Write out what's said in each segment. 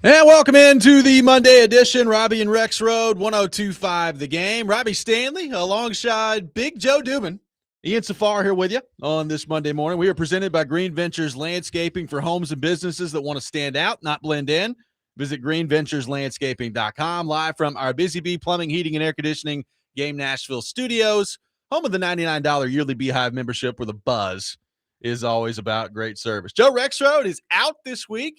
And welcome into the Monday edition, Robby and Rexrode, 102.5 The Game. Robby Stanley alongside Big Joe Dubin. Ian Safar here with you on this Monday morning. We are presented by Green Ventures Landscaping for homes and businesses that want to stand out, not blend in. Visit greenventureslandscaping.com, live from our Busy Bee Plumbing, Heating, and Air Conditioning Game Nashville studios, home of the $99 yearly Beehive membership where the buzz is always about great service. Joe Rexrode is out this week.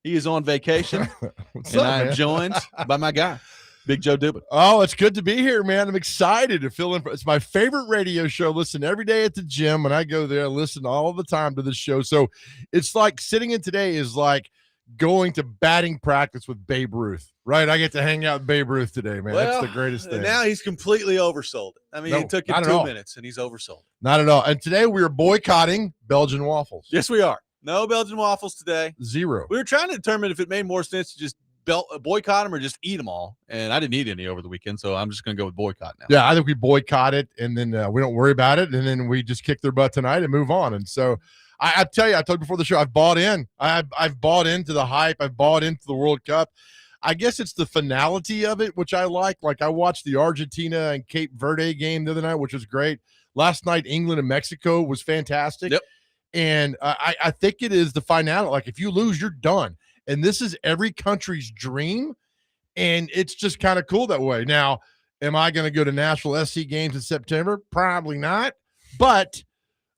He is on vacation, and I am joined by my guy, Big Joe Dubin. Oh, it's good to be here, man. I'm excited to fill in. It's my favorite radio show. Listen every day at the gym. When I go there, I listen all the time to the show. So it's like sitting in today is like going to batting practice with Babe Ruth, right? I get to hang out with Babe Ruth today, man. Well, that's the greatest thing. Now he's completely oversold. I mean, it took him 2 minutes, and he's oversold. Not at all. And today we are boycotting Belgian waffles. Yes, we are. No Belgian waffles today. Zero. We were trying to determine if it made more sense to just boycott them or just eat them all. And I didn't eat any over the weekend, so I'm just going to go with boycott now. Yeah, I think we boycott it, and then we don't worry about it, and then we just kick their butt tonight and move on. And so I tell you, I told you before the show, I've bought in. I've bought into the hype. I've bought into the World Cup. I guess it's the finality of it, which I like. Like I watched the Argentina and Cape Verde game the other night, which was great. Last night, England and Mexico was fantastic. Yep. And I think it is the finality. Like if you lose, you're done. And this is every country's dream. And it's just kind of cool that way. Now, am I going to go to Nashville SC games in September? Probably not. But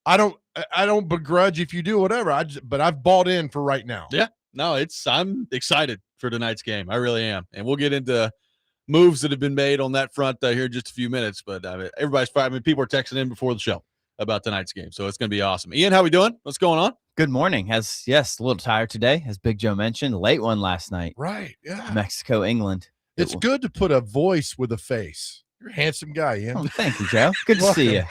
I don't begrudge if you do whatever. But I've bought in for right now. Yeah. No, I'm excited for tonight's game. I really am. And we'll get into moves that have been made on that front here in just a few minutes. But everybody's fine. I mean, people are texting in before the show about tonight's game, so it's going to be awesome. Ian, how we doing? What's going on? Good morning. A little tired today, as Big Joe mentioned. Late one last night. Right, yeah. Mexico, England. It's good to put a voice with a face. You're a handsome guy, Ian. Oh, thank you, Joe. Good to see you.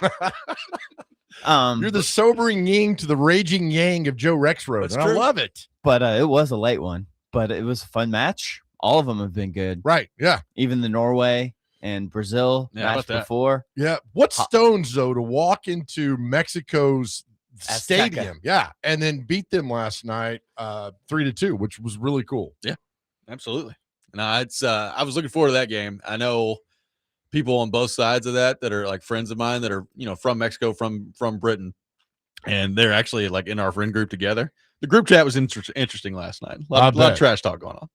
You're the sobering yin to the raging yang of Joe Rexrode, and I love it. But it was a late one, but it was a fun match. All of them have been good. Right, yeah. Even the Norway and Brazil match before. Yeah. What stones, though, to walk into Mexico's stadium, and then beat them last night 3-2, which was really cool. Yeah, absolutely. No, it's I was looking forward to that game. I know people on both sides of that are like friends of mine that are, from Mexico, from Britain, and they're actually like in our friend group together. The group chat was interesting last night. A lot of trash talk going on.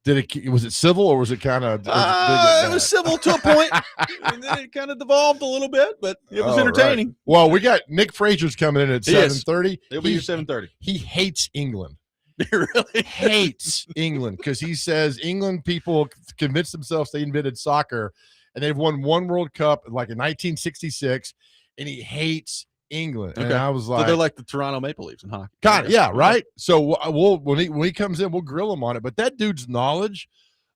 Was it civil or was it kind of? It was civil to a point, and then it kind of devolved a little bit, but it was entertaining. Right. Well, we got Nick Frazier's coming in at 7:30. It'll be 7:30. He hates England. He really hates England because he says England people convinced themselves they invented soccer, and they've won one World Cup like in 1966, and he hates England. Okay. And I was like, so they're like the Toronto Maple Leafs in hockey. Kind of, yeah, right. So when he comes in, we'll grill him on it. But that dude's knowledge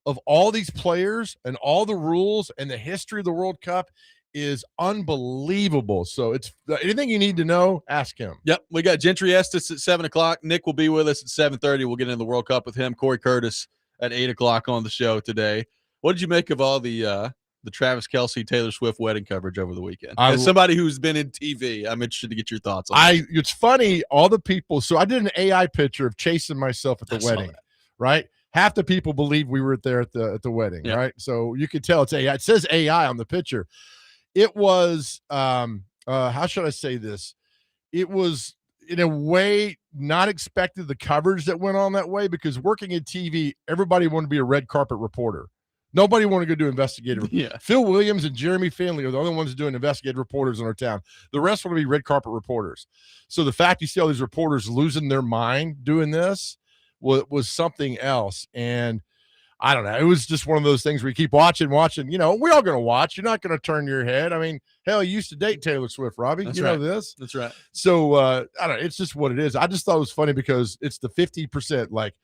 of all these players and all the rules and the history of the World Cup is unbelievable. So it's anything you need to know, ask him. Yep, we got Gentry Estes at 7:00. Nick will be with us at 7:30. We'll get into the World Cup with him. Cory Curtis at 8:00 on the show today. What did you make of all the Travis Kelce, Taylor Swift wedding coverage over the weekend? As somebody who's been in TV, I'm interested to get your thoughts on it. It's funny, all the people. So I did an AI picture of chasing myself at the wedding, right? Half the people believe we were there at the wedding, right? So you could tell it's AI. It says AI on the picture. It was, how should I say this? It was, in a way, not expected the coverage that went on that way, because working in TV, everybody wanted to be a red carpet reporter. Nobody wanted to go do investigative. Yeah. Phil Williams and Jeremy Finley are the only ones doing investigative reporters in our town. The rest want to be red carpet reporters. So the fact you see all these reporters losing their mind doing this was something else. And I don't know. It was just one of those things where you keep watching. We're all going to watch. You're not going to turn your head. I mean, hell, you used to date Taylor Swift, Robby. That's you right. know this. That's right. So I don't know. It's just what it is. I just thought it was funny because it's the 50%, like,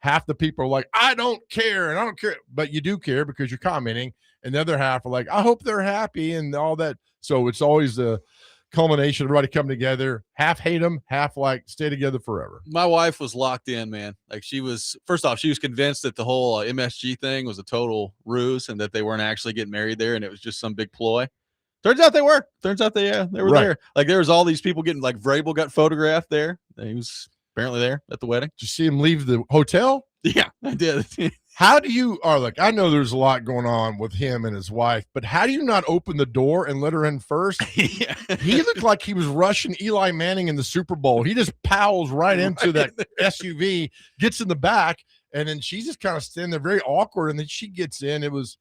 half the people are like, I don't care, and I don't care. But you do care because you're commenting. And the other half are like, I hope they're happy and all that. So it's always the culmination, everybody come together, half hate them, half like stay together forever. My wife was locked in, man. Like first off, she was convinced that the whole MSG thing was a total ruse and that they weren't actually getting married there and it was just some big ploy. Turns out they were. Turns out they were there. Like there was all these people getting, like Vrabel got photographed there. He was apparently there at the wedding. Did you see him leave the hotel? Yeah, I did. How do you look, I know there's a lot going on with him and his wife, but how do you not open the door and let her in first? Yeah. He looked like he was rushing Eli Manning in the Super Bowl. He just powers right into that SUV, gets in the back, and then she's just kind of standing there very awkward, and then she gets in. It was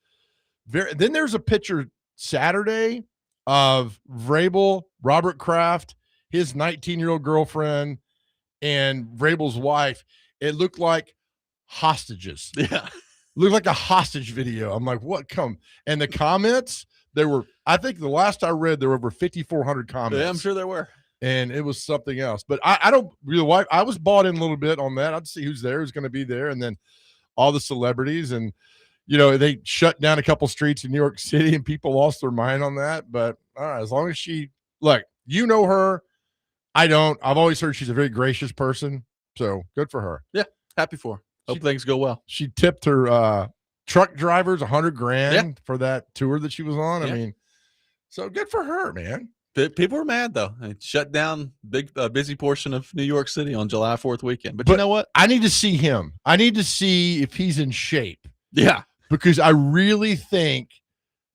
then there's a picture Saturday of Vrabel, Robert Kraft, his 19-year-old girlfriend, and Vrabel's wife. It looked like hostages. Yeah. Looked like a hostage video. I'm like, what come? And the comments, I think the last I read, there were over 5,400 comments. Yeah, I'm sure there were. And it was something else. But I don't really I was bought in a little bit on that. I'd see who's there, who's going to be there, and then all the celebrities. And, they shut down a couple streets in New York City and people lost their mind on that. But all right, as long as her, I don't. I've always heard she's a very gracious person. So good for her. Yeah, happy for her. Hope things go well. She tipped her truck drivers $100,000 for that tour that she was on. Yeah. I mean, so good for her, man. People were mad though. It shut down busy portion of New York City on July 4th weekend. But you know what? I need to see him. I need to see if he's in shape. Yeah, because I really think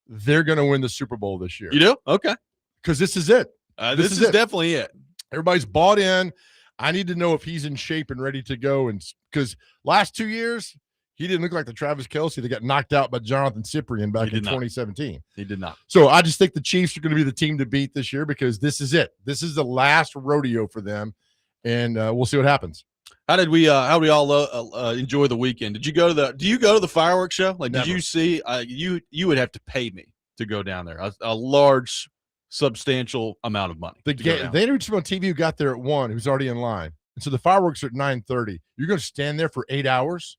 they're going to win the Super Bowl this year. You do? Okay. Because this is it. This is definitely it. Everybody's bought in. I need to know if he's in shape and ready to go. And because last 2 years, he didn't look like the Travis Kelce that got knocked out by Jonathan Cyprien back in 2017. He did not. So I just think the Chiefs are going to be the team to beat this year because this is it. This is the last rodeo for them, and we'll see what happens. How did we all enjoy the weekend? Do you go to the fireworks show? Like, Never. Did you see? You would have to pay me to go down there. A large, substantial amount of money. The interviewed someone on TV who got there at 1, who's already in line, and so the fireworks are at 9:30. You're going to stand there for 8 hours.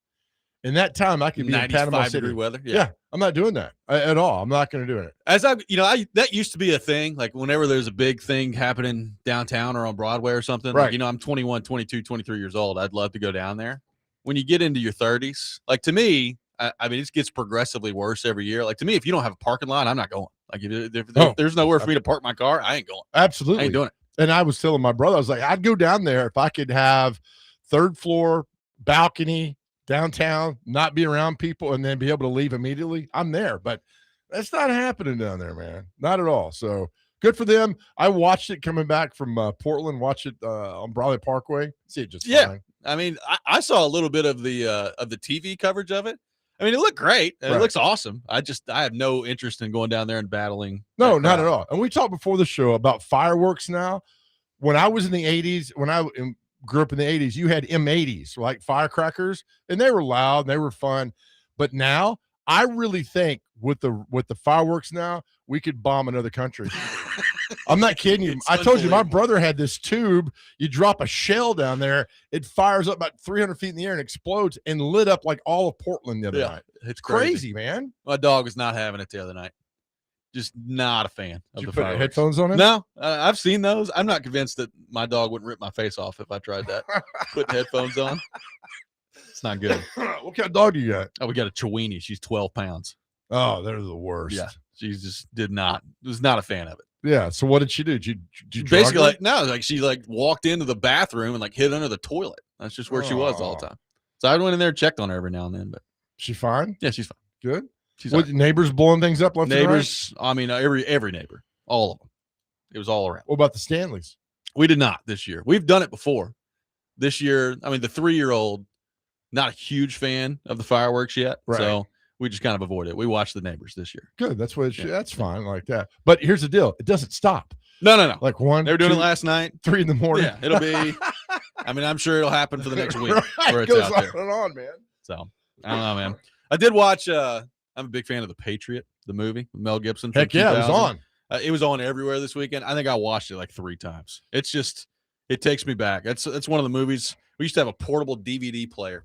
In that time, I could be in Panama City. Weather. Yeah, I'm not doing that at all. I'm not going to do it. That used to be a thing. Like whenever there's a big thing happening downtown or on Broadway or something, right. Like, I'm 21, 22, 23 years old. I'd love to go down there. When you get into your 30s, like to me, I mean, it gets progressively worse every year. Like to me, if you don't have a parking lot, I'm not going. Like if there's nowhere for me to park my car, I ain't going. Absolutely. I ain't doing it. And I was telling my brother, I was like, I'd go down there if I could have 3rd floor balcony downtown, not be around people, and then be able to leave immediately. I'm there, but that's not happening down there, man. Not at all. So good for them. I watched it coming back from Portland. Watched it on Broadway Parkway. See it just fine. I mean, I saw a little bit of the TV coverage of it. I mean, it looked great. It looks awesome. I have no interest in going down there and battling. No, not at all. And we talked before the show about fireworks now. When I was in the 80s, grew up in the 80s, you had M80s, like firecrackers, and they were loud and they were fun. But now I really think with the fireworks now, we could bomb another country. I'm not kidding you. I told you my brother had this tube. You drop a shell down there, it fires up about 300 feet in the air and explodes and lit up like all of Portland the other night. It's crazy, man. My dog was not having it the other night. Just not a fan of Did you the put fireworks. Headphones on it? No, I've seen those. I'm not convinced that my dog wouldn't rip my face off if I tried that. Putting headphones on. It's not good. What kind of dog do you got? Oh, we got a Chiweenie. She's 12 pounds. Oh, they're the worst. Yeah. She just was not a fan of it. Yeah. So what did she do? Did you basically she walked into the bathroom and hid under the toilet. That's just where she was all the time. So I went in there and checked on her every now and then. But she fine? Yeah, she's fine. Good. She's what, neighbors blowing things up left neighbors, and right? I mean, every neighbor, all of them. It was all around. What about the Stanleys? We did not this year. We've done it before. This year, I mean, the 3-year-old, not a huge fan of the fireworks yet. Right. So we just kind of avoid it. We watched the neighbors this year. Good. That's what that's fine like that. But here's the deal. It doesn't stop. No. Like 1, they were doing 2, it last night. 3 in the morning. Yeah, it'll be. I mean, I'm sure it'll happen for the next week. Right. Where it's goes out on there. and on, man. So I don't know, man. I did watch. I'm a big fan of The Patriot, the movie with Mel Gibson. Heck yeah, it was on. It was on everywhere this weekend. I think I watched it like 3 times. It's just, it takes me back. It's one of the movies. We used to have a portable DVD player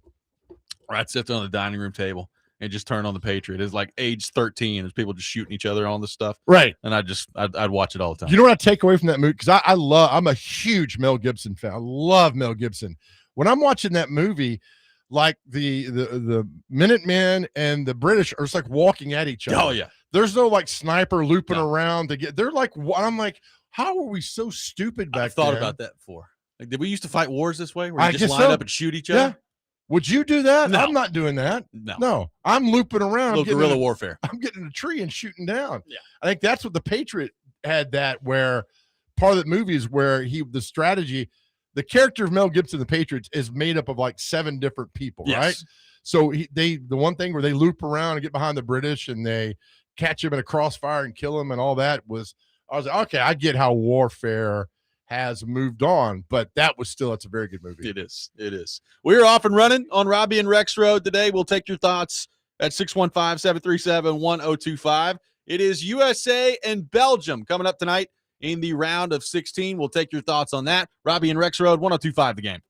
where I'd sit there on the dining room table and just turn on The Patriot. It's like age 13 as people just shooting each other on this stuff. Right. And I'd watch it all the time. You know what I take away from that movie? Because I'm a huge Mel Gibson fan. I love Mel Gibson. When I'm watching that movie, like the Minutemen and the British are just like walking at each other. Oh yeah. There's no like sniper looping around to get. They're like, I'm like, how are we so stupid back then? I've thought about that before. Like, did we used to fight wars this way, where you I just guess line so. up and shoot each other? Would you do that? No. I'm not doing that. No. I'm looping around. Little guerrilla warfare. I'm getting in a tree and shooting down. Yeah. I think that's what the Patriot had, that where part of that movie is where the strategy, the character of Mel Gibson, the Patriots, is made up of like 7 different people, Yes. right? So the one thing where they loop around and get behind the British and they catch him in a crossfire and kill him and all that I was like, okay, I get how warfare has moved on, but that's a very good movie. It is. We're off and running on Robby and Rexrode today. We'll take your thoughts at 615-737-1025. It is USA and Belgium coming up tonight in the round of 16. We'll take your thoughts on that. Robby and Rexrode, 1025 The Game.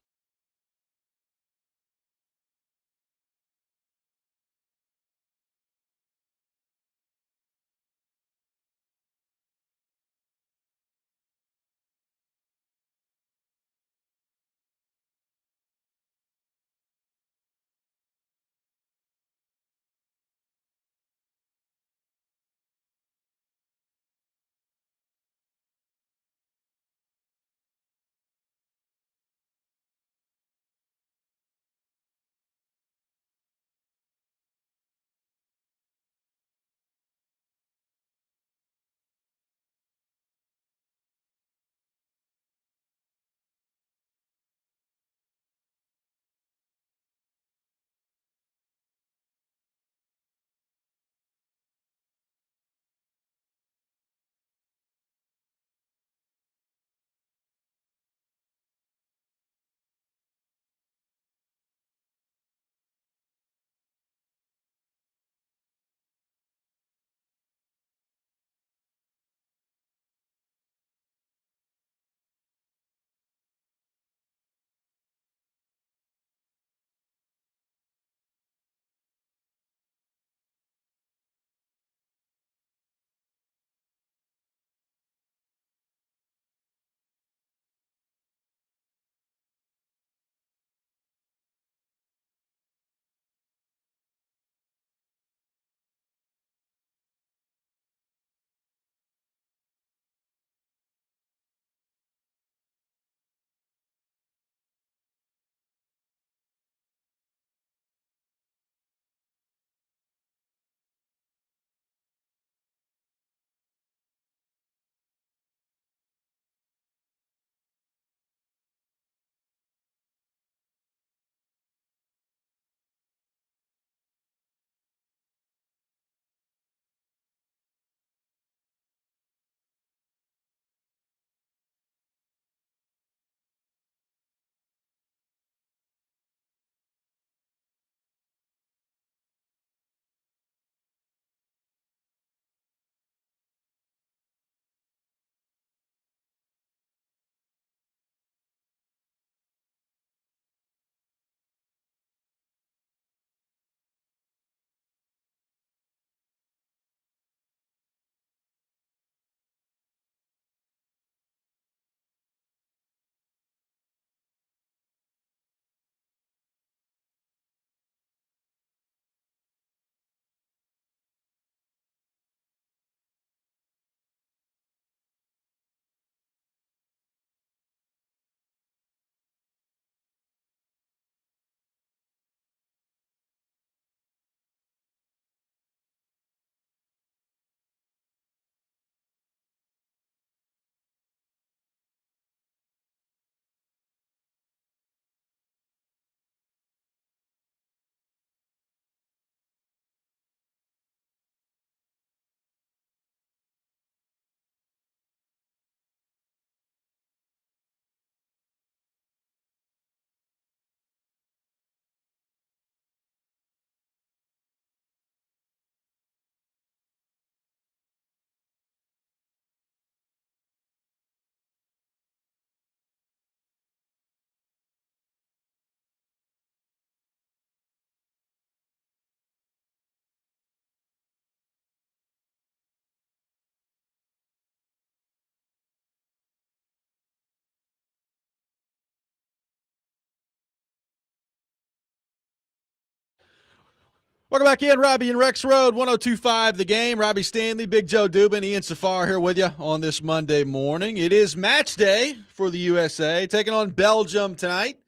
Welcome back in, Robby and Rexrode, 1025 The Game. Robby Stanley, Big Joe Dubin, Ian Safar here with you on this Monday morning. It is match day for the USA, taking on Belgium tonight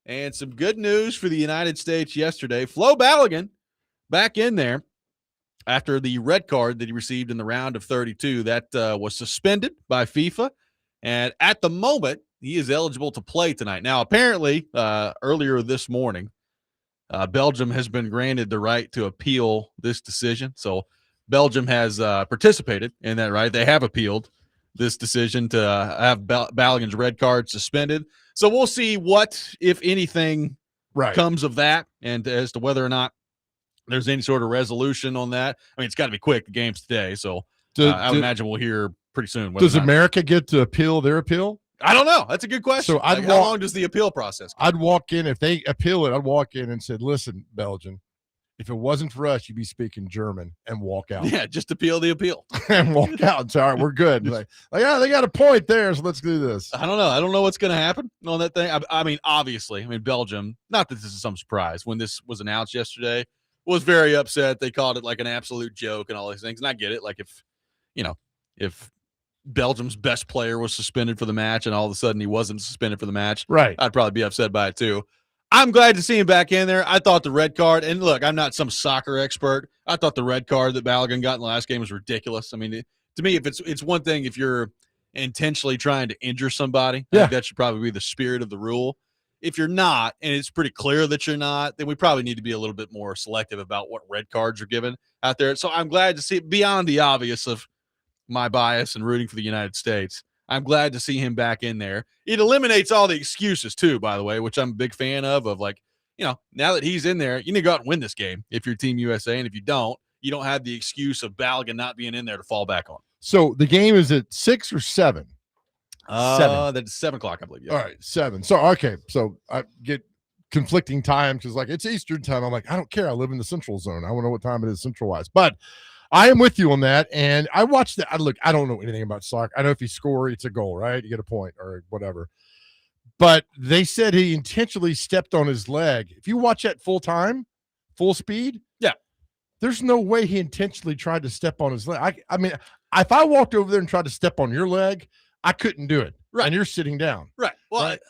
And some good news for the United States yesterday. Flo Balogun back in there after the red card that he received in the round of 32. That was suspended by FIFA. And at the moment, he is eligible to play tonight. Now, apparently, earlier this morning, Belgium has been granted the right to appeal this decision. So Belgium has participated in that right. They have appealed this decision to have Balogun's red card suspended. So we'll see what, if anything, comes of that, and as to whether or not there's any sort of resolution on that. I mean, it's got to be quick. The game's today, so I would imagine we'll hear pretty soon. Does America get to appeal their appeal? I don't know. That's a good question. So how long does the appeal process go? I'd walk in. If they appeal it, I'd walk in and said, listen, Belgium, if it wasn't for us, you'd be speaking German, and walk out. Yeah, just appeal the appeal. And walk out and say, all right, we're good. Yeah, they got a point there, so let's do this. I don't know. I don't know what's going to happen on that thing. I mean, obviously, Belgium, not that this is some surprise, when this was announced yesterday, was very upset. They called it like an absolute joke and all these things. And I get it. Like if Belgium's best player was suspended for the match and all of a sudden he wasn't suspended for the match, right, I'd probably be upset by it too. I'm glad to see him back in there. I thought the red card, and look, I'm not some soccer expert. I thought the red card that Balogun got in the last game was ridiculous. I mean, to me, if it's one thing if you're intentionally trying to injure somebody, I think that should probably be the spirit of the rule. If you're not, and it's pretty clear that you're not, then we probably need to be a little bit more selective about what red cards are given out there. So I'm glad to see it beyond the obvious of my bias and rooting for the United States. I'm glad to see him back in there. It eliminates all the excuses too, by the way, which I'm a big fan of like, now that he's in there, you need to go out and win this game if you're Team USA. And if you don't have the excuse of Balogun not being in there to fall back on. So the game is at 6 or 7? 7. That's 7 o'clock, I believe. Yeah. All right, 7. So, okay. So I get conflicting time because it's Eastern time. I'm like, I don't care. I live in the central zone. I want to know what time it is central-wise. But I am with you on that, and I watched that. Look, I don't know anything about soccer. I know if you score, it's a goal, right? You get a point or whatever. But they said he intentionally stepped on his leg. If you watch that full time, full speed, there's no way he intentionally tried to step on his leg. I mean, if I walked over there and tried to step on your leg, I couldn't do it. Right. And you're sitting down. Right. Well, right?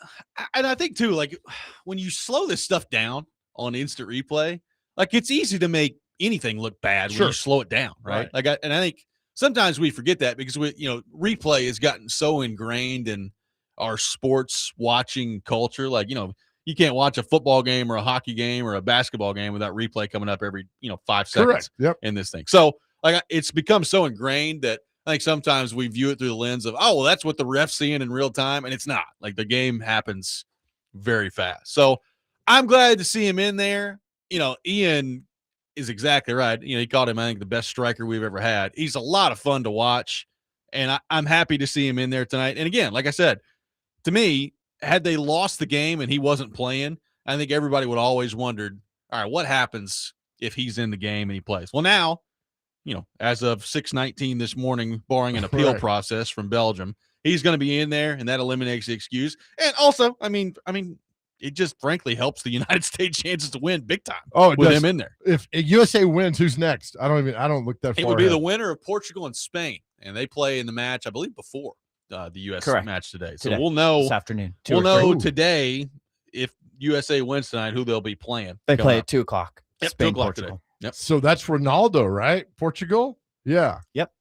And I think, too, like, when you slow this stuff down on instant replay, like, it's easy to make anything look bad when you slow it down, right? Like, I think sometimes we forget that because replay has gotten so ingrained in our sports watching culture. Like, you can't watch a football game or a hockey game or a basketball game without replay coming up every 5 seconds in this thing. So, like, it's become so ingrained that I think sometimes we view it through the lens of, oh, well, that's what the ref's seeing in real time, and it's not. Like, the game happens very fast. So I'm glad to see him in there. Ian is exactly right. He called him, I think, the best striker we've ever had. He's a lot of fun to watch, and I'm happy to see him in there tonight. And again, like I said, to me, had they lost the game and he wasn't playing, I think everybody would always wondered, all right, what happens if he's in the game and he plays? Well, now, as of 6:19 this morning, barring an appeal process from Belgium, he's going to be in there, and that eliminates the excuse. And also, I mean, it just frankly helps the United States chances to win big time. With him in there. If USA wins, who's next? I don't look that far. It would be the winner of Portugal and Spain, and they play in the match, I believe, before the U.S. match today. So we'll know this afternoon. We'll know today if USA wins tonight who they'll be playing. They play at 2 o'clock. Yep, Spain, 2 o'clock Portugal. Today. Yep. So that's Ronaldo, right? Portugal? Yeah. Yep.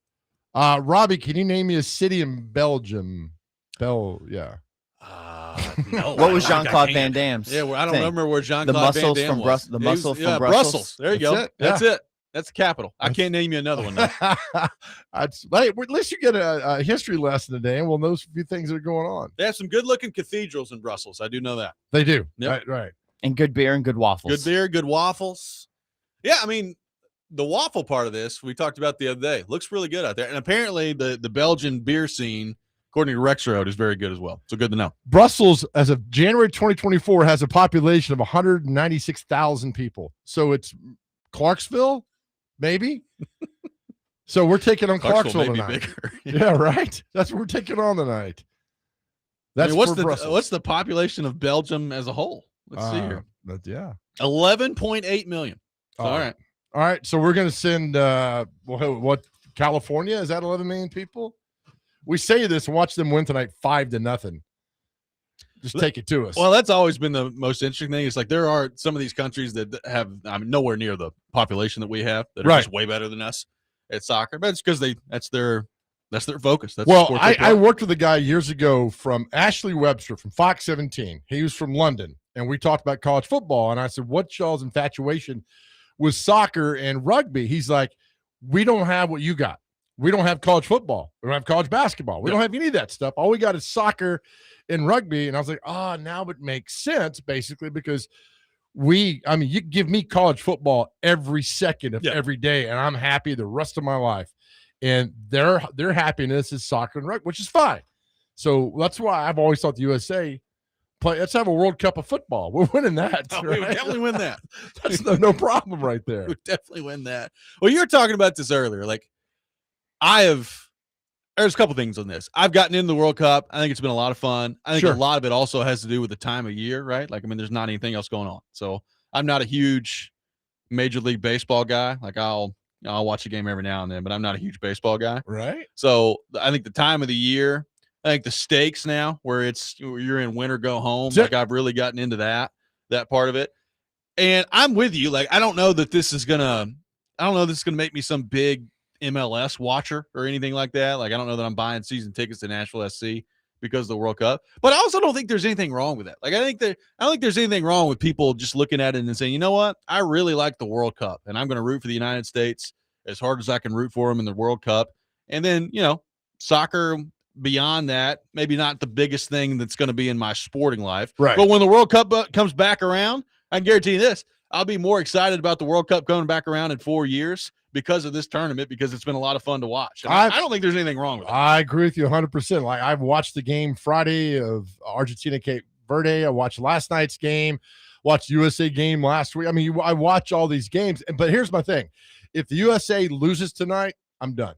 Robby, can you name me a city in Belgium? No. What was Jean-Claude Van Damme's? Yeah, I don't remember where Jean-Claude Van Damme was. The muscle from Brussels. There you go. That's it. That's the capital. I can't name you another one. At least you get a history lesson today, and we'll know a few things that are going on. They have some good-looking cathedrals in Brussels. I do know that. They do. Yep. Right. And good beer and good waffles. Good beer, good waffles. Yeah, I mean, the waffle part of this, we talked about the other day. Looks really good out there. And apparently the Belgian beer scene, according to Rexrode, is very good as well. So good to know. Brussels, as of January 2024, has a population of 196,000 people. So it's Clarksville, maybe? So we're taking on Clarksville tonight. Yeah, right? That's what we're taking on tonight. That's what's the population of Belgium as a whole? Let's see here. 11.8 million. All right. So we're going to send, California? Is that 11 million people? We say this and watch them win tonight 5-0. Just take it to us. Well, that's always been the most interesting thing. It's like there are some of these countries that have nowhere near the population that we have that are just way better than us at soccer. But it's because that's their focus. That's well, I worked with a guy years ago from Ashley Webster from Fox 17. He was from London, and we talked about college football. And I said, "What's y'all's infatuation with soccer and rugby?" He's like, "We don't have what you got. We don't have college football. We don't have college basketball. We don't have any of that stuff. All we got is soccer and rugby." And I was like, now it makes sense, basically, because you give me college football every second of every day, and I'm happy the rest of my life. And their happiness is soccer and rugby, which is fine. So that's why I've always thought the USA play. Let's have a World Cup of football. We're winning that. Oh, right? We would definitely win that. That's no problem right there. We definitely win that. Well, you were talking about this earlier. Like, there's a couple things on this. I've gotten into the World Cup. I think it's been a lot of fun. I think a lot of it also has to do with the time of year, right? Like, there's not anything else going on. So I'm not a huge Major League Baseball guy. Like, I'll watch a game every now and then, but I'm not a huge baseball guy. Right. So I think the time of the year, I think the stakes now where you're in winter, go home. Like, I've really gotten into that part of it. And I'm with you. Like, I don't know that this is going to make me some big MLS watcher or anything like that. Like, I don't know that I'm buying season tickets to Nashville SC because of the World Cup, but I also don't think there's anything wrong with that. Like, I don't think there's anything wrong with people just looking at it and saying, you know what, I really like the World Cup and I'm going to root for the United States as hard as I can root for them in the World Cup. And then, soccer beyond that, maybe not the biggest thing that's going to be in my sporting life. Right. But when the World Cup comes back around, I can guarantee you this, I'll be more excited about the World Cup coming back around in 4 years because of this tournament, because it's been a lot of fun to watch. I don't think there's anything wrong with it. I agree with you 100%. Like, I've watched the game Friday of Argentina, Cape Verde. I watched last night's game, watched USA game last week. I watch all these games, but here's my thing. If the USA loses tonight, I'm done.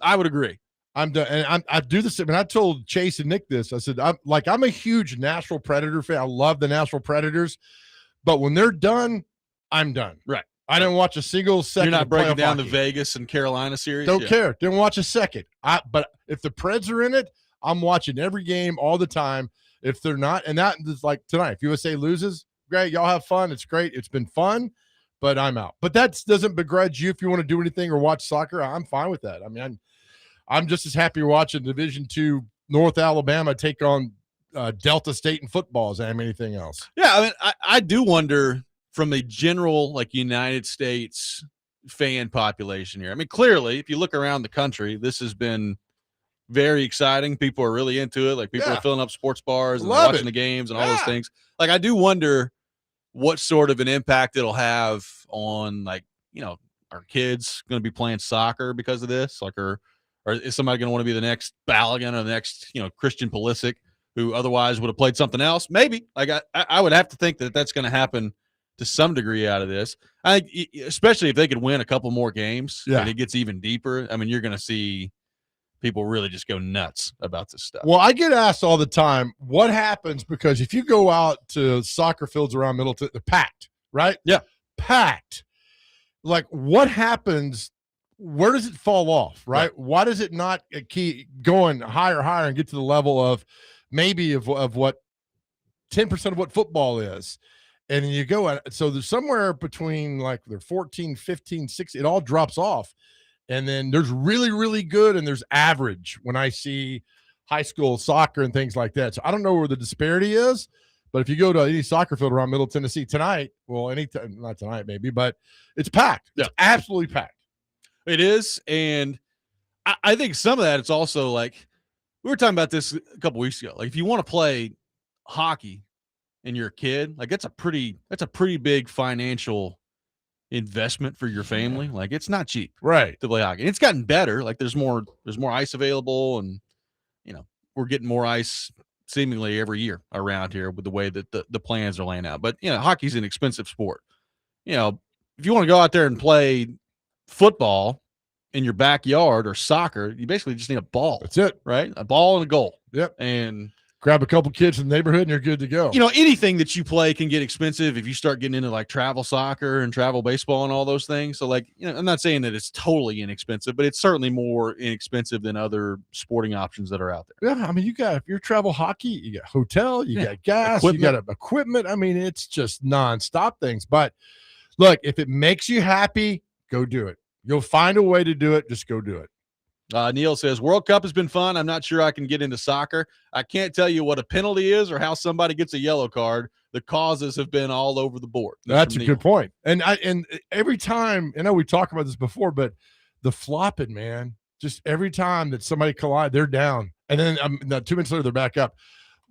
I would agree. I'm done. And I do this. I told Chase and Nick this. I said, I'm a huge Nashville Predator fan. I love the Nashville Predators, but when they're done, I'm done. Right. I didn't watch a single second. You're not breaking down hockey. the Vegas and Carolina series? Don't care. Didn't watch a second. But if the Preds are in it, I'm watching every game all the time. If they're not, and that is like tonight, if USA loses, great. Y'all have fun. It's great. It's been fun, but I'm out. But that doesn't begrudge you if you want to do anything or watch soccer. I'm fine with that. I'm just as happy watching Division II North Alabama take on Delta State in football as I am anything else. Yeah, I do wonder from a general United States fan population here. Clearly, if you look around the country, this has been very exciting. People are really into it. Like, people are filling up sports bars and watching the games and all those things. Like, I do wonder what sort of an impact it'll have on, our kids going to be playing soccer because of this? Like, or is somebody going to want to be the next Balogun or the next, Christian Pulisic, who otherwise would have played something else? Maybe. Like, I would have to think that that's going to happen to some degree out of this. I think, especially if they could win a couple more games and it gets even deeper. You're going to see people really just go nuts about this stuff. Well, I get asked all the time, what happens? Because if you go out to soccer fields around Middleton, they're packed, right? Yeah. Packed. Like, what happens? Where does it fall off, right? Why does it not keep going higher and get to the level of maybe of what 10% of what football is? And then you go, so there's somewhere between they're 14, 15, 16, it all drops off. And then there's really, really good and there's average when I see high school soccer and things like that. So I don't know where the disparity is, but if you go to any soccer field around Middle Tennessee tonight, well, anytime, not tonight maybe, but it's packed. It's absolutely packed. It is. And I think some of that, it's also we were talking about this a couple weeks ago. Like, if you want to play hockey and you're a kid, that's a pretty big financial investment for your family. Like, it's not cheap, right, to play hockey. And it's gotten better. Like, there's more ice available, and we're getting more ice seemingly every year around here with the way that the plans are laying out. But hockey's an expensive sport. If you want to go out there and play football in your backyard or soccer, you basically just need a ball. That's it, right? A ball and a goal. Yep. And grab a couple kids in the neighborhood and you're good to go. You know, anything that you play can get expensive if you start getting into like travel soccer and travel baseball and all those things. So like, you know, I'm not saying that it's totally inexpensive, but it's certainly more inexpensive than other sporting options that are out there. Yeah, I mean, if you're travel hockey, you got hotel, you got gas, Equipment. you got equipment. I mean, it's just nonstop things. But look, if it makes you happy, go do it. You'll find a way to do it. Just go do it. Neil says, World Cup has been fun. I'm not sure I can get into soccer. I can't tell you what a penalty is or how somebody gets a yellow card. The causes have been all over the board. That's a good point. And every time, I know we talked about this before, but the flopping, man, just every time that somebody collide, they're down. And then 2 minutes later, they're back up.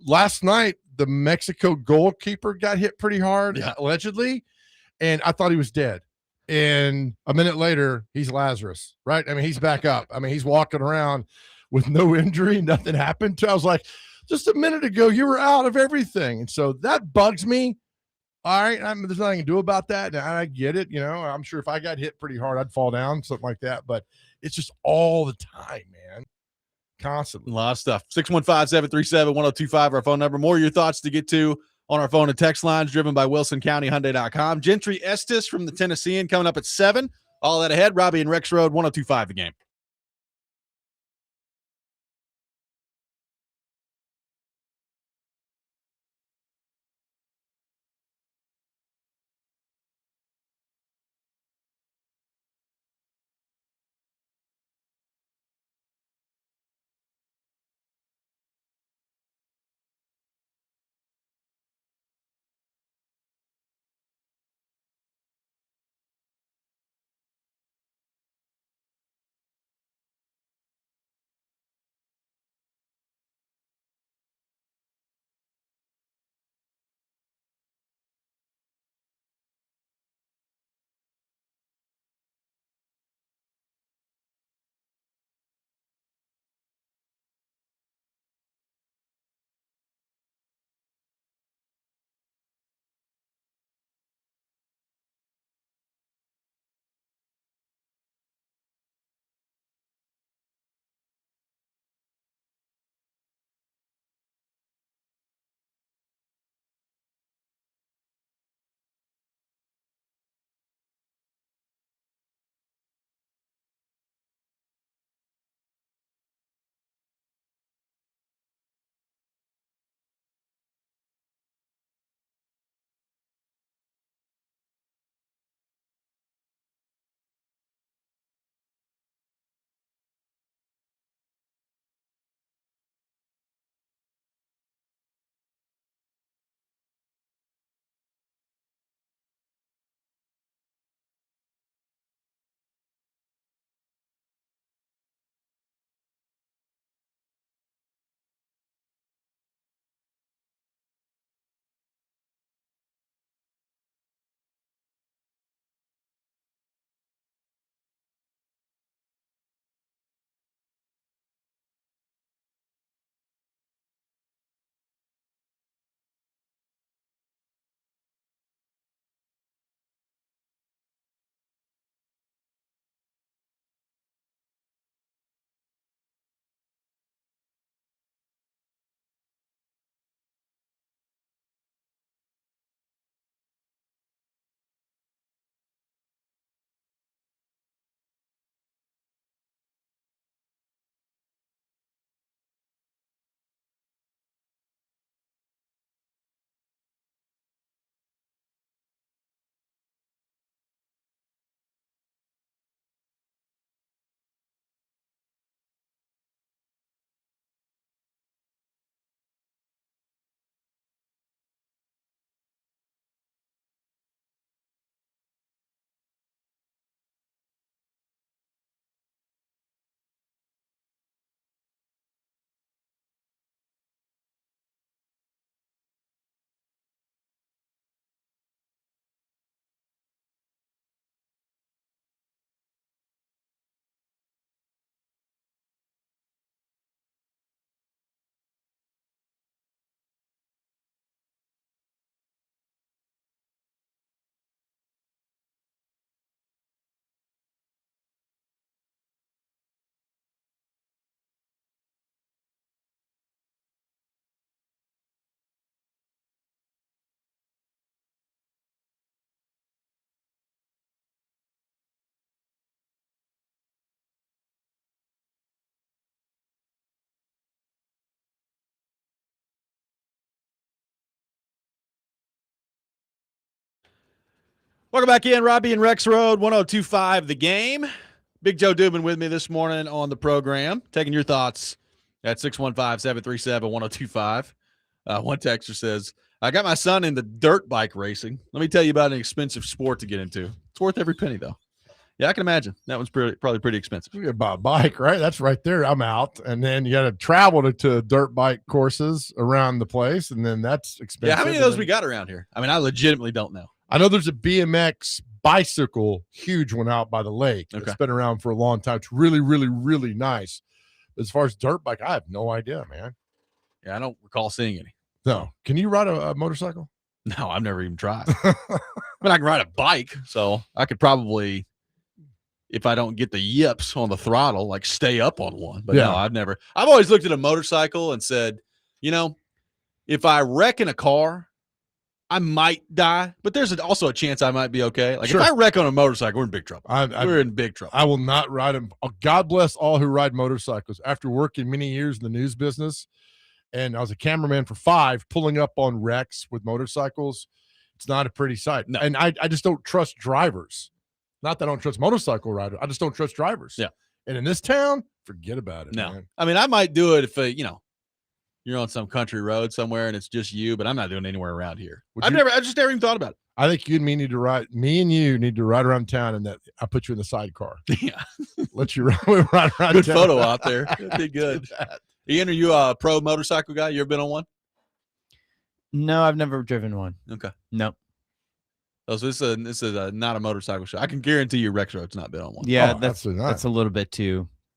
Last night, the Mexico goalkeeper got hit pretty hard, allegedly, and I thought he was dead. And a minute later, he's Lazarus, right? I mean, he's back up. I mean, he's walking around with no injury. Nothing happened to him. I was like, just a minute ago, you were out of everything. And so that bugs me. All right. There's nothing I can do about that. And I get it. You know, I'm sure if I got hit pretty hard, I'd fall down, something like that. But it's just all the time, man. Constantly. A lot of stuff. 615-737-1025, our phone number. More of your thoughts to get to on our phone and text lines, driven by WilsonCountyHyundai.com. Gentry Estes from the Tennessean coming up at 7. All that ahead. Robby and Rexrode, 1025 The Game. Welcome back in, Robby and Rexrode, 102.5 The Game. Big Joe Dubin with me this morning on the program, taking your thoughts at 615-737-1025. One texter says, I got my son into dirt bike racing. Let me tell you about an expensive sport to get into. It's worth every penny, though. Yeah, I can imagine. That one's probably pretty expensive. You buy a bike, right? That's right there. I'm out. And then you got to travel to dirt bike courses around the place, and then that's expensive. Yeah, how many of those we got around here? I mean, I legitimately don't know. I know there's a BMX bicycle, huge one out by the lake. Okay. It's been around for a long time. It's really, really, really nice. As far as dirt bike, I have no idea, man. Yeah, I don't recall seeing any. No. Can you ride a motorcycle? No, I've never even tried. I mean, I can ride a bike, so I could probably, if I don't get the yips on the throttle, like stay up on one. But Yeah. no, I've always looked at a motorcycle and said, if I wreck in a car, I might die, but there's also a chance I might be okay. Like, Sure. if I wreck on a motorcycle, we're in big trouble. We're in big trouble. I will not ride them. God bless all who ride motorcycles. After working many years in the news business, and I was a cameraman for 5, pulling up on wrecks with motorcycles, it's not a pretty sight. No. And I just don't trust drivers. Not that I don't trust motorcycle riders. I just don't trust drivers. Yeah. And in this town, forget about it. No. Man. I mean, I might do it if, you're on some country road somewhere and it's just you, but I'm not doing it anywhere around here. I just never even thought about it. I think you and me need to ride. Me and you need to ride around town, and that I put you in the sidecar. Yeah. Let you ride around Good town. photo out there. That'd be good. Ian, are you a pro motorcycle guy? You ever been on one? No, I've never driven one. Okay. No. Oh, so this is not a motorcycle show. I can guarantee you Rexrode's not been on one. Yeah, Oh, that's absolutely not.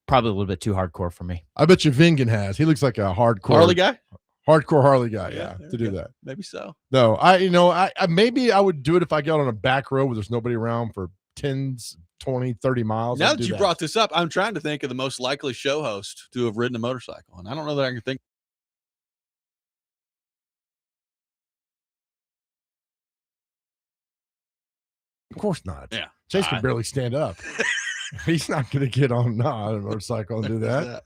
probably a little bit too hardcore for me. I bet you Vingan has. He looks like a hardcore Harley guy? Hardcore Harley guy, Yeah, to do okay. that. Maybe so. No, I maybe I would do it if I got on a back road where there's nobody around for 10, 20, 30 miles. Now I'd that do you brought this up, I'm trying to think of the most likely show host to have ridden a motorcycle, and I don't know that I can think. Of course not. Yeah. Chase can barely stand up. He's not going to get on a motorcycle and do that.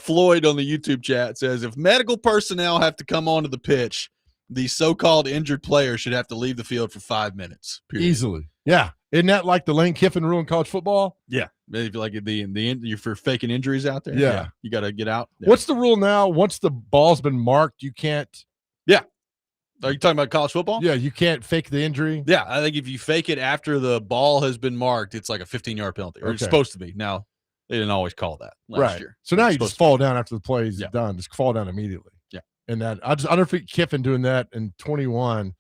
Floyd on the YouTube chat says, if medical personnel have to come onto the pitch, the so-called injured player should have to leave the field for 5 minutes. Period. Easily. Yeah. Isn't that like the Lane Kiffin rule in college football? Yeah. Maybe like you're for faking injuries out there. Yeah. You got to get out. Yeah. What's the rule now? Once the ball's been marked, you can't. Are you talking about college football? Yeah, you can't fake the injury. Yeah, I think if you fake it after the ball has been marked, it's like a 15-yard penalty. Or it's Okay. supposed to be. Now, they didn't always call that last year. So now you Supposed just fall down after the play is Yeah. done. Just fall down immediately. Yeah. And that I don't think Kiffin doing that in 21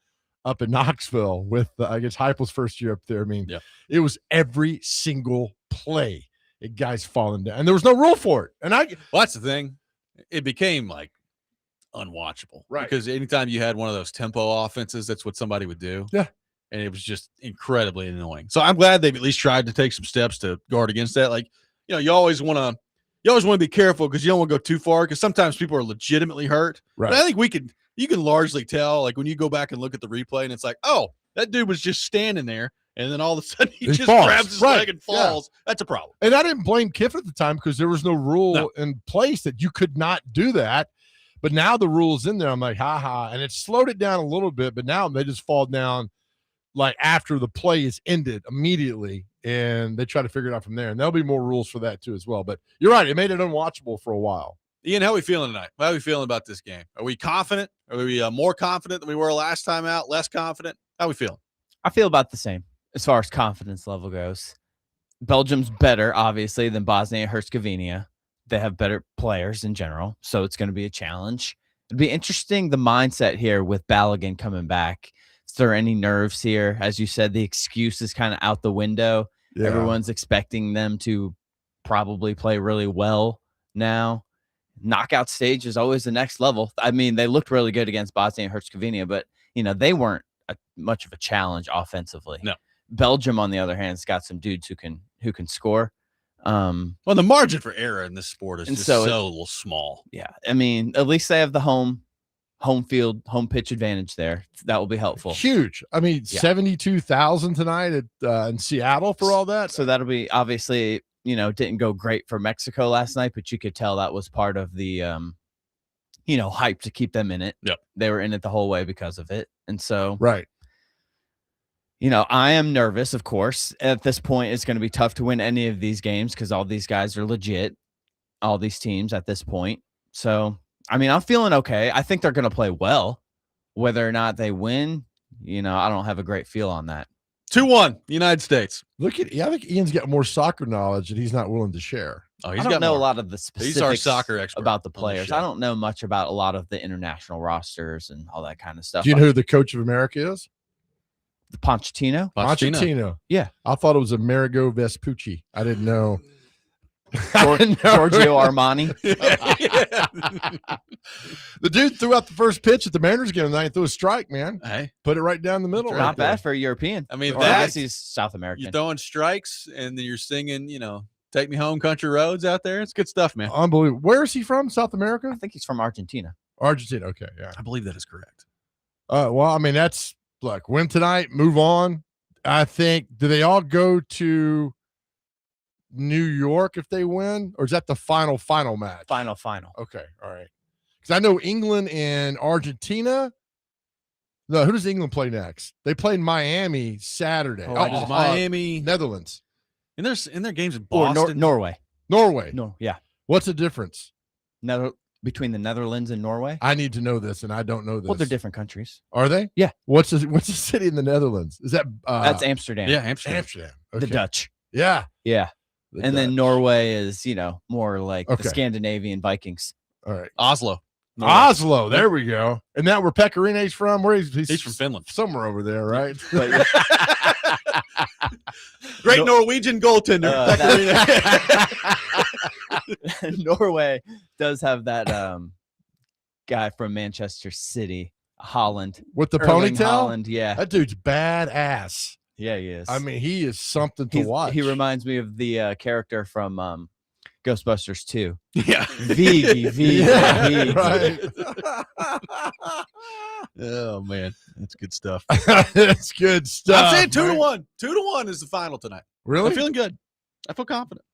up in Knoxville with against Heupel's first year up there. I mean, Yeah. It was every single play. Guys falling down, and there was no rule for it. And Well, that's the thing. It became like unwatchable. Right. Because anytime you had one of those tempo offenses, that's what somebody would do. Yeah. And it was just incredibly annoying. So I'm glad they've at least tried to take some steps to guard against that. Like, you always want to be careful because you don't want to go too far because sometimes people are legitimately hurt. Right. But I think you can largely tell, like when you go back and look at the replay and it's like, oh, that dude was just standing there. And then all of a sudden he just falls. grabs his Right. leg and falls. Yeah. That's a problem. And I didn't blame Kiffin at the time because there was no rule in place that you could not do that. But now the rule's in there. I'm like, and it slowed it down a little bit. But now they just fall down like after the play is ended immediately, and they try to figure it out from there. And there'll be more rules for that too as well. But you're right; it made it unwatchable for a while. Ian, how are we feeling tonight? How are we feeling about this game? Are we confident? Are we more confident than we were last time out? Less confident? How are we feeling? I feel about the same as far as confidence level goes. Belgium's better, obviously, than Bosnia and Herzegovina. They have better players in general, so it's going to be a challenge. It'd be interesting, the mindset here with Balogun coming back. Is there any nerves here? As you said, the excuse is kind of out the window. Yeah. Everyone's expecting them to probably play really well now. Knockout stage is always the next level. I mean, they looked really good against Bosnia and Herzegovina, but, they weren't much of a challenge offensively. No. Belgium, on the other hand, has got some dudes who can score. Well, the margin for error in this sport is just so small. Yeah. I mean, at least they have the home field, home pitch advantage there. That will be helpful. Huge. I mean, 72,000 tonight in Seattle for all that. So that'll be obviously, didn't go great for Mexico last night, but you could tell that was part of the, hype to keep them in it. Yep. They were in it the whole way because of it. And so, right. I am nervous, of course. At this point, it's going to be tough to win any of these games because all these guys are legit, all these teams at this point. So, I'm feeling okay. I think they're going to play well. Whether or not they win, I don't have a great feel on that. 2-1, United States. I think Ian's got more soccer knowledge that he's not willing to share. Oh, I don't know a lot of the specifics He's our soccer expert about the on the players. show. I don't know much about a lot of the international rosters and all that kind of stuff. Do you know who the coach of America is? The Pochettino? Pochettino. Yeah. I thought it was Amerigo Vespucci. I didn't know. Giorgio Armani. The dude threw out the first pitch at the Mariners game tonight and threw a strike, man. Hey, put it right down the middle. Not bad for a European. I mean, Or I guess he's South American. You're throwing strikes and then you're singing, Take Me Home Country Roads out there. It's good stuff, man. Unbelievable. Where is he from? South America? I think he's from Argentina. Argentina. Okay. Yeah. I believe that is correct. That's look, win tonight, move on. I think, do they all go to New York if they win, or is that the final match? Final. Okay. All right. Because I know England and Argentina. No, who does England play next? They play in Miami Saturday. Miami, Netherlands. and their games in Or Boston. Norway. Norway. Yeah. What's the difference? Between the Netherlands and Norway? I need to know this, and I don't know this. Well, they're different countries. Are they? Yeah. What's the city in the Netherlands? Is that That's Amsterdam. Yeah, Amsterdam. Amsterdam? The Dutch. Yeah. Yeah. And then Norway is, more like the Okay. Scandinavian Vikings. All right. Oslo. Oslo. There we go. And that where Pekarine's from? Where He's from Finland. Somewhere over there, right? But Great Norwegian goaltender. Norway does have that guy from Manchester City, Holland. With the Erling ponytail? Holland, yeah. That dude's badass. Yeah, he is. I mean, he is something to watch. He reminds me of the character from Ghostbusters 2. Yeah. Vigi. Yeah, right. Oh, man. That's good stuff. That's good stuff. I'm saying 2-1. man. 2-1 is the final tonight. Really? I'm feeling good. I feel confident.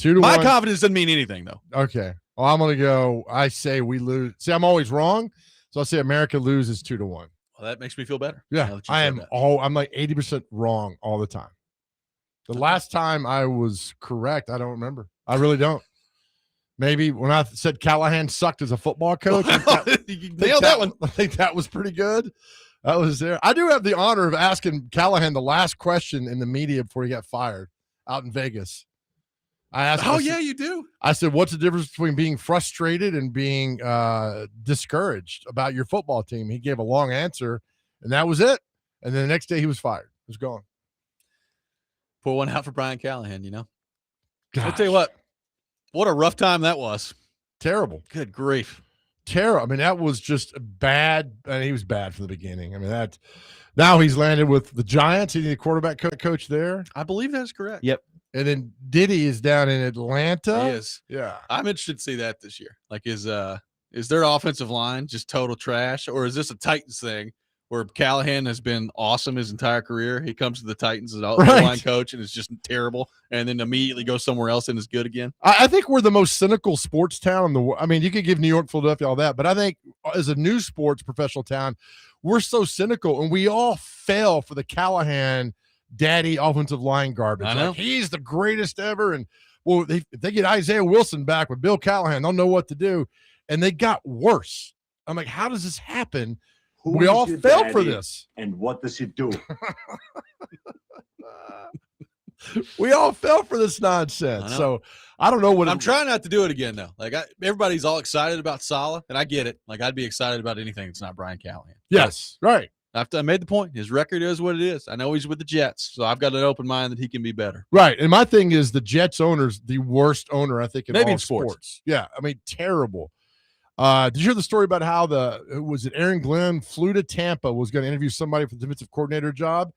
2-1. My confidence doesn't mean anything, though. Okay. Well, I'm going to go. I say we lose. See, I'm always wrong. So I'll say America loses 2-1. Well, that makes me feel better. Yeah. I'm like 80% wrong all the time. The last time I was correct, I don't remember. I really don't. Maybe when I said Callahan sucked as a football coach. You nailed that one. I think that was pretty good. That was there. I do have the honor of asking Callahan the last question in the media before he got fired out in Vegas. I asked him, You do. I said, what's the difference between being frustrated and being discouraged about your football team? He gave a long answer, and that was it. And then the next day he was fired. He was gone. Pour one out for Brian Callahan, I'll Gosh, tell you what a rough time that was. terrible. Good grief. Terrible. I mean, that was just bad. And he was bad from the beginning. I mean, now he's landed with the Giants. He's the quarterback coach there. I believe that's correct. Yep. And then Diddy is down in Atlanta. He is. Yeah. I'm interested to see that this year. Like, is their offensive line just total trash, or is this a Titans thing where Callahan has been awesome his entire career? He comes to the Titans as an line coach and is just terrible, and then immediately goes somewhere else and is good again. I think we're the most cynical sports town in the world. I mean, you could give New York, Philadelphia, all that, but I think as a new sports professional town, we're so cynical, and we all fell for the Callahan daddy offensive line garbage. I know. Like, he's the greatest ever. And well, if they get Isaiah Wilson back with Bill Callahan, they'll know what to do. And they got worse. I'm like, how does this happen? We all fell for this. And what does he do? We all fell for this nonsense. So I don't know what I'm trying not to do it again, though. Like, everybody's all excited about Saleh, and I get it. Like, I'd be excited about anything that's not Brian Callahan. Yes, right. I made the point. His record is what it is. I know he's with the Jets, so I've got an open mind that he can be better. Right. And my thing is the Jets owner's the worst owner, I think, in Maybe all in sports. Yeah. I mean, terrible. Did you hear the story about how Aaron Glenn flew to Tampa, was going to interview somebody for the defensive coordinator job,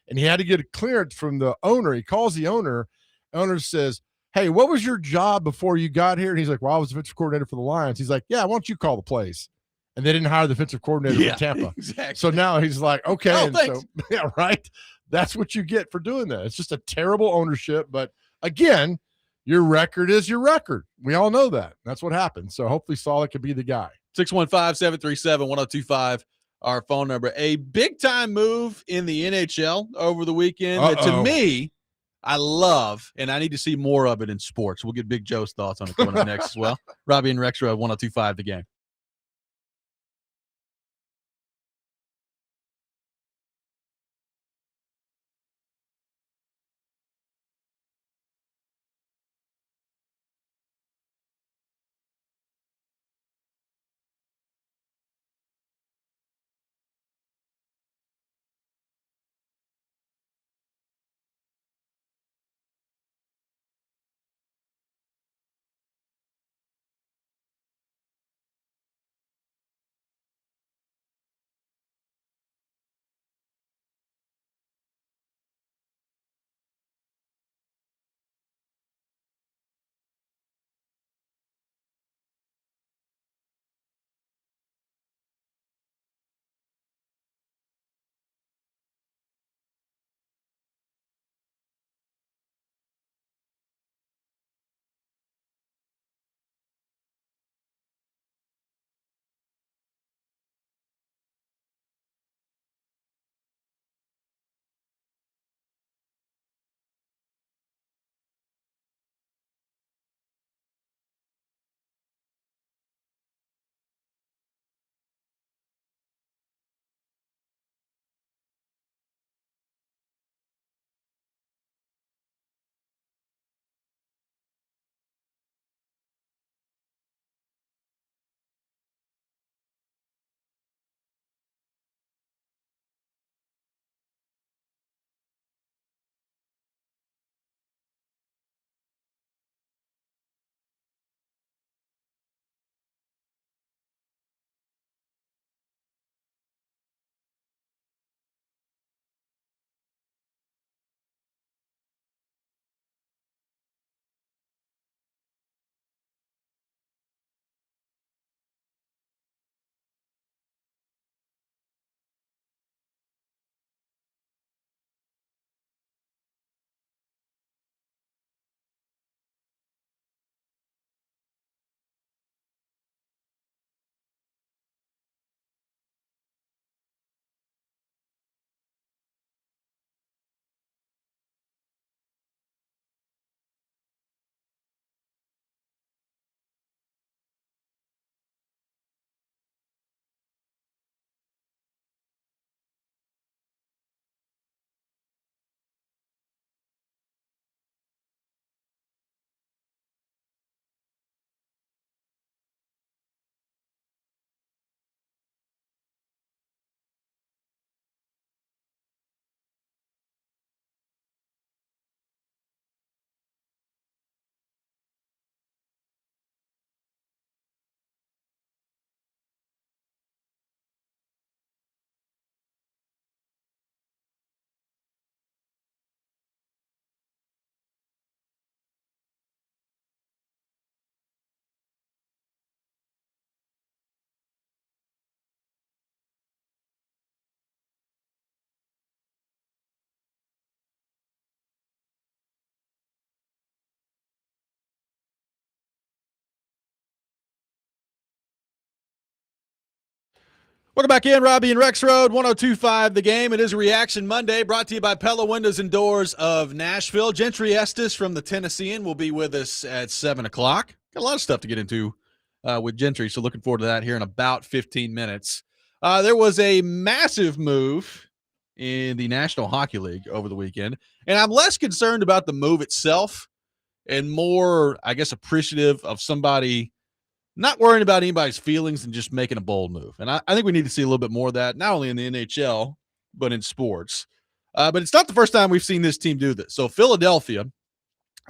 and he had to get a clearance from the owner. He calls the owner. Owner says, hey, what was your job before you got here? And he's like, well, I was defensive coordinator for the Lions. He's like, yeah, why don't you call the plays? And they didn't hire the defensive coordinator for Tampa. Exactly. So now he's like, okay. Oh, and thanks. so, yeah, right. That's what you get for doing that. It's just a terrible ownership. But again, your record is your record. We all know that. That's what happened. So hopefully Saleh could be the guy. 615-737-1025 our phone number. A big-time move in the NHL over the weekend that, to me, I love, and I need to see more of it in sports. We'll get Big Joe's thoughts on it coming up next as well. Robby and Rexrode, 102.5 The Game. Welcome back in, Robby and Rexrode, 102.5 The Game. It is a Reaction Monday, brought to you by Pella Windows and Doors of Nashville. Gentry Estes from the Tennessean will be with us at 7 o'clock. Got a lot of stuff to get into with Gentry, so looking forward to that here in about 15 minutes. There was a massive move in the National Hockey League over the weekend, and I'm less concerned about the move itself and more, I guess, appreciative of somebody not worrying about anybody's feelings and just making a bold move. And I think we need to see a little bit more of that, not only in the NHL, but in sports. But it's not the first time we've seen this team do this. So Philadelphia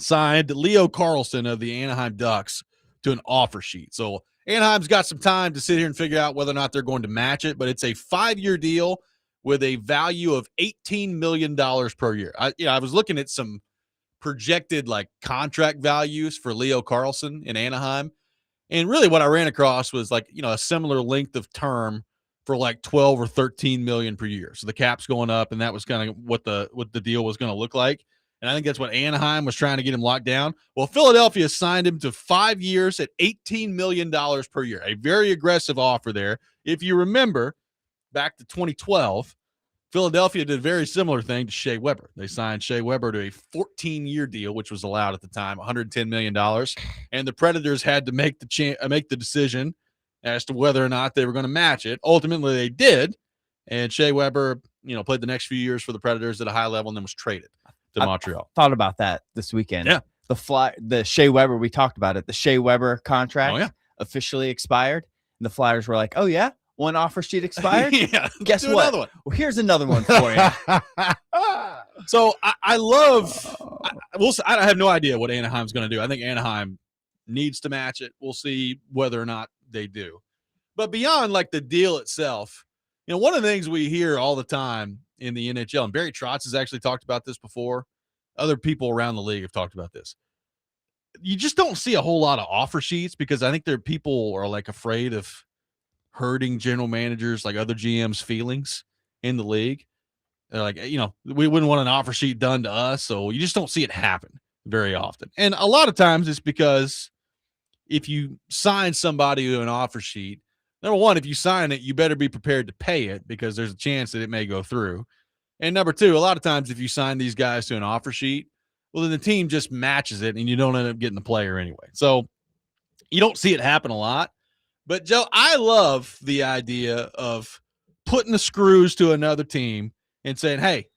signed Leo Carlsson of the Anaheim Ducks to an offer sheet. So Anaheim's got some time to sit here and figure out whether or not they're going to match it, but it's a 5-year deal with a value of $18 million per year. I was looking at some projected like contract values for Leo Carlsson in Anaheim. And really what I ran across was like, a similar length of term for like 12 or 13 million per year. So the cap's going up, and that was kind of what the deal was going to look like. And I think that's what Anaheim was trying to get him locked down. Well, Philadelphia signed him to 5 years at $18 million per year, a very aggressive offer there. If you remember, back to 2012, Philadelphia did a very similar thing to Shea Weber. They signed Shea Weber to a 14-year deal, which was allowed at the time, $110 million. And the Predators had to make the decision as to whether or not they were going to match it. Ultimately, they did. And Shea Weber, played the next few years for the Predators at a high level and then was traded to Montreal. Thought about that this weekend. Yeah. The Shea Weber, we talked about it. The Shea Weber contract officially expired. And the Flyers were like, oh, yeah? One offer sheet expired? Yeah. Guess what? Another one. Well, here's another one for you. So I love I have no idea what Anaheim's going to do. I think Anaheim needs to match it. We'll see whether or not they do. But beyond like the deal itself, one of the things we hear all the time in the NHL, and Barry Trotz has actually talked about this before, other people around the league have talked about this. You just don't see a whole lot of offer sheets because I think people are like afraid of hurting general managers, like other GMs' feelings in the league. They're like, we wouldn't want an offer sheet done to us. So you just don't see it happen very often. And a lot of times it's because if you sign somebody to an offer sheet, number one, if you sign it, you better be prepared to pay it because there's a chance that it may go through. And number two, a lot of times if you sign these guys to an offer sheet, well, then the team just matches it and you don't end up getting the player anyway. So you don't see it happen a lot. But, Joe, I love the idea of putting the screws to another team and saying, hey,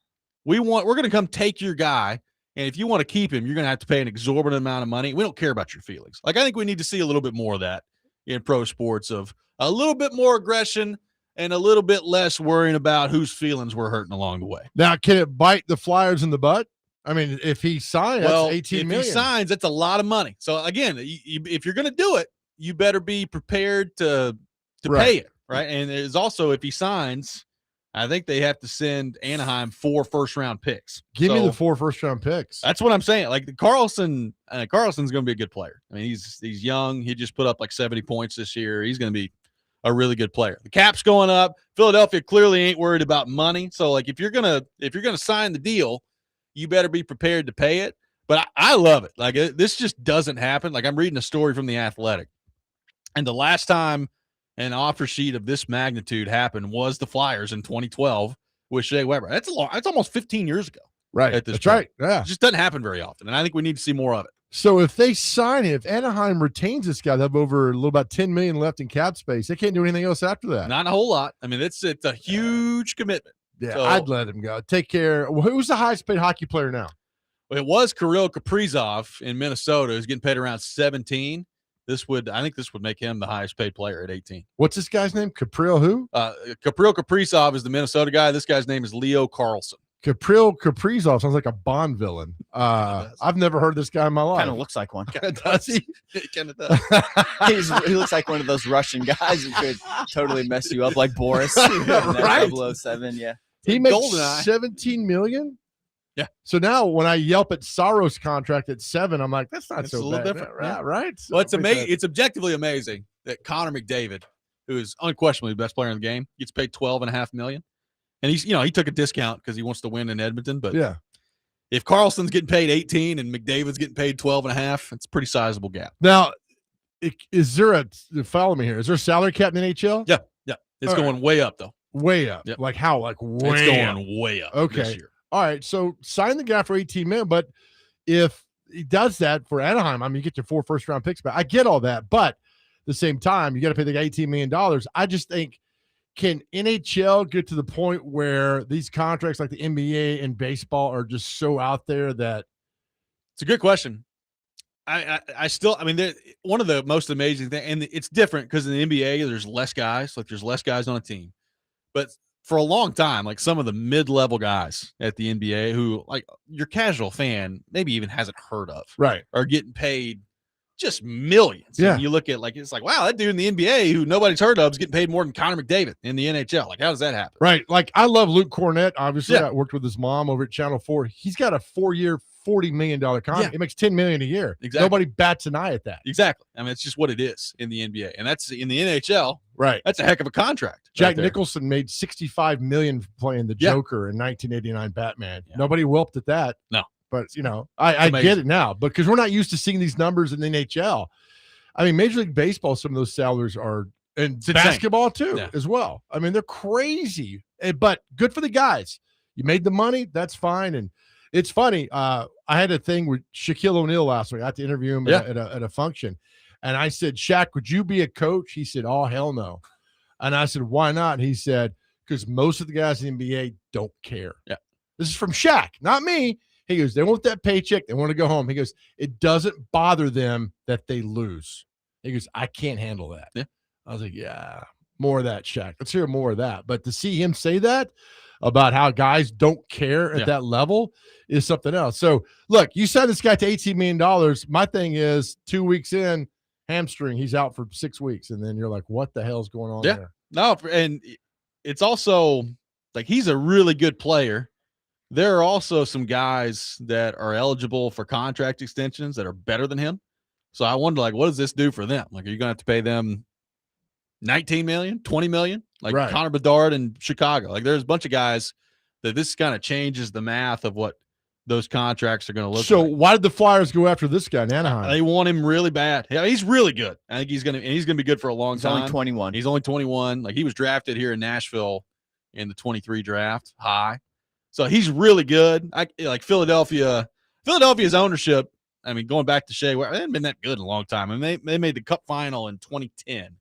we're going to come take your guy, and if you want to keep him, you're going to have to pay an exorbitant amount of money. We don't care about your feelings. Like, I think we need to see a little bit more of that in pro sports, of a little bit more aggression and a little bit less worrying about whose feelings we're hurting along the way. Now, can it bite the Flyers in the butt? I mean, if he signs, that's $18 million. If he signs, that's a lot of money. So, again, if you're going to do it, you better be prepared to pay it, right? And there's also, if he signs, I think they have to send Anaheim 4 first-round picks. Give me the 4 first-round picks. That's what I'm saying. Like Carlson's going to be a good player. I mean, he's young. He just put up like 70 points this year. He's going to be a really good player. The cap's going up. Philadelphia clearly ain't worried about money. So, like, if you're gonna sign the deal, you better be prepared to pay it. But I love it. Like, this just doesn't happen. Like, I'm reading a story from The Athletic. And the last time an offer sheet of this magnitude happened was the Flyers in 2012 with Shea Weber. That's almost 15 years ago. Right. At this That's point. right. Yeah. It just doesn't happen very often. And I think we need to see more of it. So if they sign it, if Anaheim retains this guy, they have over a little about $10 million left in cap space. They can't do anything else after that. Not a whole lot. I mean, it's a huge commitment. Yeah, so, I'd let him go. Take care. Well, who's the highest paid hockey player now? It was Kirill Kaprizov in Minnesota, who's getting paid around 17. I think this would make him the highest paid player at 18. What's this guy's name? Kirill who? Kirill Kaprizov is the Minnesota guy. This guy's name is Leo Carlson. Kirill Kaprizov sounds like a Bond villain. I've never heard this guy in my life. Kind of looks like one. Does he? He kind of does. He looks like one of those Russian guys who could totally mess you up like Boris. Right? 007, yeah. He makes GoldenEye. $17 million? Yeah. So now when I yelp at Saros' contract at 7, I'm like, that's not It's so a little bad. different. Yeah, right? So Well, it's amazing. It's objectively amazing that Connor McDavid, who is unquestionably the best player in the game, gets paid $12.5 million. And he's, he took a discount because he wants to win in Edmonton. But yeah. If Carlson's getting paid 18 and McDavid's getting paid 12.5, it's a pretty sizable gap. Now, is there follow me here? Is there a salary cap in the NHL? Yeah. It's going way up though. Way up. Yep. Like how? Like way It's up. going way up. Okay. This year. All right. So sign the guy for 18 million. But if he does that for Anaheim, I mean, you get your 4 first-round picks back. I get all that, but at the same time, you got to pay the guy $18 million. I just think, can NHL get to the point where these contracts like the NBA and baseball are just so out there that it's a good question. I mean, one of the most amazing things, and it's different because in the NBA, there's less guys. Like there's less guys on a team. But for a long time, like some of the mid-level guys at the NBA who like your casual fan maybe even hasn't heard of, right, are getting paid just millions. Yeah. And you look at it's like, wow, that dude in the NBA who nobody's heard of is getting paid more than Connor McDavid in the NHL. Like, how does that happen? Right. Like I love Luke Cornett. Obviously, Yeah. I worked with his mom over at Channel 4. He's got a 4-year, $40 million contract. Yeah. He makes $10 million a year. Exactly. Nobody bats an eye at that. Exactly. I mean, it's just what it is in the NBA. And that's in the NHL. Right. That's a heck of a contract. Jack right there. Nicholson made $65 million playing the Yeah. Joker in 1989 Batman. Yeah. Nobody whooped at that. No. But, I amazing. get it now because we're not used to seeing these numbers in the NHL. I mean, Major League Baseball, some of those salaries are And It's insane. basketball too, Yeah. as well. I mean, they're crazy, but good for the guys. You made the money, that's fine. And it's funny. I had a thing with Shaquille O'Neal last week. I had to interview him at a function, and I said, "Shaq, would you be a coach?" He said, "Oh, hell no." And I said, "Why not?" And he said, "Because most of the guys in the NBA don't care." Yeah. This is from Shaq, not me. He goes, "They want that paycheck. They want to go home." He goes, "It doesn't bother them that they lose." He goes, "I can't handle that." Yeah. I was like, "Yeah, more of that, Shaq. Let's hear more of that." But to see him say that about how guys don't care at that level is something else. So, look, you signed this guy to $18 million. My thing is 2 weeks in, hamstring, he's out for 6 weeks. And then you're like, what the hell's going on there? No, and it's also like he's a really good player. There are also some guys that are eligible for contract extensions that are better than him. So I wonder, like, what does this do for them? Like, are you going to have to pay them $19 million, $20 million? Like Connor Bedard in Chicago. Like, there's a bunch of guys that this kind of changes the math of what those contracts are going to look like. So why did the Flyers go after this guy in Anaheim? They want him really bad. Yeah, he's really good. I think he's going to be good for a long time. He's only 21. He's only 21. Like, he was drafted here in Nashville in the 23 draft, high. So he's really good. Like Philadelphia's ownership. I mean, going back to Shea, they haven't been that good in a long time. And they made the Cup final in 2010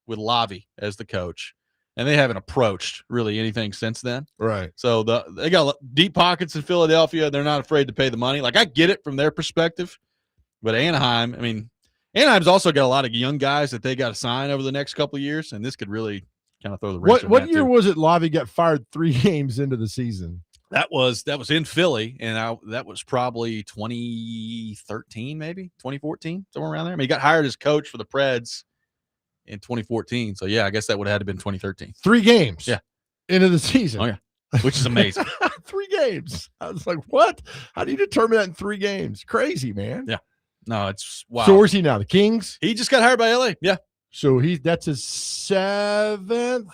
with Robby as the coach, and they haven't approached really anything since then. Right. So they got deep pockets in Philadelphia. They're not afraid to pay the money. Like, I get it from their perspective, but Anaheim, I mean, Anaheim's also got a lot of young guys that they got to sign over the next couple of years, and this could really kind of throw the wrench. What year was it Lavi got fired 3 games into the season? That was in Philly, and that was probably 2013, maybe 2014, somewhere around there. I mean, he got hired as coach for the Preds in 2014. So, yeah, I guess that would have had to been 2013. 3 games into the season. Oh, yeah, which is amazing. 3 games. I was like, what? How do you determine that in 3 games? Crazy, man. Yeah. No, it's wow. So where's he now? The Kings? He just got hired by LA. Yeah. So that's his 7th. I'm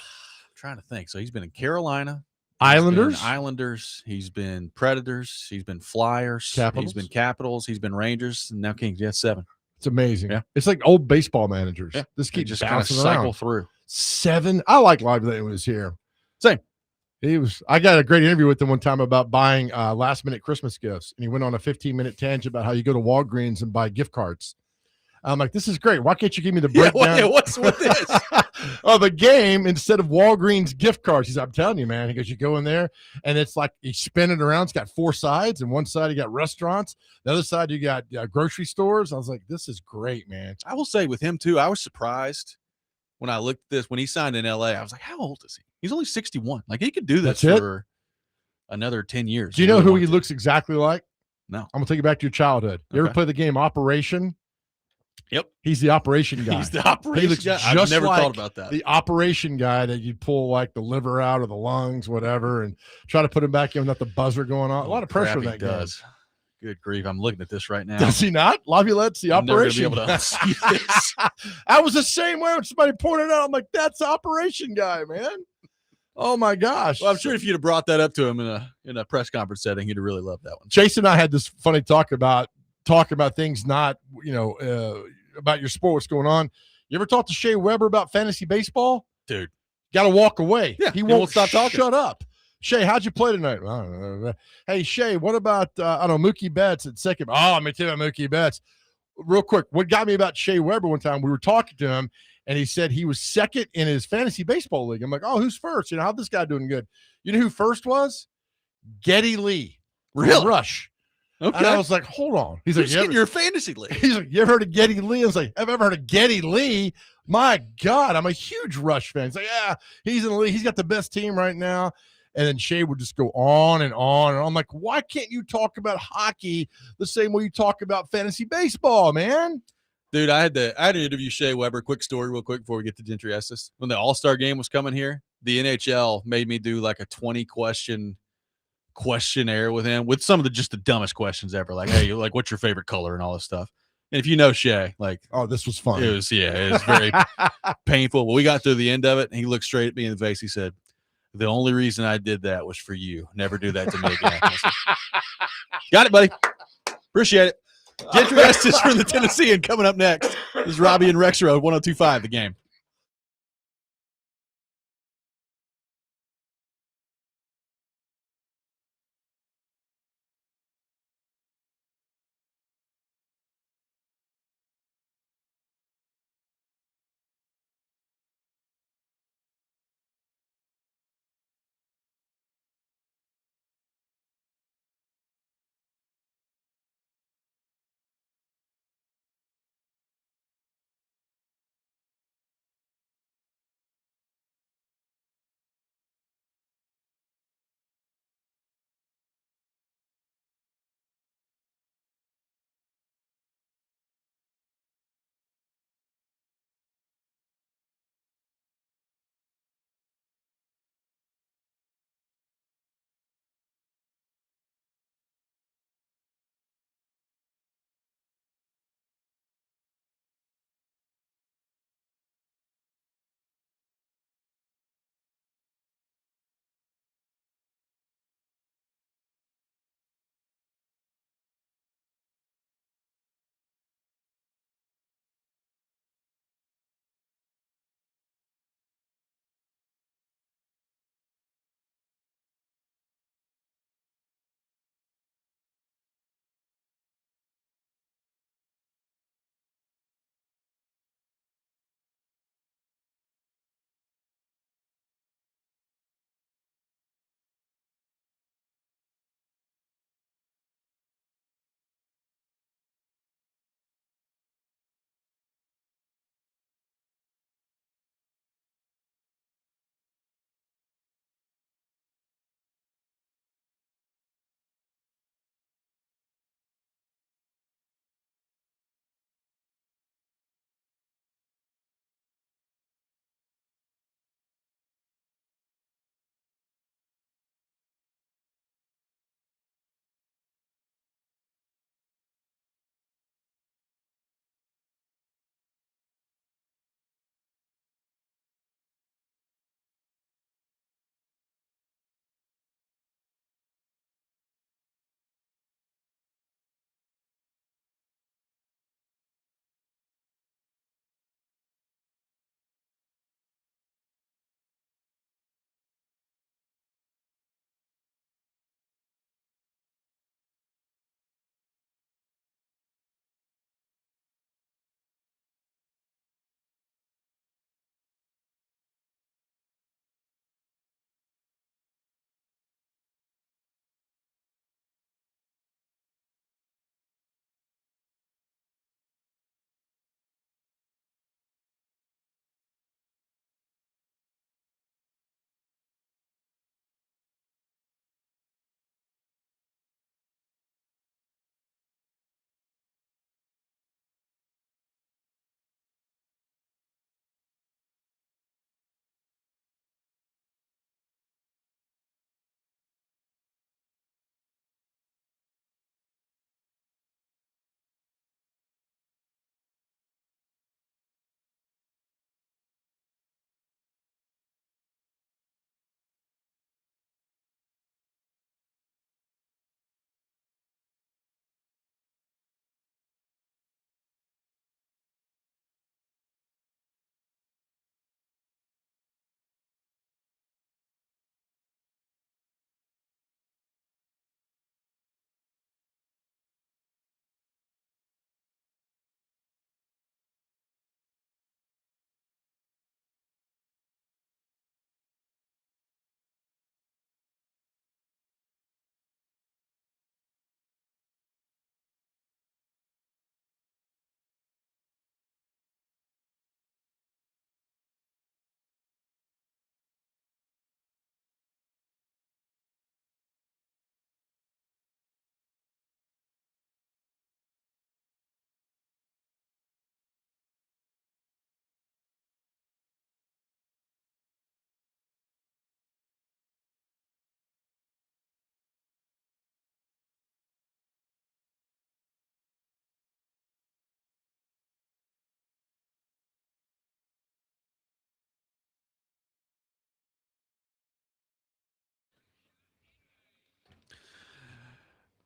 trying to think. So he's been in Carolina. Islanders. He's been Predators. He's been Flyers. Capitals. He's been Capitals. He's been Rangers. And now Kings. Yeah, 7. It's amazing. Yeah. It's like old baseball managers. Yeah. This keeps just bouncing kind of cycle around. through. 7. I like Lively when he was here. Same. I got a great interview with him one time about buying last minute Christmas gifts. And he went on a 15-minute tangent about how you go to Walgreens and buy gift cards. I'm like, this is great. Why can't you give me the breakdown? What's with this? Of a game instead of Walgreens gift cards? He's like, I'm telling you, man. He goes, you go in there and it's like you spin it around. It's got 4 sides, and one side you got restaurants, the other side you got grocery stores. I was like, this is great, man. I will say with him too, I was surprised when I looked at this when he signed in LA. I was like, how old is he? He's only 61. Like, he could do this for another 10 years. Do you know who he looks exactly like? No. I'm gonna take you back to your childhood. You ever play the game Operation? Yep. He's the operation guy. He's the operation he looks guy. Just I've never like thought about that. The operation guy that you pull like the liver out or the lungs, whatever, and try to put him back in without the buzzer going on. A lot of pressure that does. Good grief. I'm looking at this right now. Does he not? Lavulette's the operation. Never gonna be able to see this. I was the same way when somebody pointed out. I'm like, that's the operation guy, man. Oh my gosh. Well, I'm sure if you'd have brought that up to him in a press conference setting, he'd have really loved that one. Jason and I had this funny talk about things not, about your sport, what's going on. You ever talk to Shea Weber about fantasy baseball? Dude. Got to walk away. Yeah, he won't stop talking. Shut up. Shea, how'd you play tonight? Hey, Shea, what about, Mookie Betts at second? Oh, I'm going to tell you about Mookie Betts. Real quick, what got me about Shea Weber one time, we were talking to him, and he said he was second in his fantasy baseball league. I'm like, oh, who's first? How's this guy doing good? You know who first was? Geddy Lee. Really? Rush. Okay. And I was like, hold on. He's like, your fantasy league. He's like, you ever heard of Geddy Lee? I was like, I've ever heard of Geddy Lee. My God, I'm a huge Rush fan. He's like, yeah, he's in the league. He's got the best team right now. And then Shea would just go on and on. And I'm like, why can't you talk about hockey the same way you talk about fantasy baseball, man? Dude, I had to interview Shea Weber. Quick story real quick before we get to Gentry Estes. When the All-Star game was coming here, the NHL made me do like a 20-question questionnaire with him with some of the dumbest questions ever. Like, hey, like, what's your favorite color and all this stuff. And if you know Shea, like, oh, this was fun. It was very painful. Well, we got through the end of it, and he looked straight at me in the face. He said, the only reason I did that was for you. Never do that to me again. Said, got it, buddy. Appreciate it. Gentry Estes from the Tennessean coming up next. This is Robby and Rexrode, 102.5 The Game.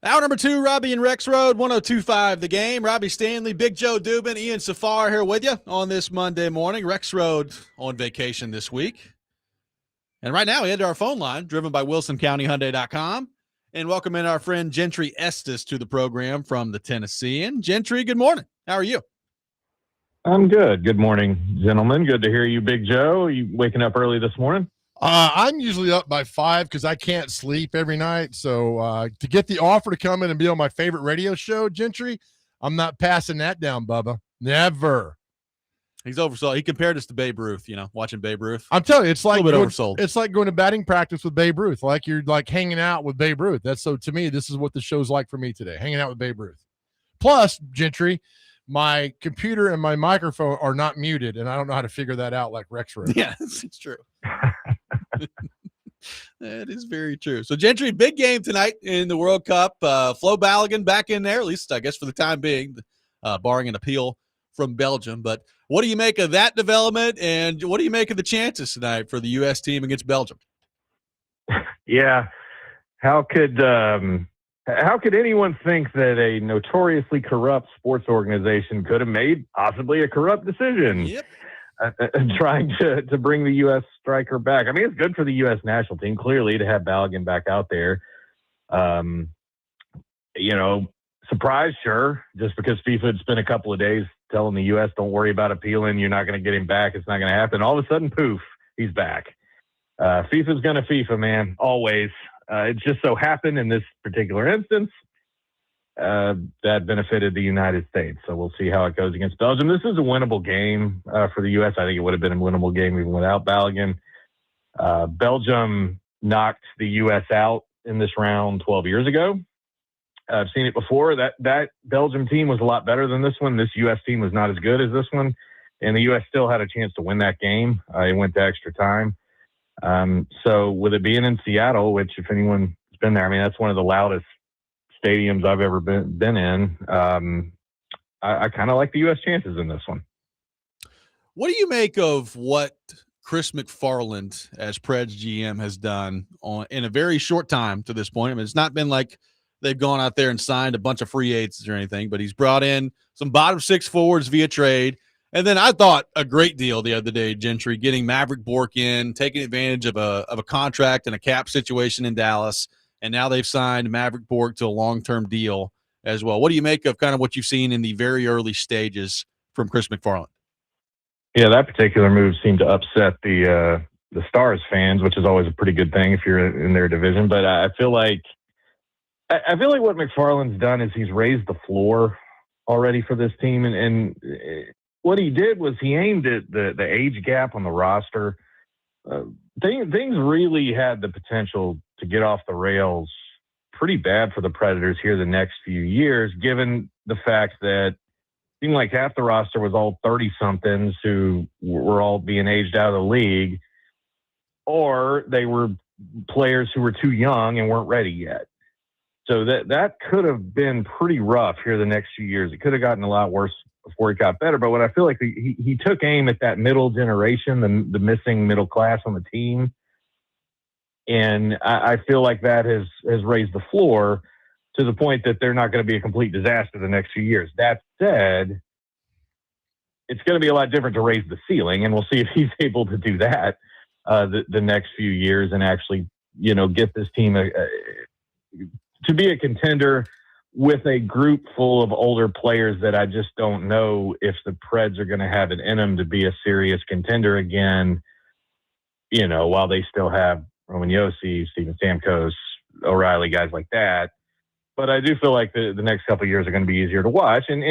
Hour number 2, Robby and Rexrode, 102.5 The Game. Robby Stanley, Big Joe Dubin, Ian Safar here with you on this Monday morning. Rexrode on vacation this week. And right now we head to our phone line, driven by WilsonCountyHyundai.com. And welcome in our friend Gentry Estes to the program from the Tennessean. Gentry, good morning. How are you? I'm good. Good morning, gentlemen. Good to hear you, Big Joe. Are you waking up early this morning? I'm usually up by 5 because I can't sleep every night. So to get the offer to come in and be on my favorite radio show, Gentry, I'm not passing that down, Bubba. Never. He's oversold. He compared us to Babe Ruth, watching Babe Ruth. I'm telling you, it's like oversold. It's like going to batting practice with Babe Ruth. Like you're like hanging out with Babe Ruth. To me, this is what the show's like for me today, hanging out with Babe Ruth. Plus, Gentry, my computer and my microphone are not muted, and I don't know how to figure that out like Rexrode. Yes, it's true. That is very true. So, Gentry, big game tonight in the World Cup. Flo Balogun back in there, at least I guess for the time being, barring an appeal from Belgium. But what do you make of that development, and what do you make of the chances tonight for the U.S. team against Belgium? Yeah. How could anyone think that a notoriously corrupt sports organization could have made possibly a corrupt decision? Yep. Trying to bring the U.S. striker back. I mean, it's good for the U.S. national team, clearly, to have Balogun back out there. Surprise, sure, just because FIFA had spent a couple of days telling the U.S., don't worry about appealing, you're not going to get him back, it's not going to happen. All of a sudden, poof, he's back. FIFA's going to FIFA, man, always. It just so happened in this particular instance that benefited the United States. So we'll see how it goes against Belgium. This is a winnable game for the U.S. I think it would have been a winnable game even without Balogun. Belgium knocked the U.S. out in this round 12 years ago. I've seen it before. That Belgium team was a lot better than this one. This U.S. team was not as good as this one. And the U.S. still had a chance to win that game. It went to extra time. So with it being in Seattle, which if anyone's been there, I mean, that's one of the loudest stadiums I've ever been in. I kind of like the U.S. chances in this one. What do you make of what Chris McFarland as Preds GM has done in a very short time to this point? I mean, it's not been like they've gone out there and signed a bunch of free agents or anything, but he's brought in some bottom 6 forwards via trade. And then I thought a great deal the other day, Gentry, getting Maverick Bourque in, taking advantage of a contract and a cap situation in Dallas. And now they've signed Maverick Bourque to a long-term deal as well. What do you make of kind of what you've seen in the very early stages from Chris McFarland? Yeah, that particular move seemed to upset the Stars fans, which is always a pretty good thing if you're in their division. But I feel like what McFarland's done is he's raised the floor already for this team. And what he did was he aimed at the age gap on the roster. Things really had the potential to get off the rails pretty bad for the Predators here the next few years, given the fact that it seemed like half the roster was all 30-somethings who were all being aged out of the league, or they were players who were too young and weren't ready yet. So that could have been pretty rough here the next few years. It could have gotten a lot worse before it got better. But what I feel like he took aim at that middle generation, the missing middle class on the team. And I feel like that has raised the floor to the point that they're not going to be a complete disaster the next few years. That said, it's going to be a lot different to raise the ceiling, and we'll see if he's able to do that the next few years and actually, get this team to be a contender with a group full of older players that I just don't know if the Preds are going to have it in them to be a serious contender again, while they still have Roman Josi, Steven Stamkos, O'Reilly, guys like that. But I do feel like the next couple of years are going to be easier to watch. And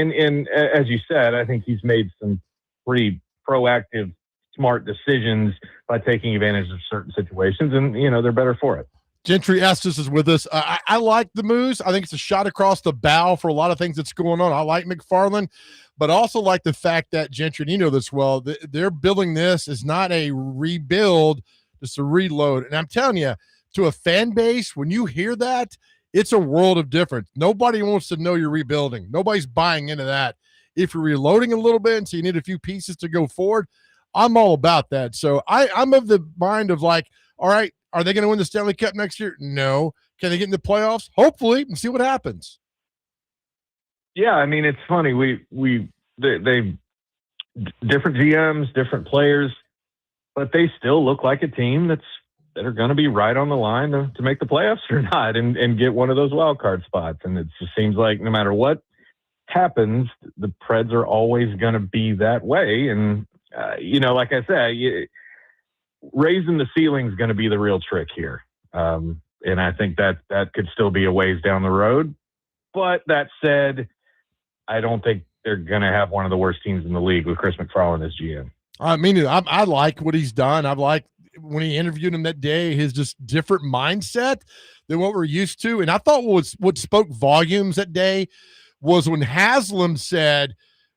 as you said, I think he's made some pretty proactive, smart decisions by taking advantage of certain situations, and, they're better for it. Gentry Estes is with us. I like the moves. I think it's a shot across the bow for a lot of things that's going on. I like McFarland, but also like the fact that Gentry, and you know this well, they're building this is not a rebuild, it's a reload. And I'm telling you, to a fan base, when you hear that, it's a world of difference. Nobody wants to know you're rebuilding. Nobody's buying into that. If you're reloading a little bit and so you need a few pieces to go forward, I'm all about that. So I'm of the mind of like, All right, are they going to win the Stanley Cup next year? No. Can they get in the playoffs? Hopefully, and see what happens. Yeah, I mean, it's funny. They different GMs, different players, but they still look like a team that are going to be right on the line to make the playoffs or not, and get one of those wild card spots. And it just seems like no matter what happens, the Preds are always going to be that way. And like I said, raising the ceiling is going to be the real trick here. And I think that could still be a ways down the road. But that said, I don't think they're going to have one of the worst teams in the league with Chris McFarland as GM. I mean, I like what he's done. I like when he interviewed him that day, his just different mindset than what we're used to. And I thought what spoke volumes that day was when Haslam said,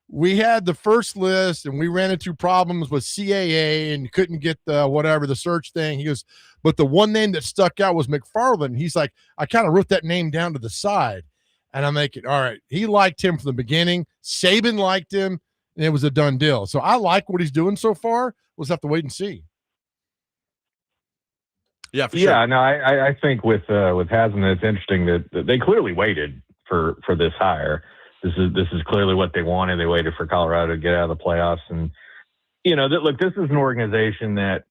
we had the first list and we ran into problems with CAA and couldn't get the search thing. He goes, but the one name that stuck out was McFarland. He's like, I kind of wrote that name down to the side. And I'm thinking, all right, he liked him from the beginning. Saban liked him, and it was a done deal. So I like what he's doing so far. We'll just have to wait and see. Yeah, for sure. Yeah, no, I think with Haslam, it's interesting that they clearly waited for this hire. This is clearly what they wanted. They waited for Colorado to get out of the playoffs, and look, this is an organization that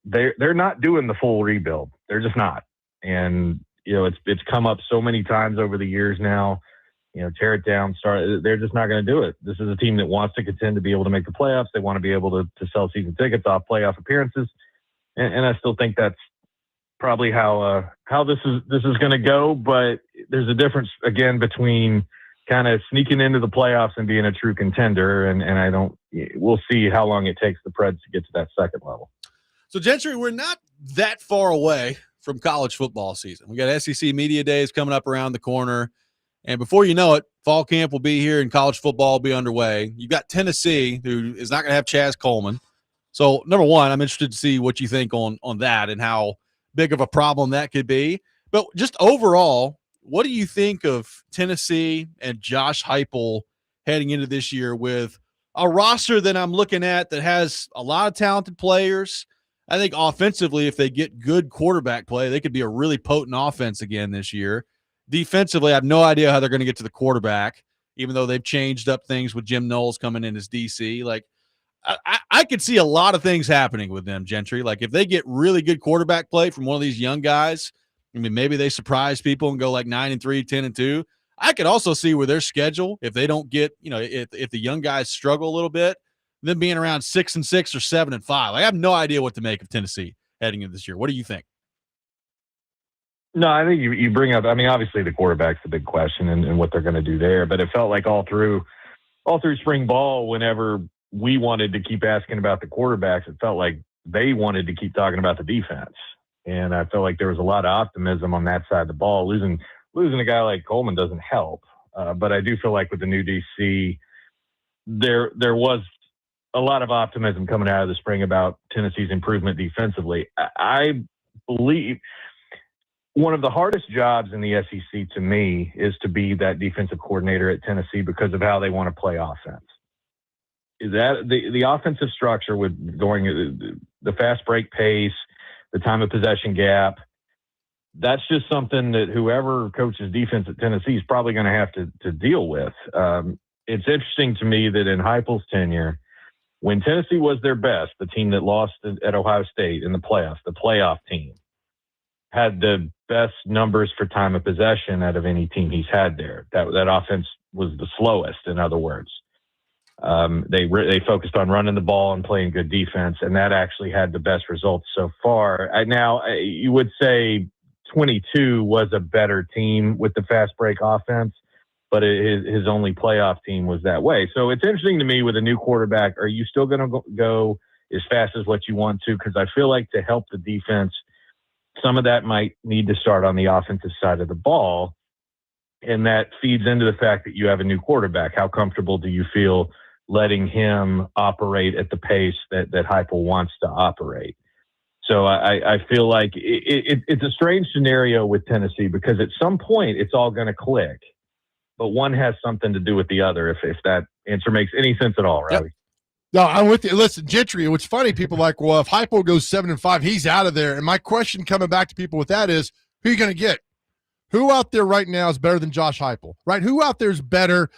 they're not doing the full rebuild. They're just not, and it's come up so many times over the years now. Tear it down, start. They're just not going to do it. This is a team that wants to contend to be able to make the playoffs. They want to be able to sell season tickets off playoff appearances, and I still think that's probably how this is going to go. But there's a difference again between kind of sneaking into the playoffs and being a true contender, and we'll see how long it takes the Preds to get to that second level. So, Gentry, we're not that far away from college football season. We got SEC Media Days coming up around the corner. And before you know it, fall camp will be here and college football will be underway. You've got Tennessee, who is not going to have Chaz Coleman. So, number one, I'm interested to see what you think on that and how big of a problem that could be. But just overall, what do you think of Tennessee and Josh Heupel heading into this year with a roster that I'm looking at that has a lot of talented players? I think offensively, if they get good quarterback play, they could be a really potent offense again this year. Defensively, I have no idea how they're going to get to the quarterback, even though they've changed up things with Jim Knowles coming in as DC. Like, I could see a lot of things happening with them, Gentry. Like, if they get really good quarterback play from one of these young guys, I mean, maybe they surprise people and go like 9-3, 10-2. I could also see where their schedule, if they don't get, if the young guys struggle a little bit, them being around 6-6 or 7-5. Like, I have no idea what to make of Tennessee heading into this year. What do you think? No, I think you bring up, I mean, obviously the quarterback's the big question and what they're going to do there, but it felt like all through spring ball, whenever we wanted to keep asking about the quarterbacks, it felt like they wanted to keep talking about the defense. And I felt like there was a lot of optimism on that side of the ball. Losing a guy like Coleman doesn't help. But I do feel like with the new DC, there was a lot of optimism coming out of the spring about Tennessee's improvement defensively. I believe one of the hardest jobs in the SEC to me is to be that defensive coordinator at Tennessee because of how they want to play offense. Is that the offensive structure with going the fast break pace, the time of possession gap? That's just something that whoever coaches defense at Tennessee is probably going to have to deal with. It's interesting to me that in Heupel's tenure, when Tennessee was their best, the team that lost at Ohio State in the playoffs, the playoff team, had the best numbers for time of possession out of any team he's had there. That offense was the slowest, in other words. They focused on running the ball and playing good defense, and that actually had the best results so far. Now, you would say 22 was a better team with the fast break offense, but his only playoff team was that way. So it's interesting to me with a new quarterback, are you still going to go as fast as what you want to? Because I feel like to help the defense, some of that might need to start on the offensive side of the ball, and that feeds into the fact that you have a new quarterback. How comfortable do you feel letting him operate at the pace that Heupel wants to operate? So I feel like it's a strange scenario with Tennessee because at some point it's all going to click, but one has something to do with the other, if that answer makes any sense at all, Robby. Yep. No, I'm with you. Listen, Gentry, what's funny, people are like, well, if Hypo goes 7-5, he's out of there. And my question coming back to people with that is, who are you going to get? Who out there right now is better than Josh Heupel, right? Who out there is better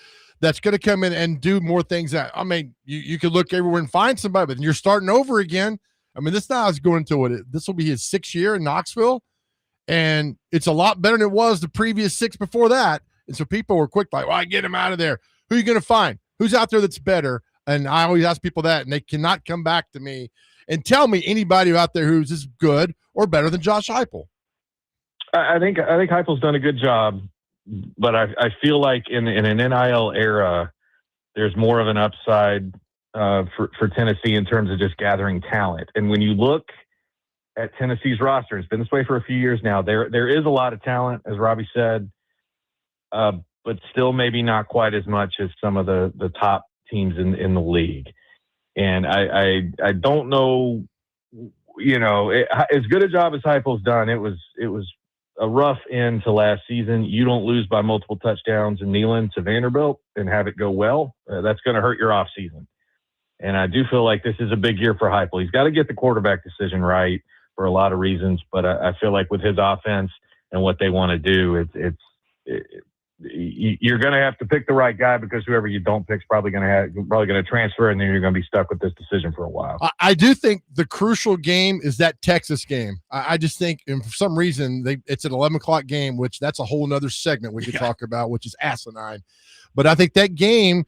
that's going to come in and do more things that, I mean, you could look everywhere and find somebody, but then you're starting over again. I mean, this now is going to this will be his 6th year in Knoxville, and it's a lot better than it was the previous 6 before that. And so people were quick like, well, I get him out of there. Who are you going to find? Who's out there that's better? And I always ask people that, and they cannot come back to me and tell me anybody out there who's as good or better than Josh Heupel. I think Heupel's done a good job, but I feel like in an NIL era, there's more of an upside for Tennessee in terms of just gathering talent. And when you look at Tennessee's roster, it's been this way for a few years now. There is a lot of talent, as Robby said, but still maybe not quite as much as some of the top teams in the league. And I don't know, as good a job as Heupel's done, it was a rough end to last season. You don't lose by multiple touchdowns in Neyland to Vanderbilt and have it go well. That's going to hurt your offseason. And I do feel like this is a big year for Heupel. He's got to get the quarterback decision right for a lot of reasons, but I feel like with his offense and what they want to do, you're going to have to pick the right guy, because whoever you don't pick is probably going to transfer, and then you're going to be stuck with this decision for a while. I do think the crucial game is that Texas game. I just think, and for some reason, it's an 11 o'clock game, which that's a whole nother segment we could talk about, which is asinine. But I think that game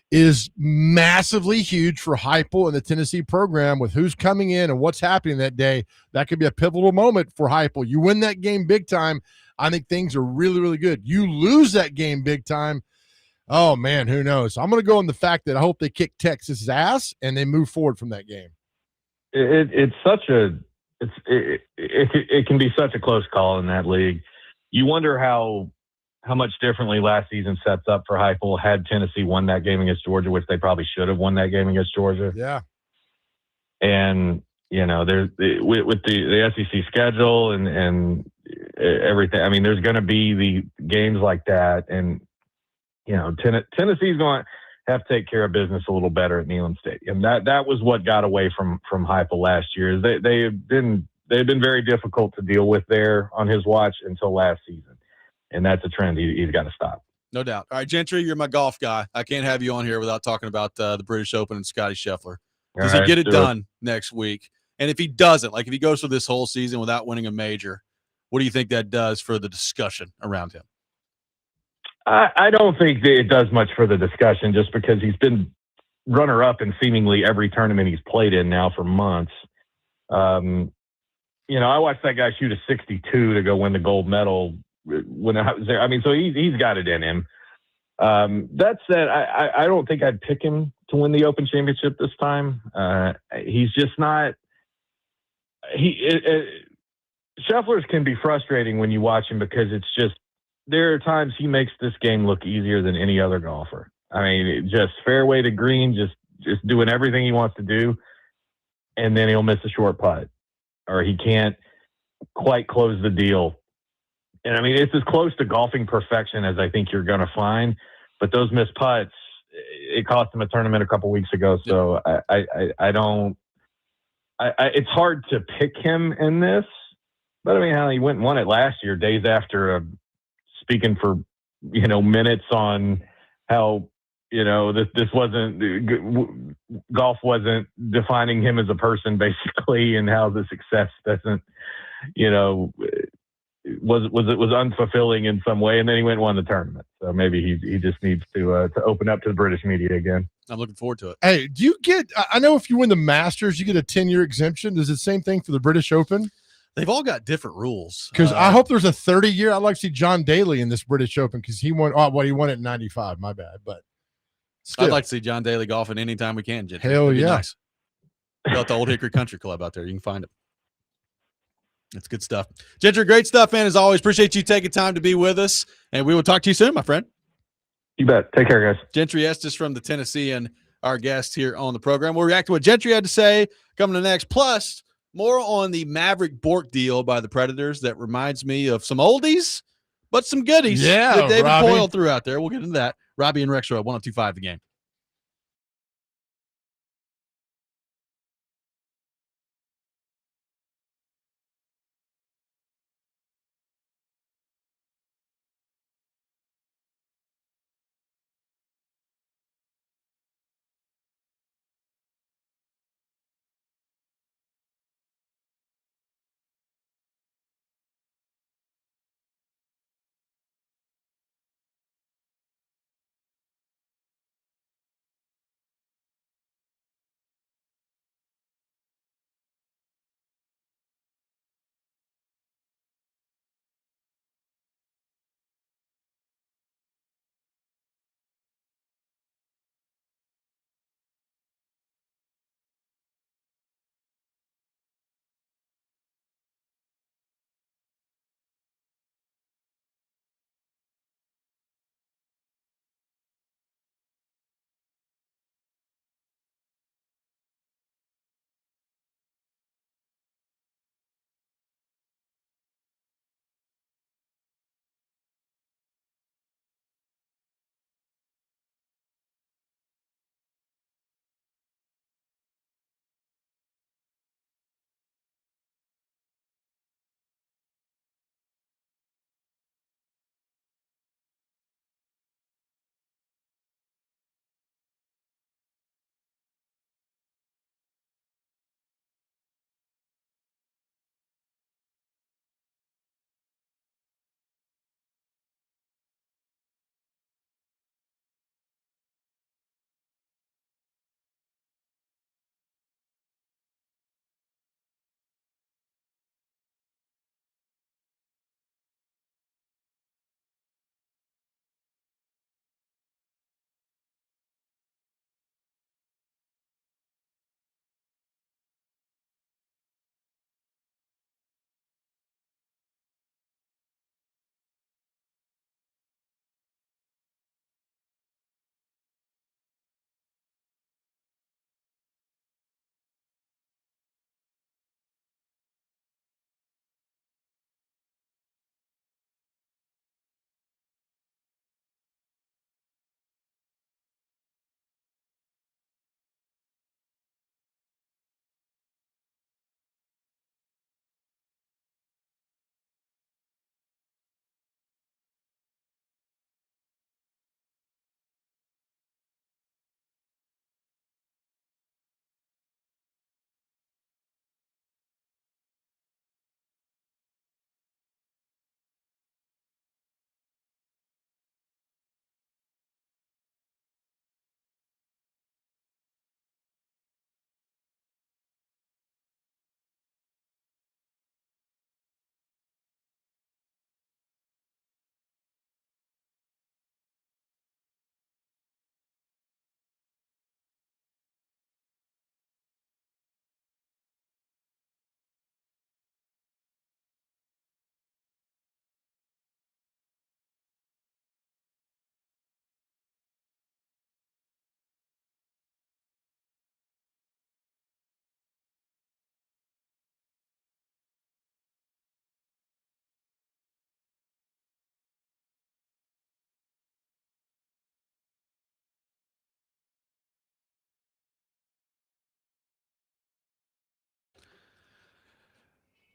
is massively huge for Heupel and the Tennessee program with who's coming in and what's happening that day. That could be a pivotal moment for Heupel. You win that game big time, I think things are really, really good. You lose that game big time, oh, man, who knows? I'm going to go on the fact that I hope they kick Texas's ass and they move forward from that game. It can be such a close call in that league. You wonder how much differently last season sets up for Heupel had Tennessee won that game against Georgia, which they probably should have won that game against Georgia. Yeah. And, there's with the SEC schedule and everything. I mean, there's going to be the games like that. And, Tennessee's going to have to take care of business a little better at Neyland Stadium. That was what got away from Heupel last year. They've been very difficult to deal with there on his watch until last season. And that's a trend he's got to stop. No doubt. All right, Gentry, you're my golf guy. I can't have you on here without talking about the British Open and Scotty Scheffler. Does he get it done next week? And if he doesn't, like if he goes through this whole season without winning a major, what do you think that does for the discussion around him? I don't think that it does much for the discussion, just because he's been runner-up in seemingly every tournament he's played in now for months. I watched that guy shoot a 62 to go win the gold medal when I was there. I mean, so he's got it in him. That said, I don't think I'd pick him to win the Open Championship this time. He's just not. Scheffler's can be frustrating when you watch him, because it's just, there are times he makes this game look easier than any other golfer. I mean, just fairway to green, just doing everything he wants to do, and then he'll miss a short putt, or he can't quite close the deal. And I mean, it's as close to golfing perfection as I think you're going to find. But those missed putts, it cost him a tournament a couple weeks ago. So I don't. It's hard to pick him in this. But I mean, how he went and won it last year, days after speaking for minutes on how this wasn't, golf wasn't defining him as a person, basically, and how the success doesn't was unfulfilling in some way, and then he went and won the tournament. So maybe he just needs to open up to the British media again. I'm looking forward to it. Hey, do you get? I know if you win the Masters, you get a 10-year exemption. Is it the same thing for the British Open? They've all got different rules. Because I hope there's a 30-year. I'd like to see John Daly in this British Open, because he won. Oh, well, he won it in '95. My bad, but still. I'd like to see John Daly golfing anytime we can. Gentry. Hell yeah! Nice. Go out the Old Hickory Country Club out there. You can find it. That's good stuff. Gentry, great stuff, man, as always. Appreciate you taking time to be with us, and we will talk to you soon, my friend. You bet. Take care, guys. Gentry Estes from the Tennessean, our guest here on the program. We'll react to what Gentry had to say coming to next, plus more on the Maverick Bork deal by the Predators that reminds me of some oldies, but some goodies that David Poyle threw out there. We'll get into that. Robby and Rexrode, 102.5 The Game.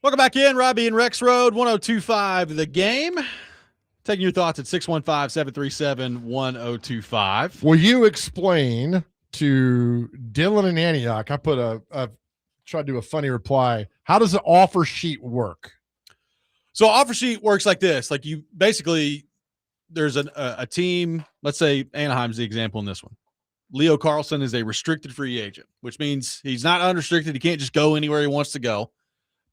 Welcome back in, Robby and Rexrode, 102.5 The Game. Taking your thoughts at 615-737-1025. Will you explain to Dylan and Antioch? I put tried to do a funny reply. How does the offer sheet work? So offer sheet works like this. Like you basically, there's a team, let's say Anaheim's the example in this one. Leo Carlson is a restricted free agent, which means he's not unrestricted. He can't just go anywhere he wants to go.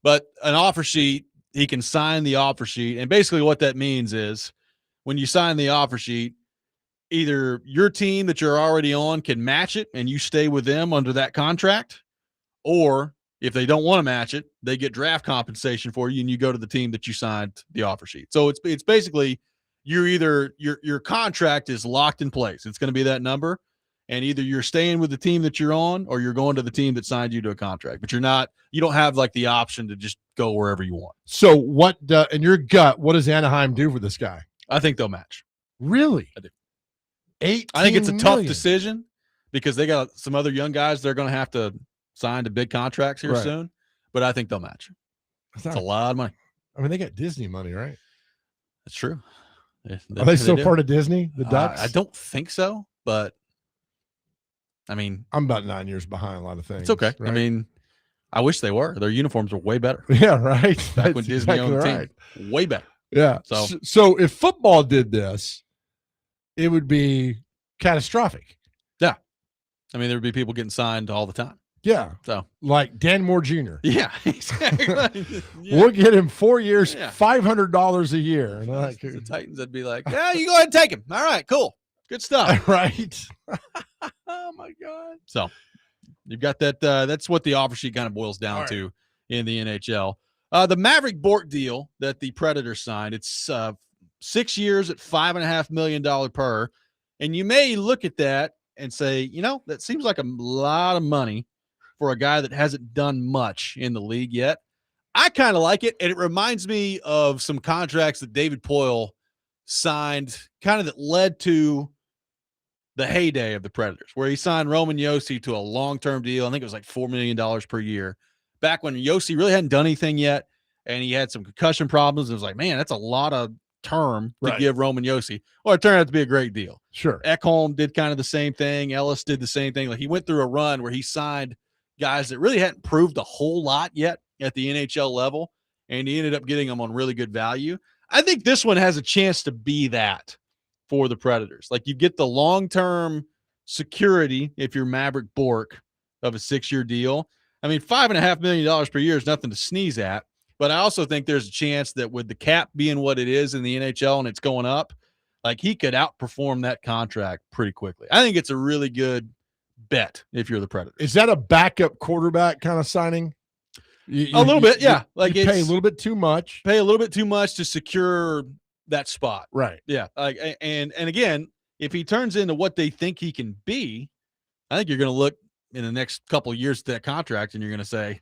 But an offer sheet, he can sign the offer sheet. And basically what that means is when you sign the offer sheet, either your team that you're already on can match it and you stay with them under that contract, or if they don't want to match it, they get draft compensation for you and you go to the team that you signed the offer sheet. So it's basically you're either your contract is locked in place. It's going to be that number, and either you're staying with the team that you're on or you're going to the team that signed you to a contract. But you don't have like the option to just go wherever you want. So what in your gut, what does Anaheim do for this guy? I think they'll match. Really? I do. 18 I think it's a tough million. decision because they got some other young guys they're going to have to sign to big contracts here soon, but I think they'll match. It's a lot of money. I mean, they got Disney money, right? That's true. Are they still part of Disney, the Ducks? I don't think so, but I mean, I'm about 9 years behind a lot of things. it's okay. Right? I mean, I wish they were. Their uniforms were way better. Yeah, right. Back when Disney owned the team. Way better. Yeah. So if football did this, it would be catastrophic. Yeah. I mean, there would be people getting signed all the time. Yeah. So like Dan Moore Jr. Yeah, exactly. Yeah. We'll get him 4 years, Yeah. $500 a year. And the Titans would be like, yeah, you go ahead and take him. All right, cool. Good stuff. Right. Oh my God. So you've got that. That's what the offer sheet kind of boils down to in the NHL. The Maverick Bork deal that the Predators signed, it's 6 years at $5.5 million per. And you may look at that and say, that seems like a lot of money for a guy that hasn't done much in the league yet. I kind of like it, and it reminds me of some contracts that David Poile signed kind of that led to the heyday of the Predators, where he signed Roman Josi to a long-term deal. I think it was like $4 million per year. Back when Josi really hadn't done anything yet, and he had some concussion problems. It was like, man, that's a lot of term to give Roman Josi. Well, it turned out to be a great deal. Sure. Ekholm did kind of the same thing. Ellis did the same thing. Like he went through a run where he signed guys that really hadn't proved a whole lot yet at the NHL level, and he ended up getting them on really good value. I think this one has a chance to be that for the Predators. Like you get the long-term security if you're Maverick Bork of a 6-year deal. I mean, $5.5 million per year is nothing to sneeze at, but I also think there's a chance that with the cap being what it is in the NHL and it's going up, like he could outperform that contract pretty quickly. I think it's a really good bet if you're the Predators. Is that a backup quarterback kind of signing? A little bit, yeah. Like you pay a little bit too much. Pay a little bit too much to secure that spot. Right. Yeah. Like and again, if he turns into what they think he can be, I think you're going to look in the next couple of years at that contract and you're going to say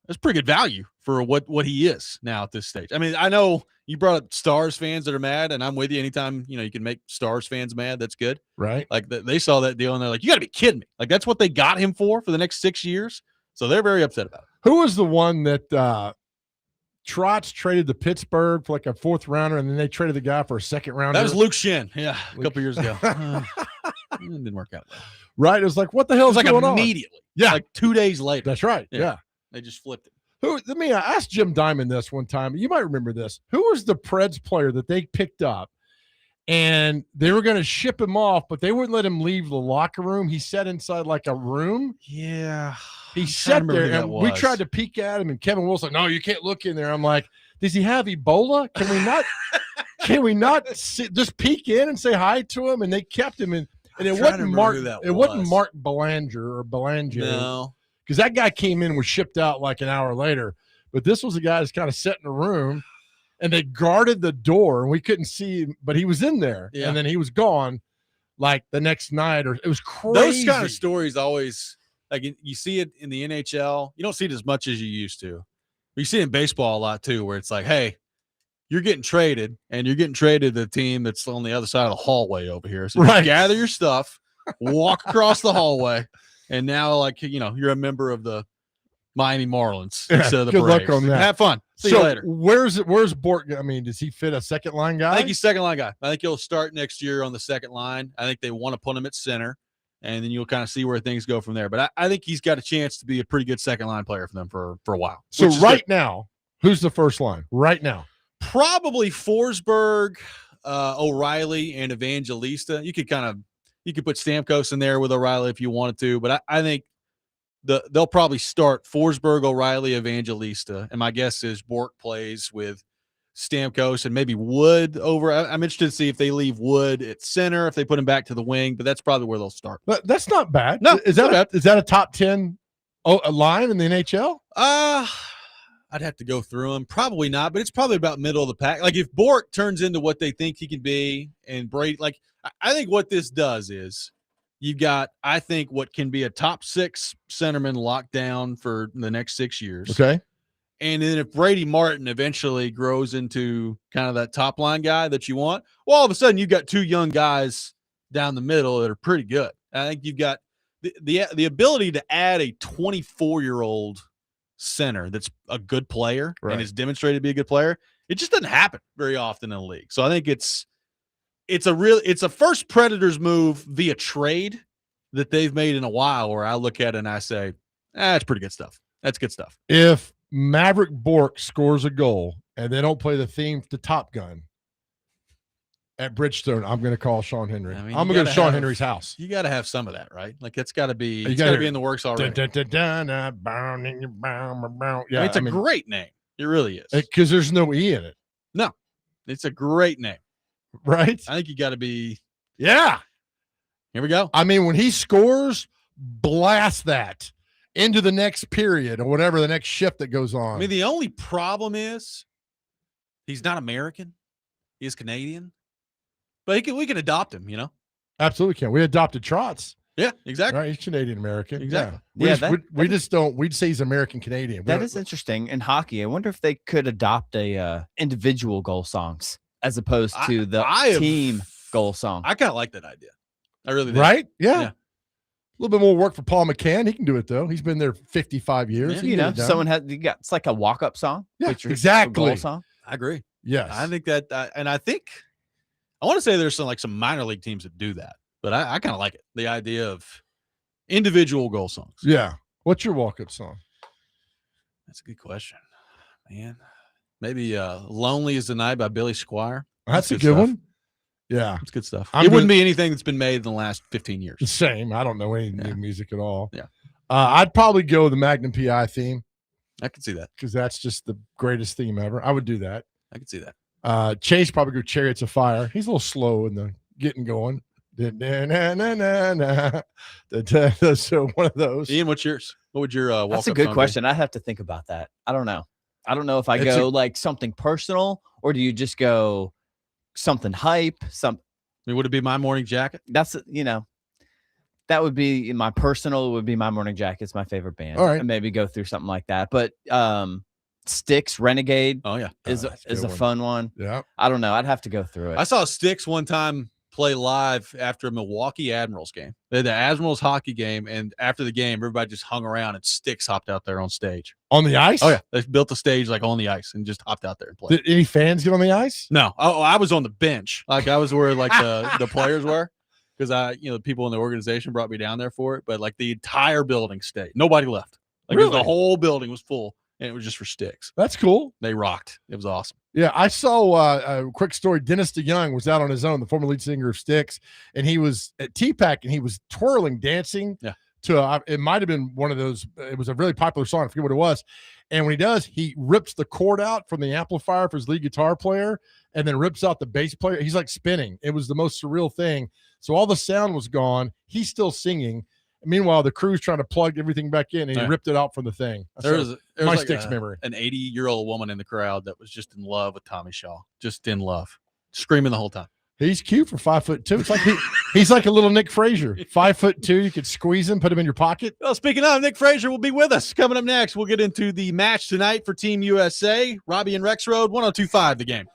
that's pretty good value for what he is now at this stage. I mean, I know you brought up Stars fans that are mad, and I'm with you. Anytime you can make Stars fans mad, that's good. Right. Like they saw that deal and they're like, you got to be kidding me. Like that's what they got him for the next 6 years. So they're very upset about it. Who was the one that Trotz traded to Pittsburgh for like a 4th rounder, and then they traded the guy for a 2nd rounder? That was Luke Shin. Yeah, a couple years ago. It didn't work out well. Right. It was like, what the hell is like going on? Immediately. Yeah. Like 2 days later. That's right. Yeah. They just flipped it. I asked Jim Diamond this one time. You might remember this. Who was the Preds player that they picked up and they were going to ship him off, but they wouldn't let him leave the locker room? He sat inside like a room. Yeah. He sat there and we tried to peek at him, and Kevin Wilson, no, you can't look in there. I'm like, does he have Ebola? Can we not just peek in and say hi to him? And they kept him in. And it wasn't Mark Belanger or Belanger. No. Because that guy came in and was shipped out like an hour later. But this was a guy that's kind of sat in a room, and they guarded the door, and we couldn't see him, but he was in there. Yeah. And then he was gone like the next night. Or it was crazy. Those kind of stories always, like you see it in the NHL. You don't see it as much as you used to. But you see it in baseball a lot too, where it's like, hey, you're getting traded, and you're getting traded to the team that's on the other side of the hallway over here. So just gather your stuff, walk across the hallway, and now, like, you're a member of the Miami Marlins Yeah, instead of the good luck Braves. on that. Have fun. See you later. Where's Bork? I mean, does he fit a second line guy? I think he's second line guy. I think he'll start next year on the second line. I think they want to put him at center, and then you'll kind of see where things go from there. But I think he's got a chance to be a pretty good second line player for them for a while. So right now, who's the first line? Right now. Probably Forsberg, O'Reilly, and Evangelista. You could put Stamkos in there with O'Reilly if you wanted to, but I think they'll probably start Forsberg, O'Reilly, Evangelista, and my guess is Bork plays with Stamkos and maybe Wood over. I'm interested to see if they leave Wood at center, if they put him back to the wing, but that's probably where they'll start. But that's not bad. No, is that a top 10 line in the NHL? I'd have to go through them. Probably not, but it's probably about middle of the pack. Like if Bork turns into what they think he can be, and Brady, like I think what this does is you've got, I think, what can be a top 6 centerman locked down for the next 6 years. Okay. And then if Brady Martin eventually grows into kind of that top line guy that you want, well, all of a sudden you've got 2 young guys down the middle that are pretty good. I think you've got the ability to add a 24-year-old center that's a good player and is demonstrated to be a good player. It just doesn't happen very often in the league. So I think it's a first Predators move via trade that they've made in a while where I look at it and I say, it's pretty good stuff. That's good stuff. If Maverick Bork scores a goal and they don't play the theme to Top Gun at Bridgestone, I'm going to call Sean Henry. I'm going to go to Sean Henry's house. You got to have some of that, right? Like it's got to be in the works already. Yeah, it's a great name. It really is. Because there's no E in it. No, it's a great name. Right? I think you got to be. Yeah. Here we go. I mean, when he scores, blast that into the next period or whatever the next shift that goes on. I mean, the only problem is he's not American. He is Canadian. But we can adopt him, you know? Absolutely can. We adopted Trotz. Yeah, exactly. Right? He's Canadian American. Exactly. We'd say he's American Canadian. That is interesting. In hockey, I wonder if they could adopt individual goal songs as opposed to the team goal song. I kind of like that idea. I really do. Right? Yeah. A little bit more work for Paul McCann. He can do it though. He's been there 55 years. Yeah, it's like a walk-up song. Yeah, exactly. A goal song. I agree. Yes. I think that, and I think I want to say there's some minor league teams that do that, but I kind of like it. The idea of individual goal songs. Yeah. What's your walk-up song? That's a good question, man. Maybe "Lonely Is the Night" by Billy Squier. That's a good one. Yeah. It's good stuff. It wouldn't be anything that's been made in the last 15 years. The same. I don't know any new music at all. Yeah. I'd probably go the Magnum PI theme. I can see that. Because that's just the greatest theme ever. I would do that. I can see that. Chase probably go Chariots of Fire. He's a little slow in the getting going. So one of those. Ian, what's yours? What would your walk-up That's a good song question. I have to think about that. I don't know. I don't know if I go like something personal or do you just go something hype? Would it be My Morning Jacket? That's that would be my personal. Would be My Morning Jacket. It's my favorite band. All right, and maybe go through something like that. But Styx Renegade. Oh yeah, is a fun one. Yeah, I don't know. I'd have to go through it. I saw Styx one time play live after a Milwaukee Admirals game. They had the Admirals hockey game, and after the game, everybody just hung around and Styx hopped out there on stage. On the ice? Oh yeah, they built the stage like on the ice and just hopped out there and played. Did any fans get on the ice? No. Oh, I was on the bench. Like I was where like the players were, because the people in the organization brought me down there for it. But like the entire building stayed. Nobody left. Like Really? the whole building was full, and it was just for Styx. That's cool. They rocked. It was awesome. Yeah, I saw a quick story. Dennis DeYoung was out on his own, the former lead singer of Styx, and he was at TPAC and he was twirling, dancing to it might have been one of those. It was a really popular song. I forget what it was. And when he does, he rips the cord out from the amplifier for his lead guitar player and then rips out the bass player. He's like spinning. It was the most surreal thing. So all the sound was gone. He's still singing. Meanwhile, the crew's trying to plug everything back in, and he ripped it out from the thing. There was my like Styx memory. An 80-year-old woman in the crowd that was just in love with Tommy Shaw, just in love, screaming the whole time. He's cute for 5'2". It's like he's like a little Nick Frazier, 5'2". You could squeeze him, put him in your pocket. Well, speaking of, Nick Frazier will be with us coming up next. We'll get into the match tonight for Team USA. Robby and Rexrode, 102.5 The Game.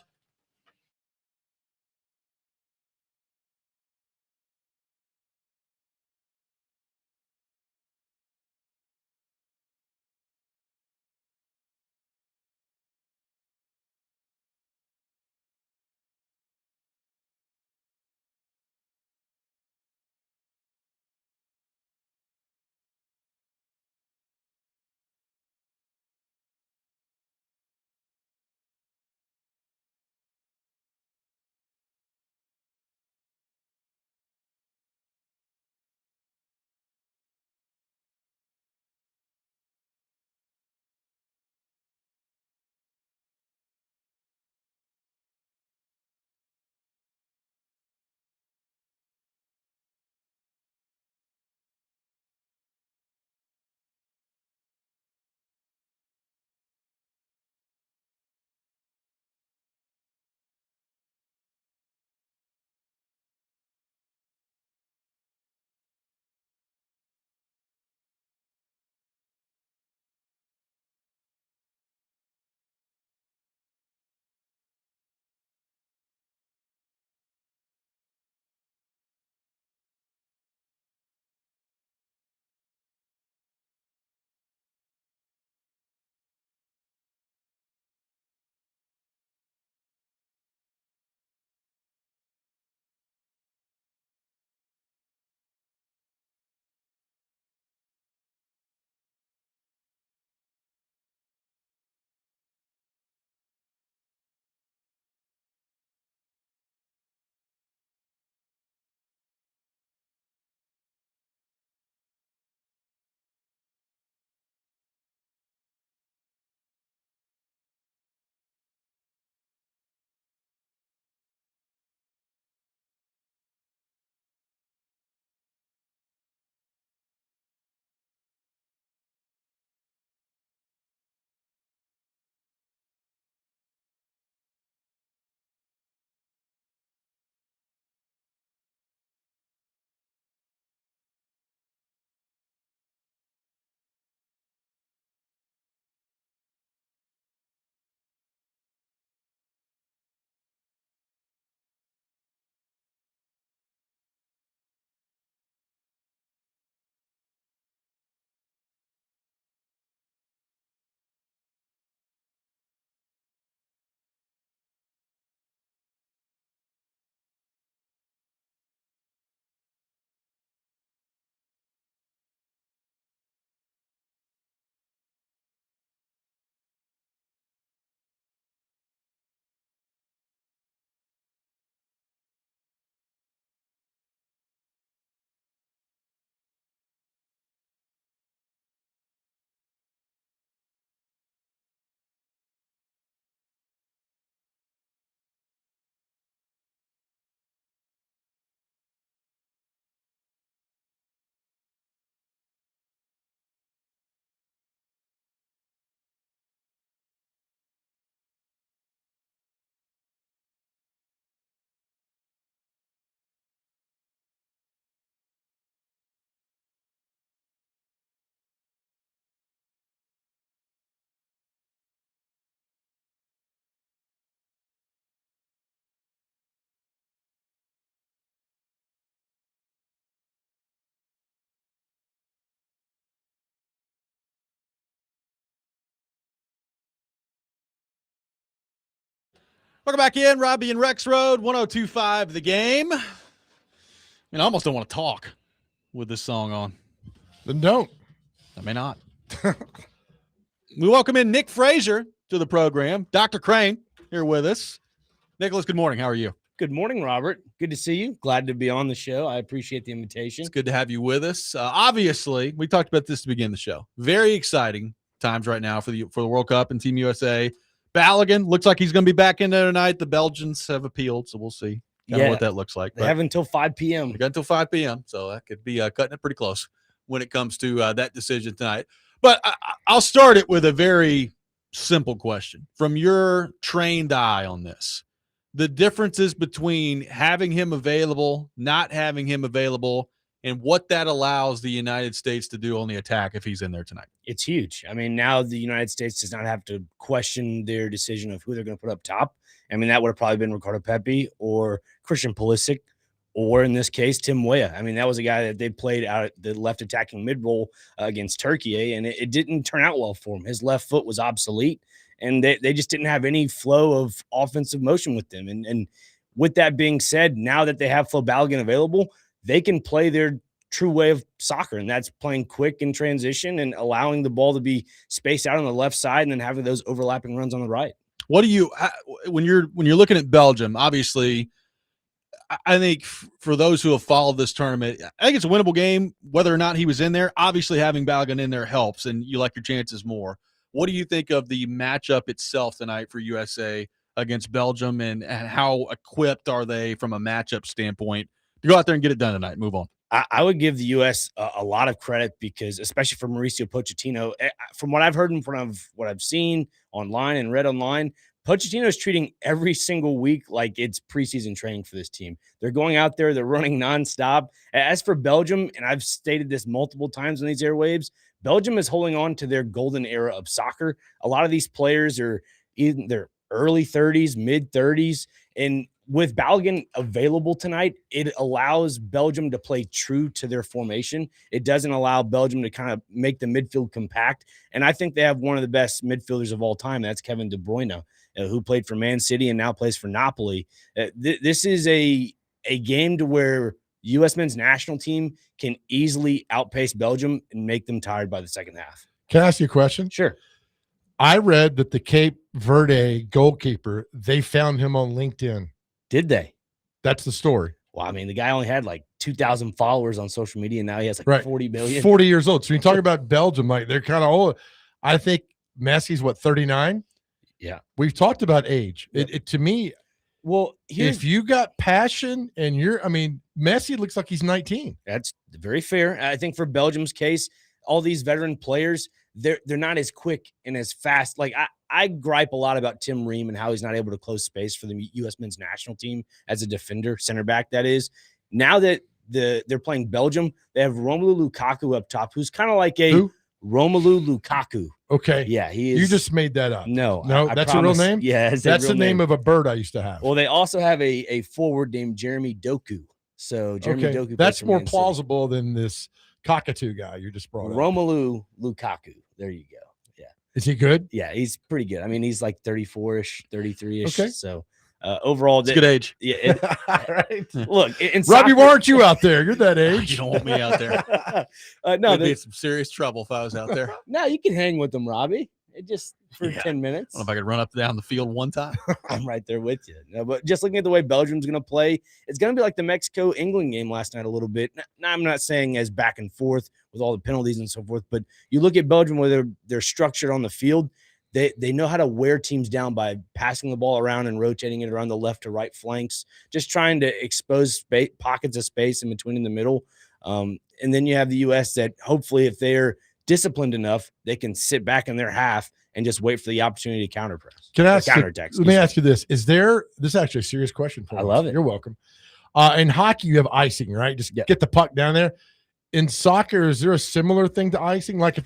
Welcome back in, Robby and Rexrode, 102.5 The Game. I almost don't want to talk with this song on. Then don't. I may not. We welcome in Nick Frazier to the program. Dr. Crane here with us. Nicholas, good morning. How are you? Good morning, Robert. Good to see you. Glad to be on the show. I appreciate the invitation. It's good to have you with us. Obviously, we talked about this to begin the show. Very exciting times right now for the World Cup and Team USA. Balogun looks like he's going to be back in there tonight. The Belgians have appealed, so we'll see what that looks like. They have until 5 p.m. They got until 5 p.m., so that could be cutting it pretty close when it comes to that decision tonight. But I'll start it with a very simple question. From your trained eye on this, the differences between having him available, not having him available, and what that allows the United States to do on the attack if he's in there tonight. It's huge. I mean, now the United States does not have to question their decision of who they're going to put up top. I mean, that would have probably been Ricardo Pepi or Christian Pulisic, or in this case, Tim Weah. I mean, that was a guy that they played out at the left attacking mid-roll against Turkey, and it didn't turn out well for him. His left foot was obsolete, and they just didn't have any flow of offensive motion with them. And with that being said, now that they have Flo Balogun available, they can play their true way of soccer, and that's playing quick in transition and allowing the ball to be spaced out on the left side and then having those overlapping runs on the right. What do you when you're looking at Belgium? Obviously, I think for those who have followed this tournament, I think it's a winnable game. Whether or not he was in there, obviously having Balogun in there helps, and you like your chances more. What do you think of the matchup itself tonight for USA against Belgium, and how equipped are they from a matchup standpoint to go out there and get it done tonight? Move on. I would give the U.S. a lot of credit because, especially for Mauricio Pochettino, from what I've heard and from what I've seen online and read online, Pochettino is treating every single week like it's preseason training for this team. They're going out there, they're running nonstop. As for Belgium, and I've stated this multiple times on these airwaves, Belgium is holding on to their golden era of soccer. A lot of these players are in their early 30s, mid 30s, and with Balogun available tonight, it allows Belgium to play true to their formation. It doesn't allow Belgium to kind of make the midfield compact. And I think they have one of the best midfielders of all time. That's Kevin De Bruyne, who played for Man City and now plays for Napoli. This is a game to where U.S. men's national team can easily outpace Belgium and make them tired by the second half. Can I ask you a question? Sure. I read that the Cape Verde goalkeeper, they found him on LinkedIn. Did they? That's the story. Well, I mean, the guy only had like 2,000 followers on social media, and now he has like 40 million. 40 years old. So when you talk about Belgium, like they're kind of old. I think Messi's 39? Yeah. We've talked about age. Yep. It to me, well, if you got passion and Messi looks like he's 19. That's very fair. I think for Belgium's case, all these veteran players, they're not as quick and as fast. Like I gripe a lot about Tim Ream and how he's not able to close space for the U.S. men's national team as a defender, center back, that is. Now that they're playing Belgium, they have Romelu Lukaku up top, who's kind of like Romelu Lukaku. Okay. Yeah, he is. You just made that up. No, that's a real name? Yeah, that's the name of a bird I used to have. Well, they also have a forward named Jeremy Doku. So Jeremy Doku. That's more plausible than this cockatoo guy you just brought up. Romelu Lukaku. There you go. Yeah. Is he good? Yeah, he's pretty good. I mean, he's like 34-ish, 33-ish. Okay. So overall, it's a good age. Yeah. Right. Look, in Robbie, soccer, why aren't you out there? You're that age. You don't want me out there. No, I'd be in some serious trouble if I was out there. No, you can hang with them, Robbie. Just for 10 minutes. I don't know if I could run up and down the field one time. I'm right there with you. No, but just looking at the way Belgium's going to play, it's going to be like the Mexico-England game last night a little bit. Now, I'm not saying as back and forth with all the penalties and so forth, but you look at Belgium where they're structured on the field. They know how to wear teams down by passing the ball around and rotating it around the left to right flanks, just trying to expose pockets of space in between in the middle. And then you have the U.S. that hopefully if they're disciplined enough, they can sit back in their half and just wait for the opportunity to counter press. Can I ask counterattack? Let me ask you this. This is actually a serious question for you. I love it. You're welcome. In hockey, you have icing, right? Just get the puck down there. In soccer, is there a similar thing to icing? Like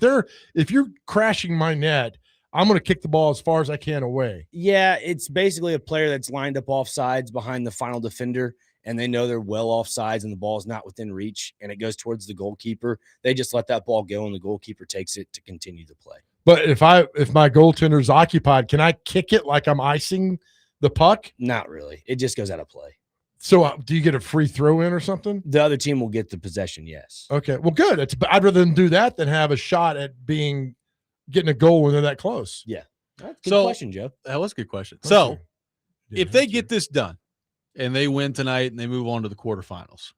if you're crashing my net, I'm going to kick the ball as far as I can away. Yeah, it's basically a player that's lined up off sides behind the final defender, and they know they're well off sides and the ball's not within reach, and it goes towards the goalkeeper. They just let that ball go, and the goalkeeper takes it to continue the play. But if my goaltender's occupied, can I kick it like I'm icing The puck? Not really. It just goes out of play. So do you get a free throw in or something? The other team will get the possession, yes. Okay, well, good. I'd rather than do that than have a shot at getting a goal when they're that close. Yeah. That's a good question, Joe. That was a good question. Okay. So Didn't if they have to. get this done and they win tonight and they move on to the quarterfinals,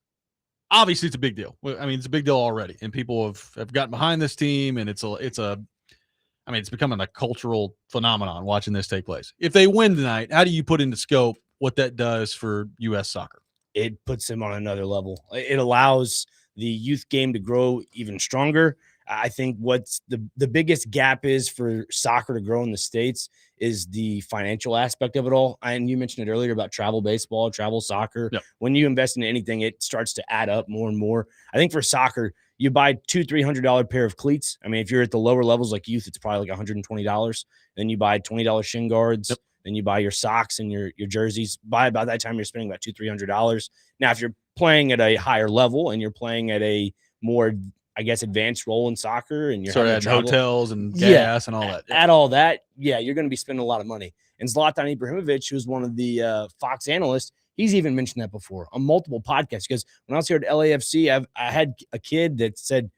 obviously it's a big deal. I mean, it's a big deal already, and people have gotten behind this team, and it's becoming a cultural phenomenon watching this take place. If they win tonight, how do you put into scope what that does for U.S. soccer? It puts them on another level. It allows the youth game to grow even stronger. I think what's the biggest gap is for soccer to grow in the States is the financial aspect of it all. And you mentioned it earlier about travel baseball, travel soccer. Yep. When you invest in anything, it starts to add up more and more. I think for soccer, you buy $200-$300 pair of cleats. I mean, if you're at the lower levels like youth, it's probably like $120. Then you buy $20 shin guards. Yep. Then you buy your socks and your jerseys. By about that time, you're spending about $200-$300. Now, if you're playing at a higher level and you're playing at a more, I guess, advanced role in soccer, and you're at hotels and gas and all that. At all that, you're going to be spending a lot of money. And Zlatan Ibrahimovic, who's one of the Fox analysts, he's even mentioned that before on multiple podcasts. Because when I was here at LAFC, I had a kid that said,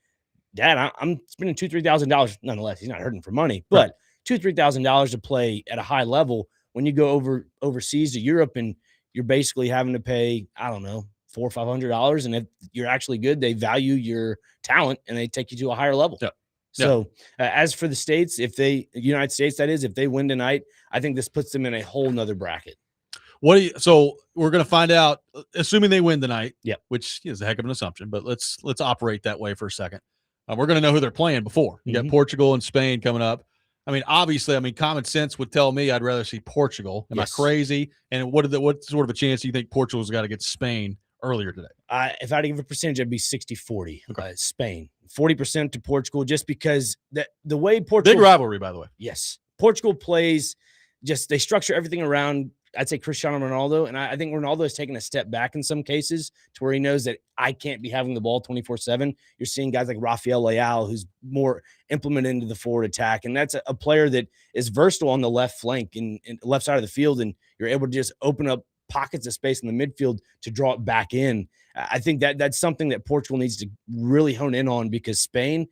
"Dad, I'm spending $2,000-$3,000." Nonetheless, he's not hurting for money, but $2,000-$3,000 to play at a high level. When you go overseas to Europe and you're basically having to pay, I don't know, $400 or $500, and if you're actually good, they value your talent and they take you to a higher level. Yeah. So as for the States, United States, that is, if they win tonight, I think this puts them in a whole nother bracket. So we're going to find out, assuming they win tonight, which is a heck of an assumption, but let's operate that way for a second. We're going to know who they're playing before. You got Portugal and Spain coming up. I mean, obviously, common sense would tell me I'd rather see Portugal. Am I crazy? And what sort of a chance do you think Portugal's got against Spain earlier today? If I had to give a percentage, I'd be 60-40. Okay. Spain, 40% to Portugal, just because the way Portugal. Big rivalry, by the way. Yes. Portugal plays, they structure everything around, I'd say, Cristiano Ronaldo. And I think Ronaldo has taken a step back in some cases to where he knows that I can't be having the ball 24/7. You're seeing guys like Rafael Leao, who's more implemented into the forward attack. And that's a player that is versatile on the left flank and left side of the field. And you're able to just open up pockets of space in the midfield to draw it back in. I think that's something that Portugal needs to really hone in on, because Spain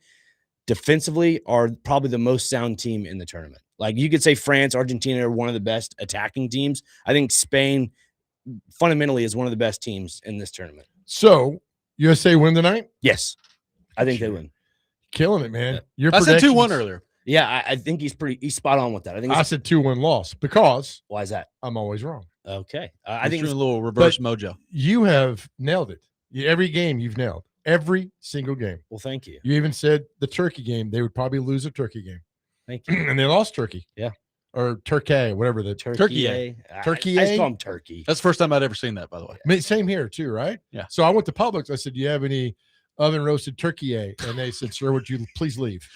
defensively are probably the most sound team in the tournament. Like, you could say France, Argentina are one of the best attacking teams. I think Spain fundamentally is one of the best teams in this tournament. So USA win tonight? Yes. I think they win. Killing it, man. I said 2-1 earlier. Yeah, I think he's spot on with that. I said 2-1 loss because why is that? I'm always wrong. Okay. I think it's a little reverse mojo. You have nailed it. Every game you've nailed. Every single game. Well, thank you. You even said the Turkey game, they would probably lose a Turkey game. Thank you. And they lost Turkey. Yeah. Or Turkey, whatever the Turkey. Turkey. I just call them Turkey. That's the first time I'd ever seen that, by the way. Same here too, right? Yeah. So I went to Publix. I said, "Do you have any oven roasted turkey?" And they said, "Sir, would you please leave?"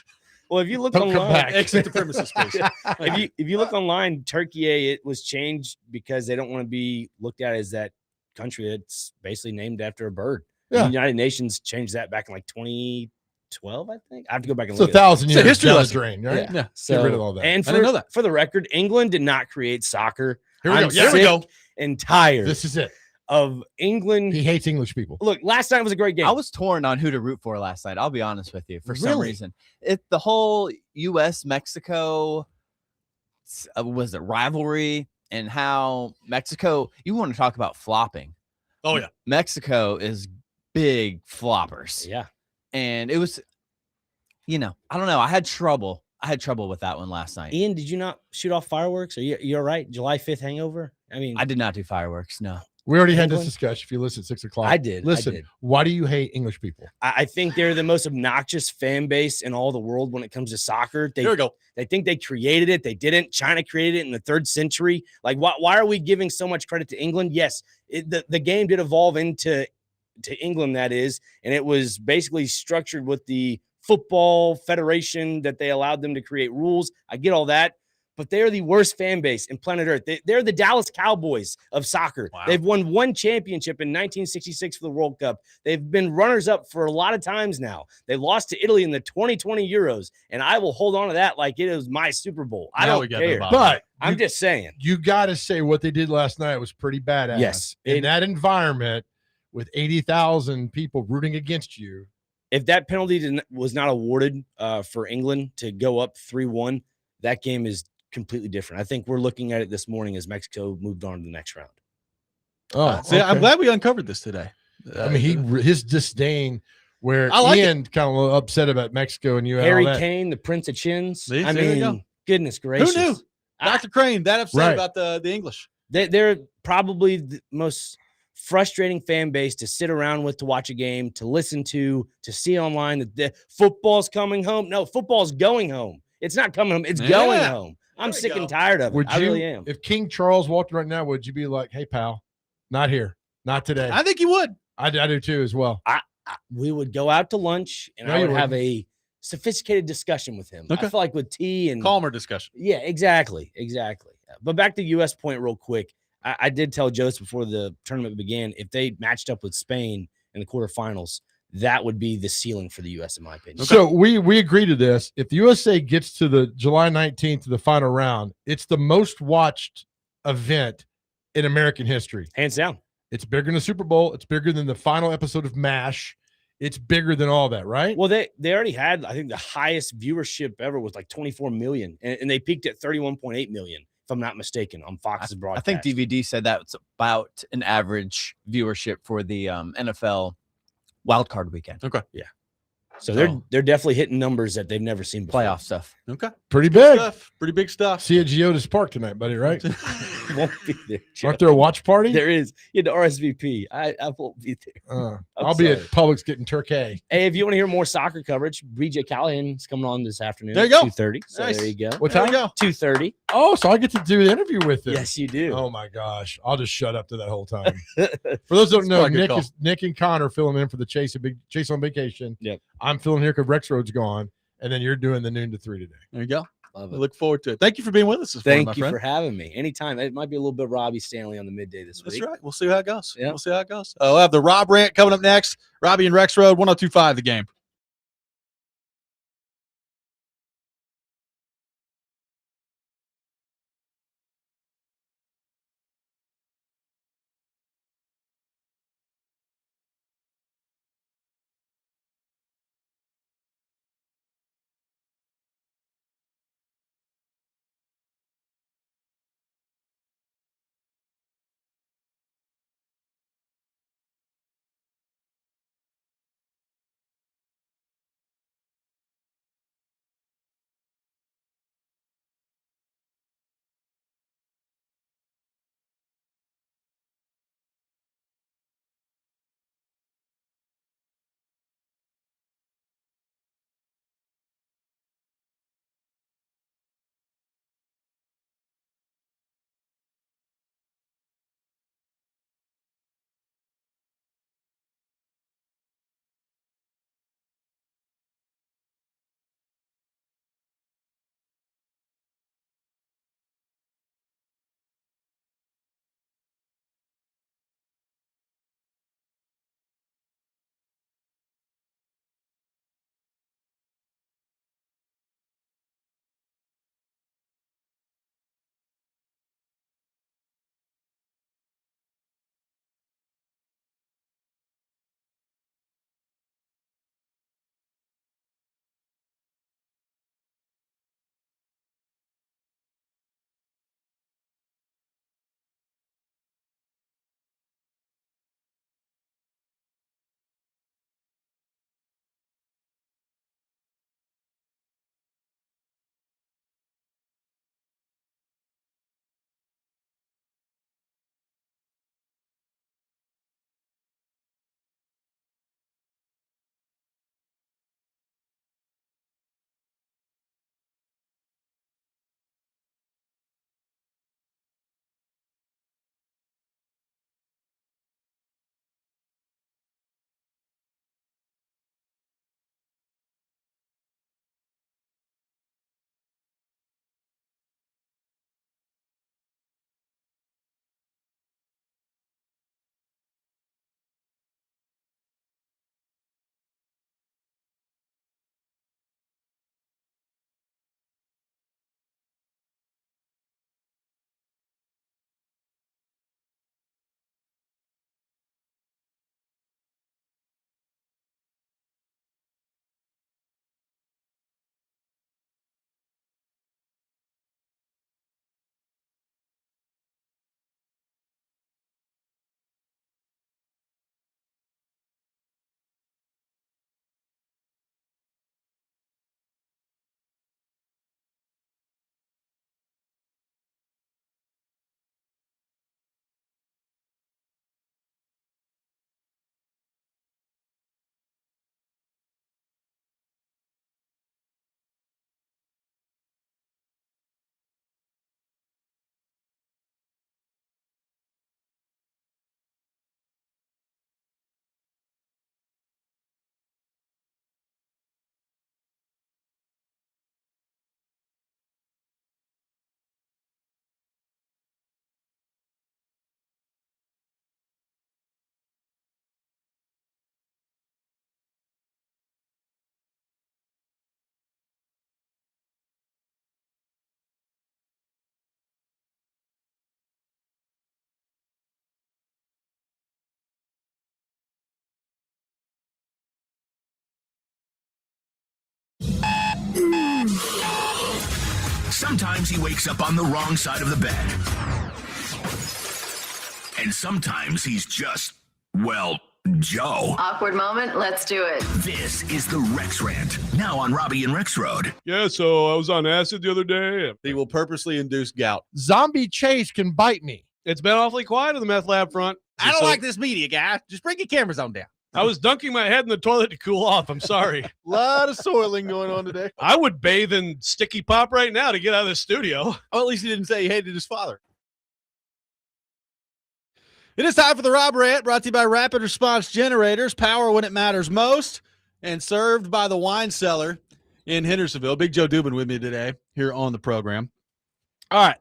Well, if you look Don't come online, back. Exit the premises, please. if you look online, Turkey, it was changed because they don't want to be looked at as that country that's basically named after a bird. Yeah. The United Nations changed that back in like 2012, I think. I have to go back and It's a look at it. 1,000 years history down the lesson. drain, right? Yeah. So, Get rid of all that. And I didn't know that. for the record, England did not create soccer. Here we I'm go. Here we sick go. and tired This is it. of England. He hates English people. Look, last night was a great game. I was torn on who to root for last night. I'll be honest with you. For some Really? reason, the whole U.S.-Mexico was it rivalry, and how Mexico. You want to talk about flopping? Oh yeah, Mexico is big floppers. Yeah, and it was, I don't know. I had trouble with that one last night. Ian, did you not shoot off fireworks? Are you all right? July 5th hangover? I mean, I did not do fireworks. No. We already had this England? discussion. If you listen at 6 o'clock, I did. Listen, why do you hate English people? I think they're the most obnoxious fan base in all the world when it comes to soccer. here we go. They think they created it. They didn't. China created it in the 3rd century. Like, why are we giving so much credit to England? Yes, the game did evolve to England, that is, and it was basically structured with the football federation that they allowed them to create rules. I get all that, but they are the worst fan base in planet Earth. They're the Dallas Cowboys of soccer. Wow. They've won one championship in 1966 for the World Cup. They've been runners-up for a lot of times now. They lost to Italy in the 2020 Euros, and I will hold on to that like it was my Super Bowl. I Now we don't got care. the But I'm just saying. you got to say what they did last night was pretty badass. Yes. In that environment with 80,000 people rooting against you. If that penalty was not awarded for England to go up 3-1, that game is completely different. I think we're looking at it this morning as Mexico moved on to the next round. Oh, See, I'm glad we uncovered this today. I mean, his disdain, where I like Ian kind of a little upset about Mexico and you. Harry Kane, the Prince of Chins. See, I there you go. mean, goodness gracious. Who knew? Dr. Crane, that upset Right. about the English. They're probably the most frustrating fan base to sit around with, to watch a game, to listen to see online that the football's coming home. No, football's going home. It's not coming home. It's going Yeah. home. I'm we sick go. and tired of it. Would I you, really am. if King Charles walked right now, would you be like, "Hey, pal, not here, not today"? I think you would. I do too, as well. We would go out to lunch and No, I you would have a sophisticated discussion with him. Okay. I feel like with tea and Calmer discussion. Yeah, exactly. But back to U.S. point real quick. I did tell Joseph before the tournament began, if they matched up with Spain in the quarterfinals, that would be the ceiling for the U.S. in my opinion. So we agree to this. If the USA gets to the July 19th to the final round, it's the most watched event in American history. Hands down. It's bigger than the Super Bowl. It's bigger than the final episode of MASH. It's bigger than all that, right? Well, they already had, I think the highest viewership ever was like 24 million, and they peaked at 31.8 million, if I'm not mistaken, on Fox's I broadcast. think DVD said that it's about an average viewership for the NFL wildcard weekend. Okay. So they're definitely hitting numbers that they've never seen before. Playoff stuff. Okay. Pretty Big big. stuff. Pretty big stuff. See you at Geodis Park tonight, buddy, right? Won't be there. Aren't there a watch party? There is. You had the RSVP. I won't be there. I'm I'll be at sorry. Publix getting turkey. Hey, if you want to hear more soccer coverage, BJ Callahan's coming on this afternoon. There you go. 2:30. So Nice. there you go. What There we time? go. 2:30. Oh, so I get to do the interview with him. Yes, you do. Oh my gosh. I'll just shut up to that whole time. For those who don't know, probably a good Nick and Connor filling in for the Chase on vacation. Yep. I'm filling here because Rexrode's gone. And then you're doing the noon to 3 today. There you go. Love We it. look forward to it. Thank you for being with us this morning, my Thank you friend. for having me. Anytime. It might be a little bit Robby Stanley on the midday this That's week. right. We'll see how it goes. Yeah. We'll see how it goes. We'll have the Rob rant coming up next. Robby and Rexrode, 1025 The Game. Sometimes he wakes up on the wrong side of the bed. And sometimes he's just, well, Joe. Awkward moment. Let's do it. This is the Rex Rant, now on Robby and Rexrode. Yeah, so I was on acid the other day. He will purposely induce gout. Zombie Chase can bite me. It's been awfully quiet on the meth lab front. I don't So like this media, guy. Just bring your cameras on down. I was dunking my head in the toilet to cool off. I'm sorry. A lot of soiling going on today. I would bathe in sticky pop right now to get out of the studio. Oh, at least he didn't say he hated his father. It is time for the Rob Rant, brought to you by Rapid Response Generators, power when it matters most, and served by the Wine Cellar in Hendersonville. Big Joe Dubin with me today here on the program. All right,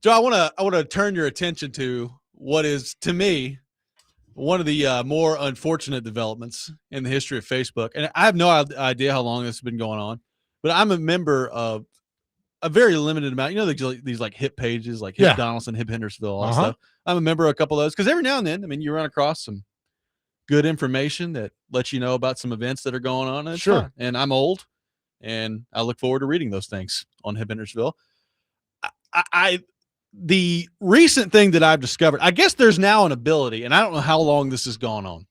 Joe, I want to turn your attention to what is, to me, one of the more unfortunate developments in the history of Facebook. And I have no idea how long this has been going on, but I'm a member of a very limited amount. You know, these like hip pages, like Hip Donaldson, Hip Hendersonville, all that stuff. I'm a member of a couple of those because every now and then, I mean, you run across some good information that lets you know about some events that are going on. And it's fun. And I'm old, and I look forward to reading those things on Hip Hendersonville. The recent thing that I've discovered, I guess there's now an ability, and I don't know how long this has gone on.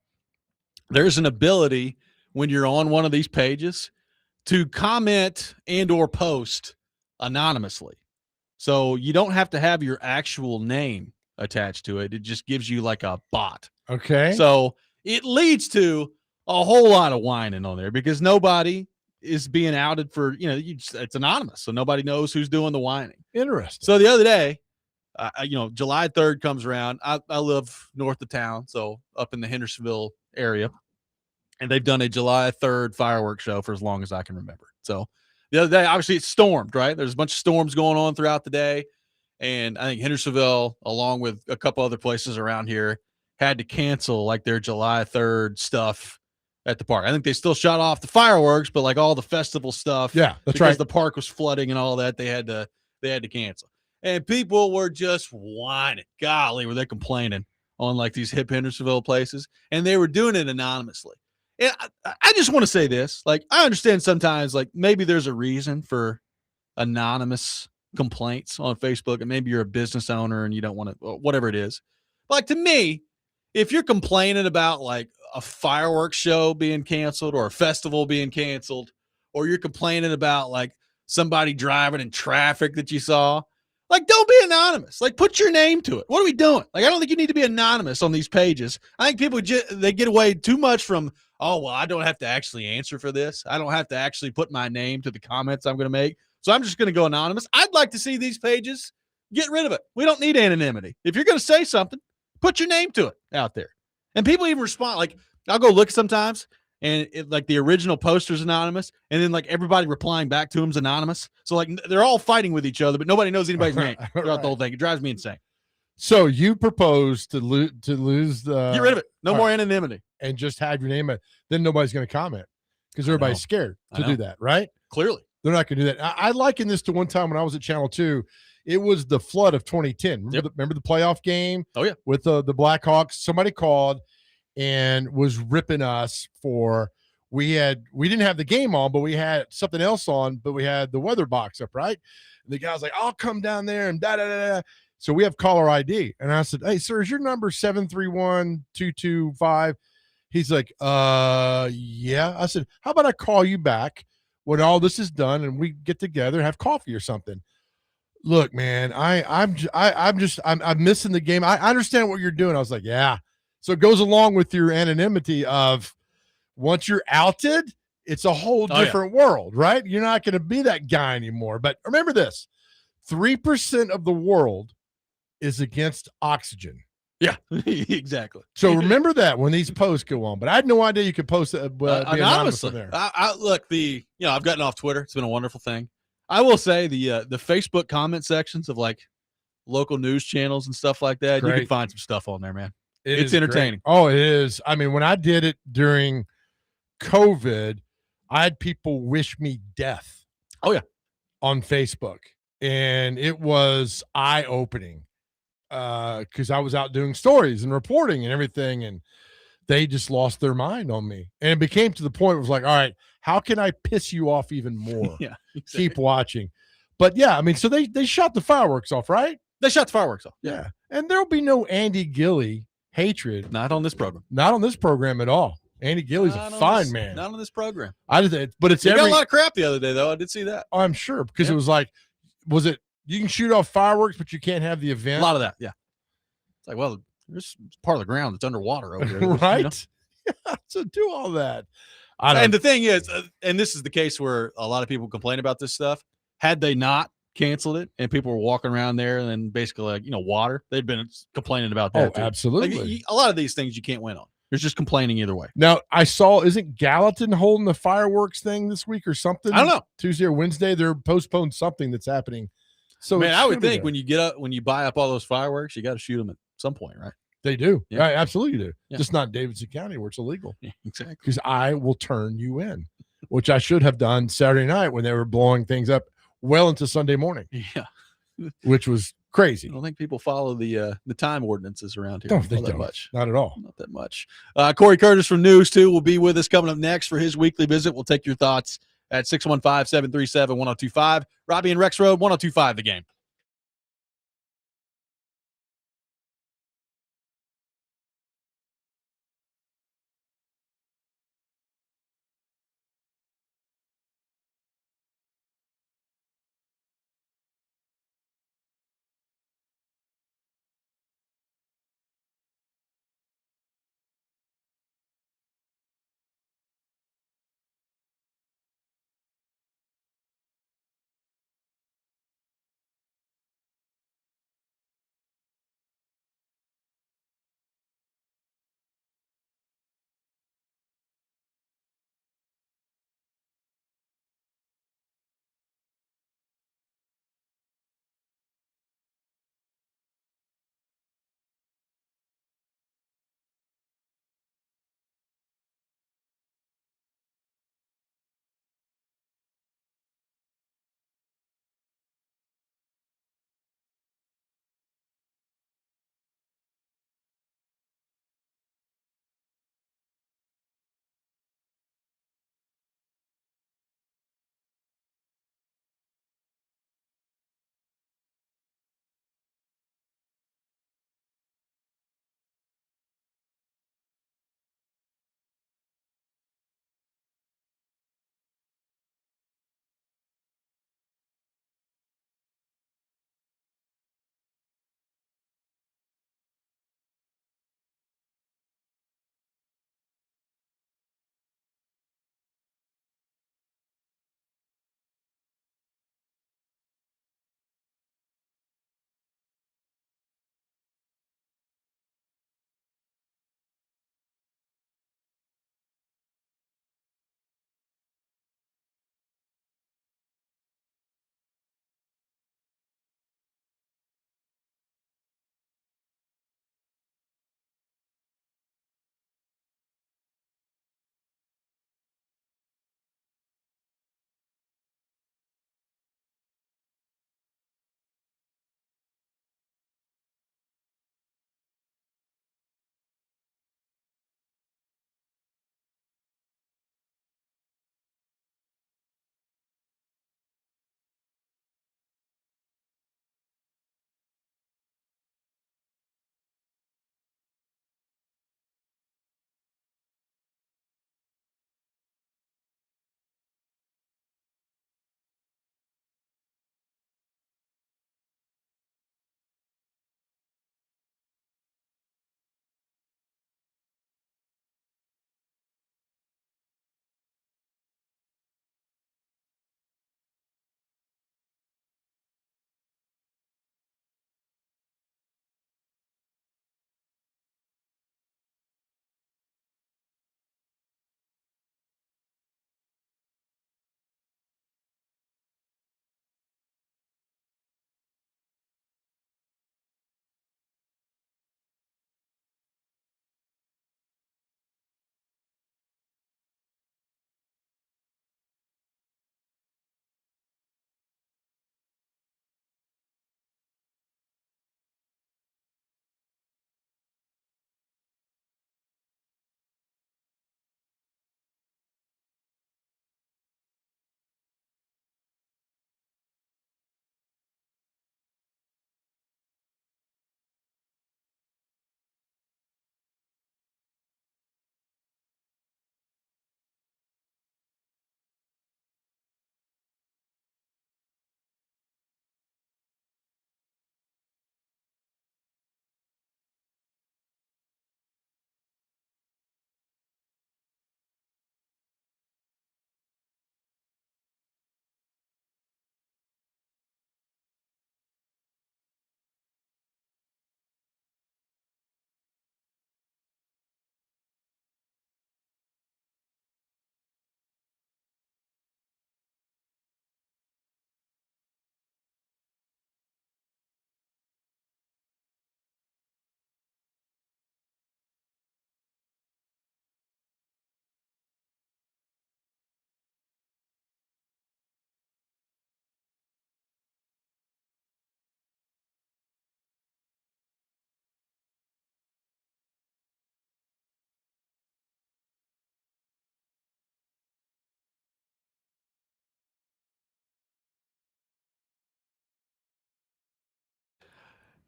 There's an ability when you're on one of these pages to comment and or post anonymously. So you don't have to have your actual name attached to it. It just gives you like a bot. Okay. So it leads to a whole lot of whining on there because nobody is being outed for, it's anonymous. So nobody knows who's doing the whining. Interesting. So the other day, July 3rd comes around. I live north of town, so up in the Hendersonville area, and they've done a July 3rd fireworks show for as long as I can remember. So the other day, obviously, it stormed, right? There's a bunch of storms going on throughout the day, and I think Hendersonville, along with a couple other places around here, had to cancel like their July 3rd stuff at the park. I think they still shot off the fireworks, but like all the festival stuff, that's because right. the park was flooding and all that, they had to cancel. And people were just whining. Golly, were they complaining on like these Hip Hendersonville places? And they were doing it anonymously. And I just want to say this. Like, I understand sometimes, like, maybe there's a reason for anonymous complaints on Facebook, and maybe you're a business owner and you don't want to, whatever it is. But like, to me, if you're complaining about like a fireworks show being canceled or a festival being canceled, or you're complaining about like somebody driving in traffic that you saw, like, don't be anonymous. Like, put your name to it. What are we doing? Like, I don't think you need to be anonymous on these pages. I think people, they get away too much from, oh, well, I don't have to actually answer for this. I don't have to actually put my name to the comments I'm going to make. So I'm just going to go anonymous. I'd like to see these pages get rid of it. We don't need anonymity. If you're going to say something, put your name to it out there. And people even respond. Like, I'll go look sometimes, and like the original poster's anonymous, and then like everybody replying back to him's anonymous. So like they're all fighting with each other, but nobody knows anybody's name throughout the whole thing. It drives me insane. So you propose to lose the get rid of it. No more anonymity, and just have your name. Then nobody's going to comment because everybody's scared to do that, right? Clearly, they're not going to do that. I liken this to one time when I was at Channel 2. It was the flood of 2010. Remember the playoff game? Oh yeah, with the Blackhawks. Somebody called and was ripping us for. We didn't have the game on, but we had something else on, but we had the weather box up, right? And the guy's like, I'll come down there and da-da-da-da. So we have caller ID. And I said, hey, sir, is your number 731-225? He's like, yeah. I said, how about I call you back when all this is done and we get together and have coffee or something? Look, man, I'm missing the game. I understand what you're doing. I was like, yeah. So it goes along with your anonymity of, once you're outed, it's a whole different world, right? You're not going to be that guy anymore. But remember this, 3% of the world is against oxygen. Yeah, exactly. So remember that when these posts go on. But I had no idea you could post anonymously there. Look, I've gotten off Twitter. It's been a wonderful thing. I will say the Facebook comment sections of like local news channels and stuff like that, you can find some stuff on there, man. It's entertaining. Great. Oh, it is. I mean, when I did it during COVID, I had people wish me death. Oh yeah, on Facebook, and it was eye-opening because I was out doing stories and reporting and everything, and they just lost their mind on me. And it became to the point where it was like, all right, how can I piss you off even more? Yeah, exactly. Keep watching. But yeah, I mean, so they shot the fireworks off, right? They shot the fireworks off. Yeah. And there'll be no Andy Gilly hatred. Not on this program. Not on this program at all. Andy Gilly's Not a on fine this- man. Not on this program. But it's He got every. a lot of crap the other day, though. I did see that. I'm sure because Yeah. it was like, was it you can shoot off fireworks, but you can't have the A event, lot of that. Yeah. It's like, well, there's part of the ground that's underwater over there. right? You know? Yeah, so do all that. And the thing is, and this is the case where a lot of people complain about this stuff. Had they not canceled it and people were walking around there and then basically like, water, they'd been complaining about that. Oh, too. absolutely. Like, a lot of these things you can't win on. There's just complaining either way. Now I saw, isn't Gallatin holding the fireworks thing this week or something? I don't know. Tuesday or Wednesday, they're postponed something that's happening. So Man, it's I would gonna be think there. when you buy up all those fireworks, you got to shoot them at some point, right? They do. Yeah. Right, absolutely do. Yeah. Just not in Davidson County where it's illegal. Yeah, exactly. Because I will turn you in, which I should have done Saturday night when they were blowing things up well into Sunday morning, Yeah. which was crazy. I don't think people follow the time ordinances around here. No, Not they that don't. much. Not at all. Not that much. Cory Curtis from News 2 will be with us coming up next for his weekly visit. We'll take your thoughts at 615-737-1025. Robby and Rexrode, 1025 The Game.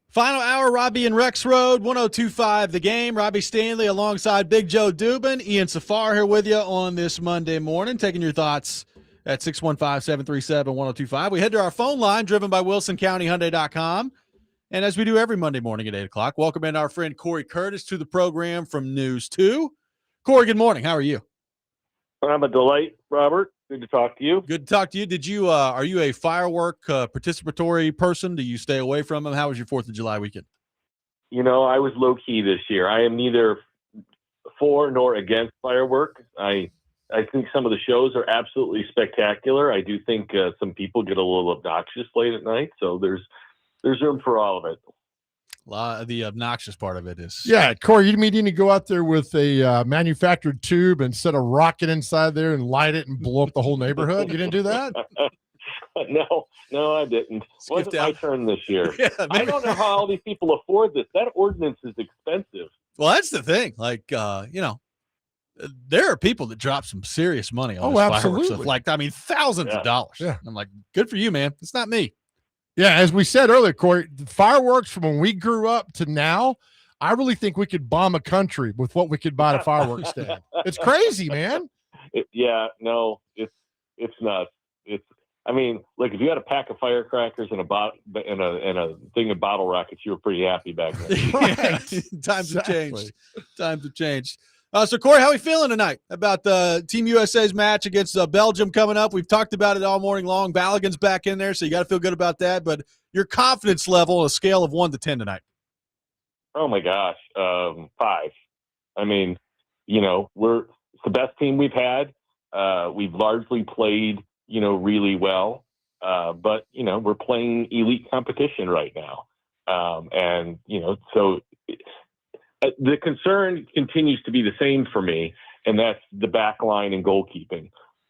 Final hour, Robby and Rexrode, 102.5 The Game. Robby Stanley alongside Big Joe Dubin. Ian Safar here with you on this Monday morning, taking your thoughts at 615-737-1025. We head to our phone line, driven by WilsonCountyHyundai.com. And as we do every Monday morning at 8 o'clock, welcome in our friend Cory Curtis to the program from News 2. Cory, good morning. How are you? I'm a delight, Robert. Good to talk to you. Good to talk to you. Did you are you a firework participatory person? Do you stay away from them? How was your 4th of July weekend? You know, I was low key this year. I am neither for nor against fireworks. I think some of the shows are absolutely spectacular. I do think some people get a little obnoxious late at night, so there's room for all of it. A lot of the obnoxious part of it is. Yeah, Cory, you mean you need to go out there with a manufactured tube and set a rocket inside there and light it and blow up the whole neighborhood? You didn't do that? No, I didn't. Wasn't my turn this year. Yeah, I don't know how all these people afford this. That ordinance is expensive. Well, that's the thing. Like, there are people that drop some serious money on Oh, this fireworks absolutely. stuff. Like, I mean, thousands of dollars. Yeah. I'm like, good for you, man. It's not me. Yeah, as we said earlier, Cory, the fireworks from when we grew up to now, I really think we could bomb a country with what we could buy at a fireworks stand. It's crazy, man. It's nuts. I mean, look, if you had a pack of firecrackers and a thing of bottle rockets, you were pretty happy back then. Right. Times have changed. Times have changed. So, Cory, how are we feeling tonight about the Team USA's match against Belgium coming up? We've talked about it all morning long. Balogun's back in there, so you got to feel good about that. But your confidence level on a scale of 1 to 10 tonight? Oh, my gosh. 5. I mean, it's the best team we've had. We've largely played, really well. But, we're playing elite competition right now. So the concern continues to be the same for me, and that's the back line and goalkeeping.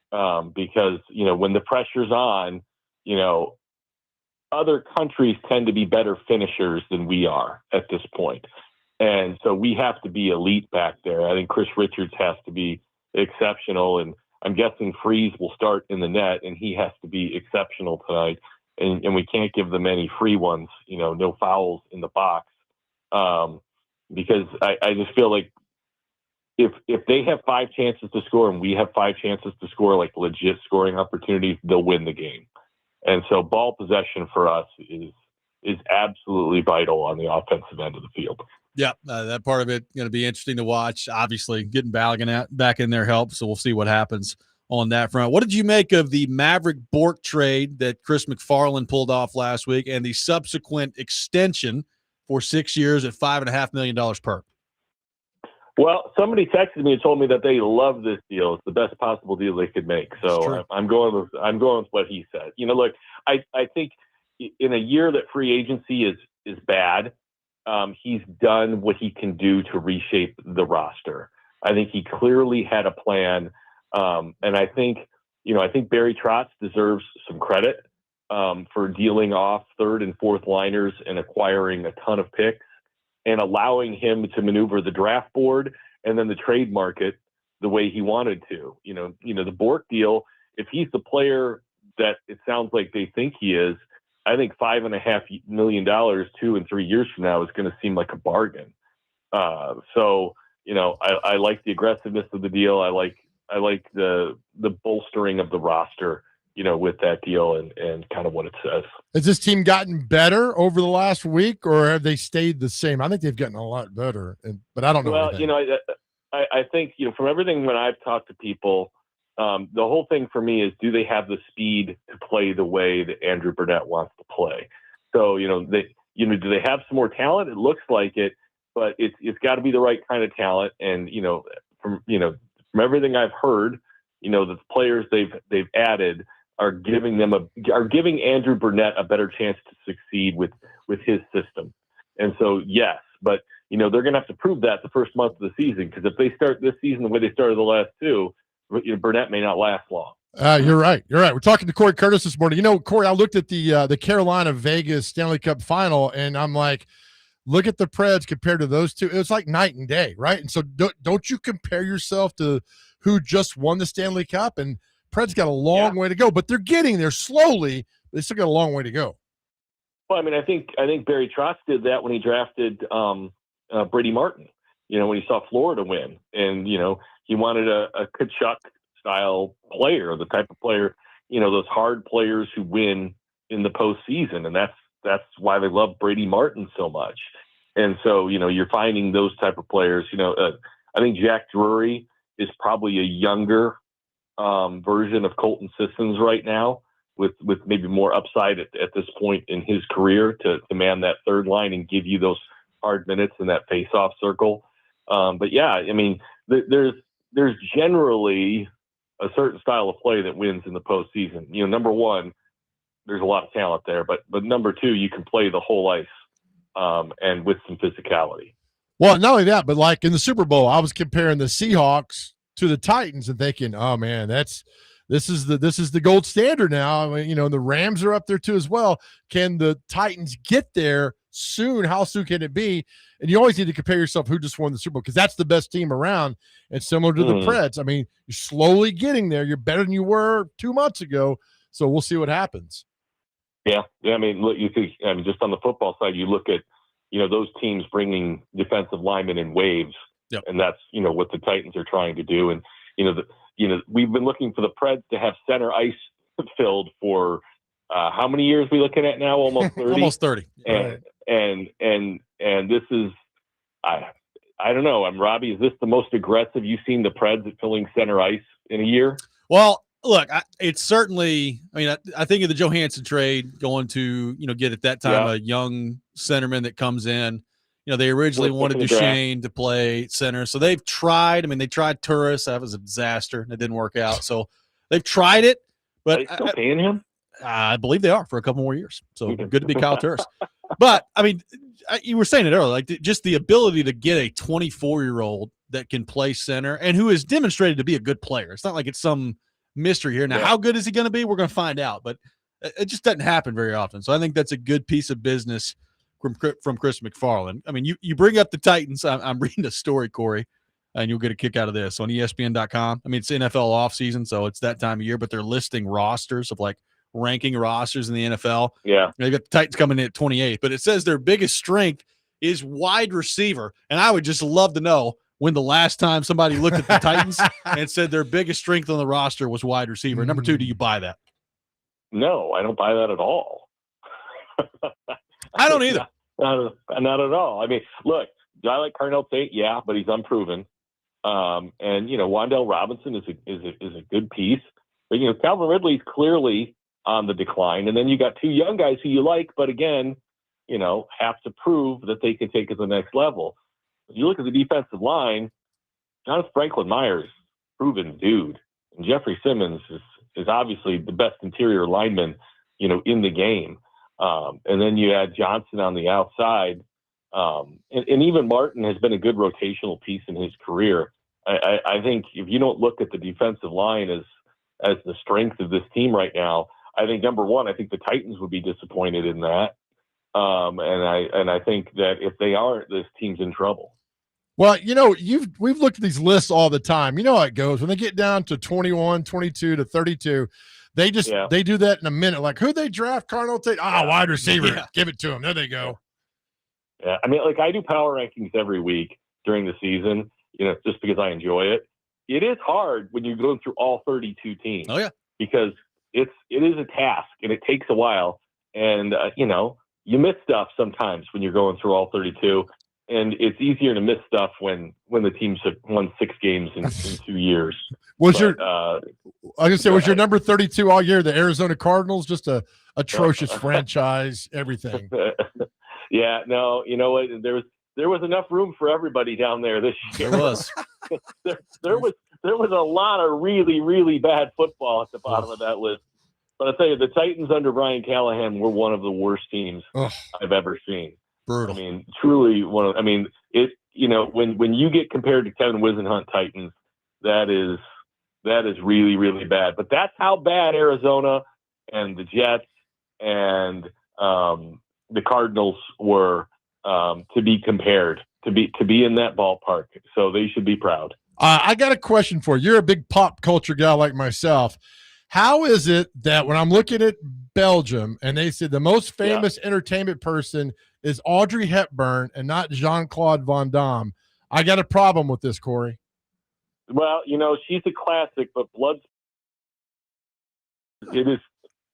Because, when the pressure's on, other countries tend to be better finishers than we are at this point. And so we have to be elite back there. I think Chris Richards has to be exceptional, and I'm guessing Freeze will start in the net, and he has to be exceptional tonight. And we can't give them any free ones, no fouls in the box. Because I just feel like if they have 5 chances to score and we have 5 chances to score, like legit scoring opportunities, they'll win the game. And so ball possession for us is absolutely vital on the offensive end of the field. Yeah, that part of it going to be interesting to watch. Obviously, getting Balogun back in there helps, so we'll see what happens on that front. What did you make of the Maverick Bork trade that Chris McFarland pulled off last week and the subsequent extension for 6 years at $5.5 million per? Well, somebody texted me and told me that they love this deal. It's the best possible deal they could make. So I'm going with what he said. Look, I think in a year that free agency is bad, he's done what he can do to reshape the roster. I think he clearly had a plan, and I think Barry Trotz deserves some credit for dealing off 3rd and 4th liners and acquiring a ton of picks and allowing him to maneuver the draft board and then the trade market the way he wanted to. The Bork deal, if he's the player that it sounds like they think he is, I think $5.5 million 2 and 3 years from now is going to seem like a bargain. So I like the aggressiveness of the deal. I like the bolstering of the roster, with that deal and kind of what it says. Has this team gotten better over the last week, or have they stayed the same? I think they've gotten a lot better, but I don't know. Well, I think, from everything when I've talked to people, the whole thing for me is, do they have the speed to play the way that Andrew Burnett wants to play? So, do they have some more talent? It looks like it, but it's got to be the right kind of talent. And, from everything I've heard, the players they've added are giving Andrew Burnett a better chance to succeed with his system. And so, yes, but they're going to have to prove that the first month of the season, because if they start this season the way they started the last 2, Burnett may not last long. You're right. We're talking to Cory Curtis this morning. Cory, I looked at the Carolina Vegas Stanley Cup final, and I'm like, look at the Preds compared to those two. It was like night and day, right? And so don't you compare yourself to who just won the Stanley Cup? And Preds got a long way to go, but they're getting there slowly. They still got a long way to go. Well, I mean, I think Barry Trotz did that when he drafted Brady Martin. When he saw Florida win, and he wanted a Kachuk style player, the type of player, those hard players who win in the postseason, and that's why they love Brady Martin so much. And so you're finding those type of players. I think Jack Drury is probably a younger version of Colton Sissons right now, with maybe more upside at this point in his career to man that third line and give you those hard minutes in that face-off circle. But yeah, I mean, there's generally a certain style of play that wins in the postseason. Number one, there's a lot of talent there, but number two, you can play the whole ice and with some physicality. Well, not only that, but like in the Super Bowl, I was comparing the Seahawks to the Titans and thinking, oh man, this is the gold standard now. I mean, the Rams are up there too as well. Can the Titans get there soon? How soon can it be? And you always need to compare yourself who just won the Super Bowl, because that's the best team around. And similar to the Preds, I mean, you're slowly getting there. You're better than you were 2 months ago. So we'll see what happens. Yeah. I mean, look, just on the football side, you look at, those teams bringing defensive linemen in waves. Yep. And that's, what the Titans are trying to do. And, we've been looking for the Preds to have center ice filled for how many years are we looking at now? Almost 30. Almost 30. And this is, I don't know. Robby, is this the most aggressive you've seen the Preds at filling center ice in a year? Well, look, it's certainly. I mean, I think of the Johansson trade going to get at that time a young centerman that comes in. They originally wanted Duchesne to play center, so they've tried. I mean, they tried Turris. That was a disaster. It didn't work out. So they've tried it, but are they still paying him? I believe they are for a couple more years. So good to be Kyle Turris. But I mean, you were saying it earlier, like just the ability to get a 24-year-old that can play center and who has demonstrated to be a good player. It's not like it's some mystery here. Now, how good is he going to be? We're going to find out, but it just doesn't happen very often. So I think that's a good piece of business from Chris McFarland. I mean, you bring up the Titans. I'm reading a story, Corey, and you'll get a kick out of this on ESPN.com. I mean, it's NFL offseason, so it's that time of year, but they're listing rosters of like ranking rosters in the NFL. Yeah. They've got the Titans coming in at 28, but it says their biggest strength is wide receiver. And I would just love to know when the last time somebody looked at the Titans and said their biggest strength on the roster was wide receiver. Number two, do you buy that? No, I don't buy that at all. I don't either. Not at all. I mean, look, a guy like Carnell Tate, yeah, but he's unproven. And Wan'Dale Robinson is a good piece. But Calvin Ridley's clearly on the decline, and then you got two young guys who you like, but again, have to prove that they can take it to the next level. If you look at the defensive line, Jonathan Franklin Myers, proven dude, and Jeffrey Simmons is obviously the best interior lineman, in the game. And then you add Johnson on the outside, and even Martin has been a good rotational piece in his career. I think if you don't look at the defensive line as the strength of this team right now, I think number one, I think the Titans would be disappointed in that. And I think that if they aren't, this team's in trouble. Well, we've looked at these lists all the time. You know how it goes. When they get down to 21, 22 to 32, they do that in a minute. Like, who'd they draft? Carnell Tate? Wide receiver. Yeah. Give it to him. There they go. Yeah. I mean, like, I do power rankings every week during the season, just because I enjoy it. It is hard when you're going through all 32 teams. Oh, yeah. Because it is a task and it takes a while. And, you miss stuff sometimes when you're going through all 32. And it's easier to miss stuff when the teams have won 6 games in 2 years. Was your number 32 all year the Arizona Cardinals? Just a atrocious franchise, everything. Yeah, no, you know what? There was enough room for everybody down there this year. There was. there was a lot of really, really bad football at the bottom of that list. But I'll tell you, the Titans under Brian Callahan were one of the worst teams I've ever seen. Brutal. I mean, truly when you get compared to Kevin Wisenhunt Titans, that is really, really bad. But that's how bad Arizona and the Jets and the Cardinals were to be compared, to be in that ballpark. So they should be proud. I got a question for you. You're a big pop culture guy like myself. How is it that when I'm looking at Belgium, and they said the most famous entertainment person is Audrey Hepburn and not Jean-Claude Van Damme. I got a problem with this, Corey. Well, she's a classic, but Blood. It is.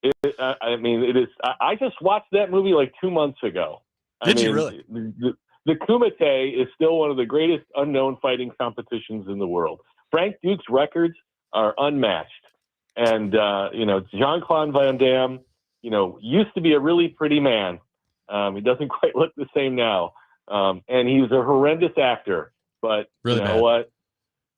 It is. I just watched that movie like 2 months ago. Did you really? The Kumite is still one of the greatest unknown fighting competitions in the world. Frank Duke's records are unmatched. And, Jean-Claude Van Damme, used to be a really pretty man. He doesn't quite look the same now. And he was a horrendous actor. But really you know what?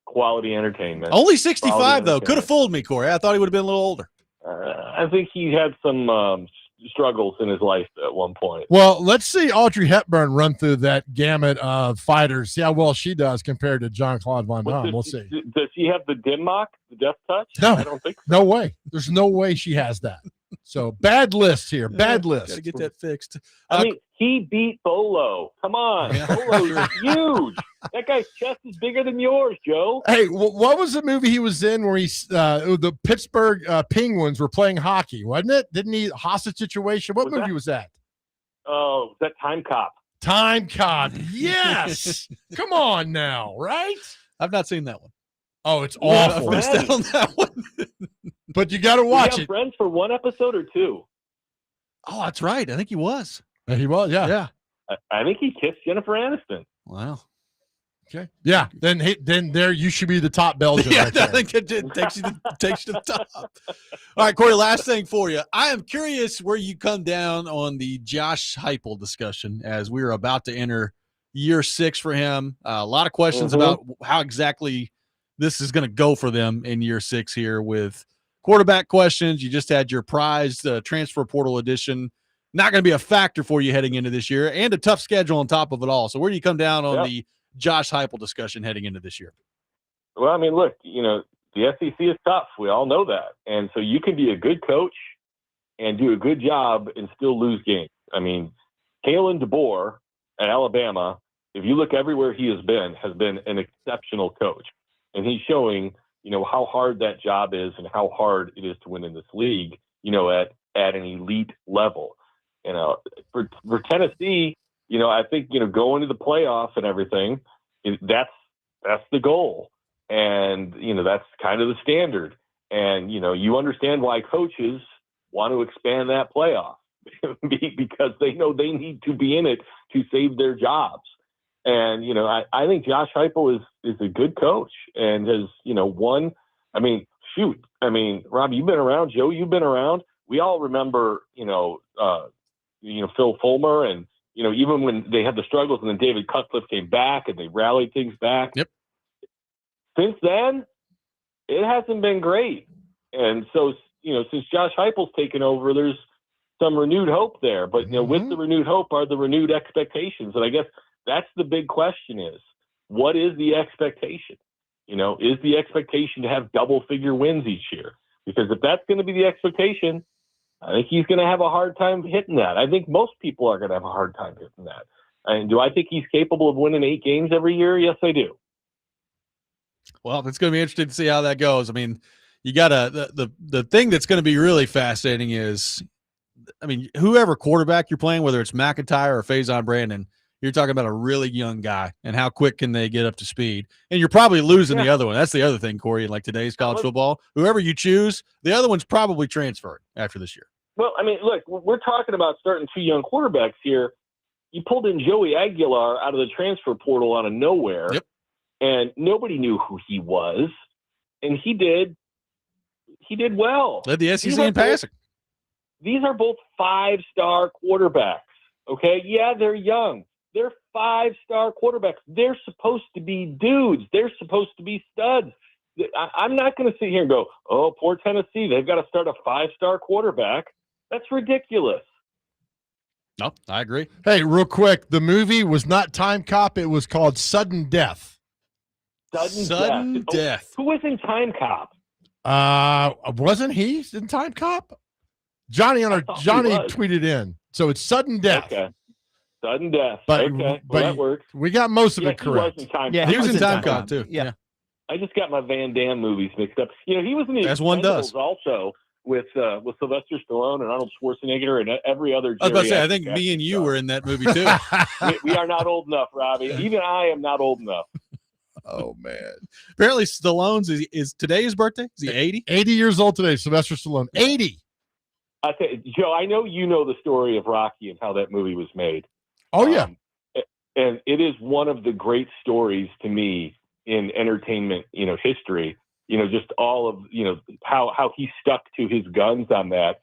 Quality entertainment. Only 65, though. Could have fooled me, Corey. I thought he would have been a little older. I think he had some struggles in his life at one point. Well, let's see Audrey Hepburn run through that gamut of fighters. See how well she does compared to Jean-Claude Van Damme. We'll see. Does she have the dim mock, the death touch? No, I don't think so. No way. There's no way she has that. So bad list here. Bad list. Got to get that fixed. He beat Bolo. Come on. Bolo's huge. That guy's chest is bigger than yours, Joe. Hey, what was the movie he was in where the Pittsburgh Penguins were playing hockey, wasn't it? Didn't he hostage situation? What movie was that? Oh, was that Time Cop? Time Cop. Yes. Come on now, right? I've not seen that one. Oh, it's awful. I missed out on that one. But you got to watch it. Friends for one episode or two? Oh, that's right. I think he was. He was, yeah. Yeah. I think he kissed Jennifer Aniston. Wow. Okay. Yeah. Then there you should be the top Belgian. Yeah, right I think it takes you to the top. All right, Corey, last thing for you. I am curious where you come down on the Josh Heupel discussion as we are about to enter year 6 for him. A lot of questions about how exactly this is going to go for them in year 6 here with quarterback questions. You just had your prized transfer portal edition. Not going to be a factor for you heading into this year, and a tough schedule on top of it all. So where do you come down on the Josh Heupel discussion heading into this year? Well, I mean, look, the SEC is tough. We all know that. And so you can be a good coach and do a good job and still lose games. I mean, Kalen DeBoer at Alabama, if you look everywhere he has been an exceptional coach. And he's showing, how hard that job is and how hard it is to win in this league, at an elite level. For Tennessee, I think, going to the playoff and everything, that's the goal. And, that's kind of the standard. And, you understand why coaches want to expand that playoff because they know they need to be in it to save their jobs. And, I think Josh Heupel is a good coach and has, won. I mean, shoot. I mean, Robby, you've been around. Joe, you've been around. We all remember, Phil Fulmer and, even when they had the struggles and then David Cutcliffe came back and they rallied things back. Yep. Since then, it hasn't been great. And so, since Josh Heupel's taken over, there's some renewed hope there. But, with the renewed hope are the renewed expectations. And I guess that's the big question is, what is the expectation? Is the expectation to have double-figure wins each year? Because if that's going to be the expectation, I think he's going to have a hard time hitting that. I think most people are going to have a hard time hitting that. And do I think he's capable of winning 8 games every year? Yes, I do. Well, it's going to be interesting to see how that goes. I mean, you got the thing that's going to be really fascinating is, I mean, whoever quarterback you're playing, whether it's McIntyre or Faison Brandon, you're talking about a really young guy and how quick can they get up to speed. And you're probably losing the other one. That's the other thing, Corey, in like today's college football. Whoever you choose, the other one's probably transferring after this year. Well, I mean, look, we're talking about starting 2 young quarterbacks here. You pulled in Joey Aguilar out of the transfer portal out of nowhere, and nobody knew who he was, and he did well. Led the SEC in passing. These are both 5-star quarterbacks, okay? Yeah, they're young. They're 5-star quarterbacks. They're supposed to be dudes. They're supposed to be studs. I'm not going to sit here and go, oh, poor Tennessee. They've got to start a 5-star quarterback. That's ridiculous. No, I agree. Hey, real quick, the movie was not Time Cop. It was called Sudden Death. Sudden Death. Who was in Time Cop? Wasn't he in Time Cop? Johnny tweeted in. So it's Sudden Death. Okay. Sudden Death. But, okay. But that works. We got most of it correct. He was in Time Cop too. Yeah. I just got my Van Damme movies mixed up. He was in the As one does. also with Sylvester Stallone and Arnold Schwarzenegger and every other. I was about to say, I geriatric think me and you actor. were in that movie too. We are not old enough, Robbie. Even I am not old enough. Oh man! Apparently, Stallone's is today his birthday. Is he 80? 80 years old today. Sylvester Stallone. 80. I say, Joe, I know you know the story of Rocky and how that movie was made. Oh yeah. And it is one of the great stories to me in entertainment, history. Just all of how he stuck to his guns on that.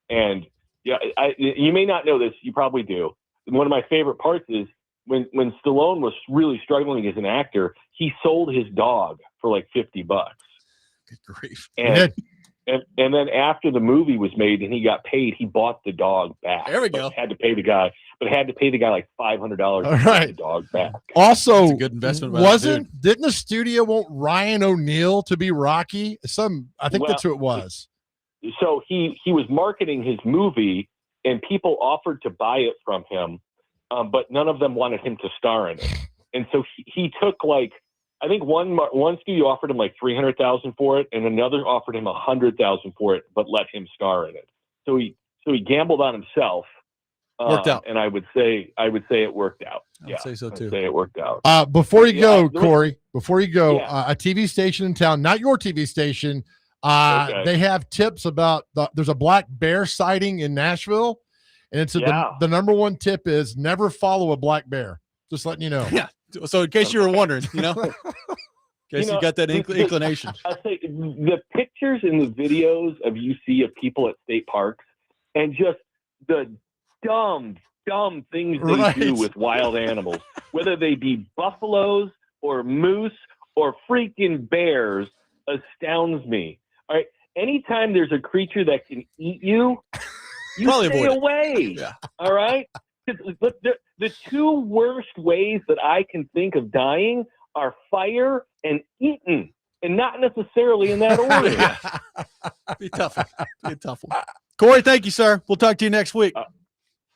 And yeah, you may not know this, you probably do. One of my favorite parts is when Stallone was really struggling as an actor, he sold his dog for like $50. Good grief. And then after the movie was made and he got paid, he bought the dog back. There we go. Had to pay the guy like $500 to get the dog back. Also, That's a good investment. By didn't the studio want Ryan O'Neal to be Rocky? I think that's who it was. So he was marketing his movie and people offered to buy it from him, but none of them wanted him to star in it. And so he took I think one studio offered him like $300,000 for it, and another offered him $100,000 for it, but let him star in it. So he gambled on himself. Worked out, and I would say it worked out. I would say so too. I'd say it worked out. Before you go, Corey, a TV station in town, not your TV station. Okay. They have tips about there's a black bear sighting in Nashville, and it's the number one tip is never follow a black bear. Just letting you know. Yeah. So in case you were wondering, in case you got that inclination. I say the pictures and the videos of you see of people at state parks and just the dumb things they do with wild animals, whether they be buffaloes or moose or freaking bears, astounds me. All right. Anytime there's a creature that can eat you probably stay away. Yeah. All right. The two worst ways that I can think of dying are fire and eaten, and not necessarily in that order. Be tough. Be a tough one. Corey, thank you, sir. We'll talk to you next week. All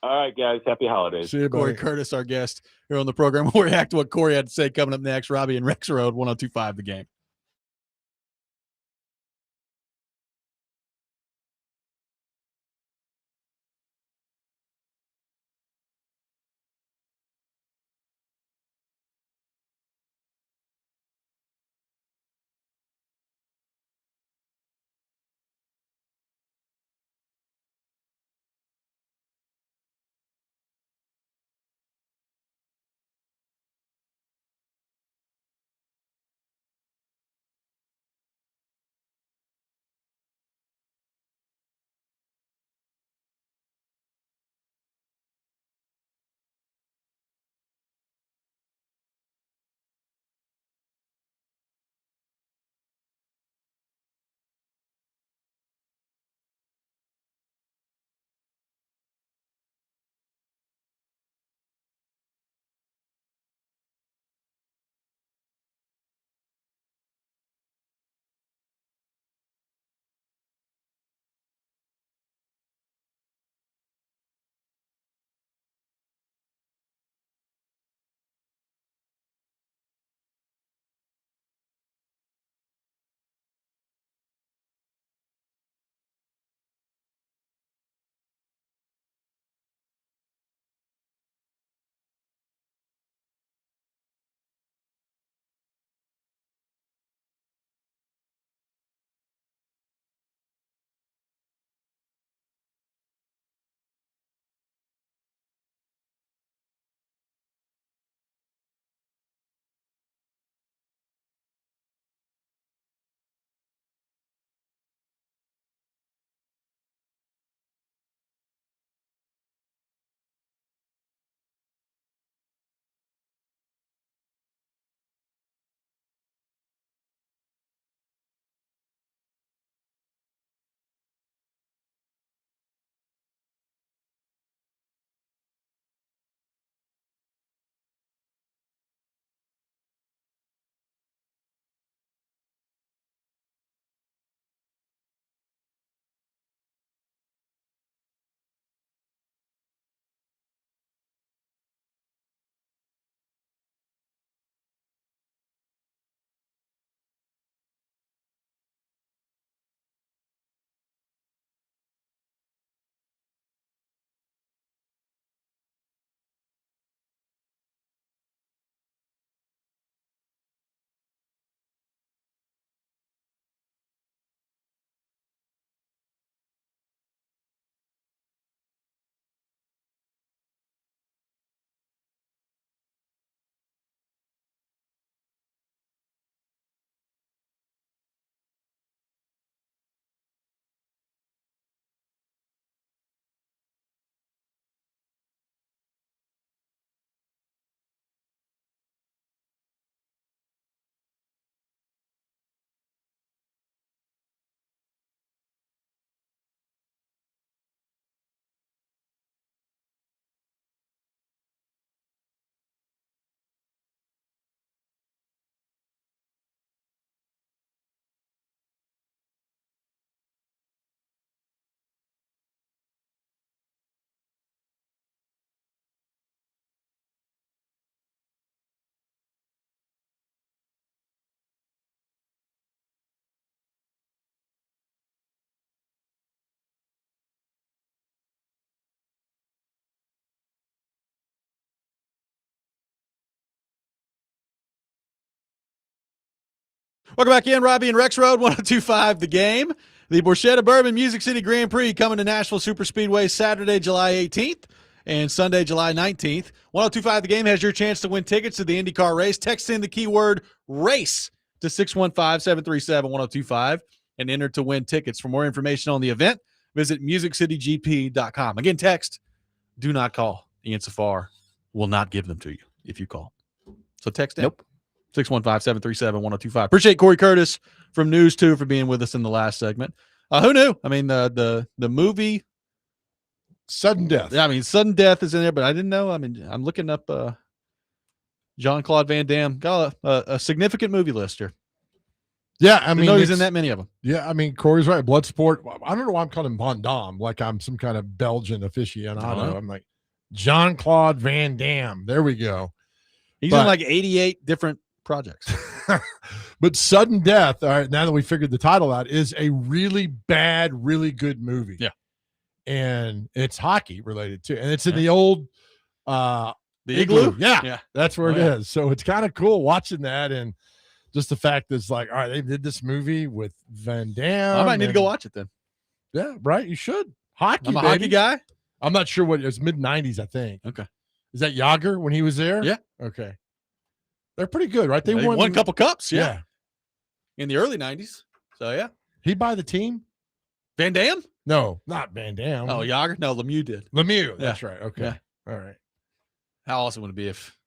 right, guys. Happy holidays. See you, Cory Curtis, our guest here on the program. We'll react to what Corey had to say coming up next. Robby and Rexrode, 102.5 The Game. Welcome back in, Robby and Rexrode, 102.5 The Game. The Borchetta Bourbon Music City Grand Prix coming to Nashville Superspeedway Saturday, July 18th and Sunday, July 19th. 102.5 The Game has your chance to win tickets to the IndyCar race. Text in the keyword RACE to 615-737-1025 and enter to win tickets. For more information on the event, visit musiccitygp.com. Again, text, do not call. Ian Safar will not give them to you if you call. So text in. Nope. 615-737-1025. Appreciate Cory Curtis from News 2 for being with us in the last segment. Who knew? I mean, the movie Sudden Death. Yeah, I mean, Sudden Death is in there, but I didn't know. I mean, I'm looking up Jean-Claude Van Damme. Got a significant movie list here. Yeah, I mean, he's in that many of them. Yeah, I mean, Corey's right. Bloodsport. I don't know why I'm calling him Van Damme, like I'm some kind of Belgian aficionado. I'm like, Jean-Claude Van Damme. There we go. He's in like 88 different projects. But Sudden Death, all right, now that we figured the title out, is a really bad, really good movie. Yeah. And it's hockey related too. And it's in the old the igloo? Yeah. That's where it is. So it's kind of cool watching that, and just the fact that it's like, all right, they did this movie with Van Damme. I might need to go watch it then. Yeah, right. You should. Hockey. I'm a baby. hockey guy. I'm not sure what it was, mid-90s, I think. Okay. Is that Yager when he was there? Yeah. Okay. They're pretty good, right? They won a couple cups, yeah. In the early 90s. So, yeah. He buy the team? Van Damme? No, not Van Damme. Oh, Yager? No, Lemieux did. Lemieux. That's right. Okay. Yeah. All right. How awesome would it be if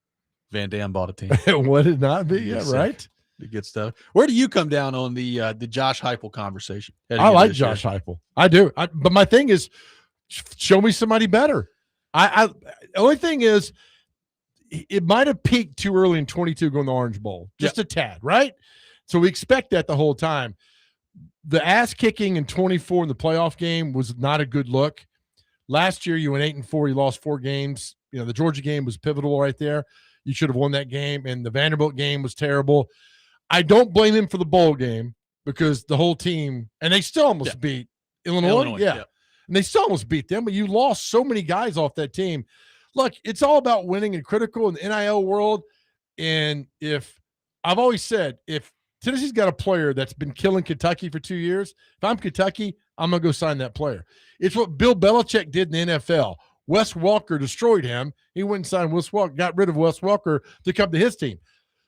Van Damme bought a team? Would it not be? Yeah, right? The good stuff. Where do you come down on the Josh Heupel conversation? I like Josh Heupel. I do. But my thing is, show me somebody better. The only thing is, it might have peaked too early in 22 going to the Orange Bowl. Just a tad, right? So we expect that the whole time. The ass kicking in 24 in the playoff game was not a good look. Last year, you went 8-4. You lost 4 games. You know, the Georgia game was pivotal right there. You should have won that game. And the Vanderbilt game was terrible. I don't blame him for the bowl game because the whole team, and they still almost beat Illinois. Yeah. And they still almost beat them, but you lost so many guys off that team. Look, it's all about winning and critical in the NIL world. And if I've always said, if Tennessee's got a player that's been killing Kentucky for 2 years, if I'm Kentucky, I'm going to go sign that player. It's what Bill Belichick did in the NFL. Wes Welker destroyed him. He went and signed Wes Welker, got rid of Wes Welker to come to his team.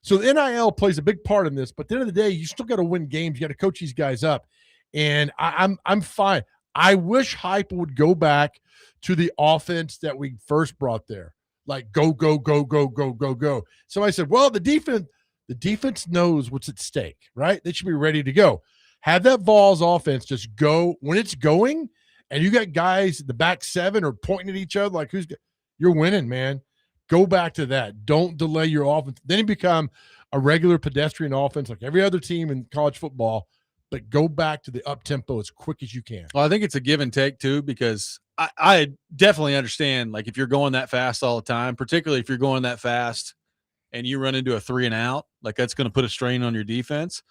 So the NIL plays a big part in this, but at the end of the day, you still got to win games. You got to coach these guys up. And I'm fine. I wish Heupel would go back to the offense that we first brought there. Like go, go, go, go, go, go, go. Somebody said, well, the defense knows what's at stake, right? They should be ready to go. Have that Vols offense just go when it's going, and you got guys at the back 7 or pointing at each other like you're winning, man. Go back to that. Don't delay your offense. Then you become a regular pedestrian offense like every other team in college football, but go back to the up-tempo as quick as you can. Well, I think it's a give and take, too, because I definitely understand, like, if you're going that fast all the time, particularly if you're going that fast and you run into a 3-and-out, like, that's going to put a strain on your defense.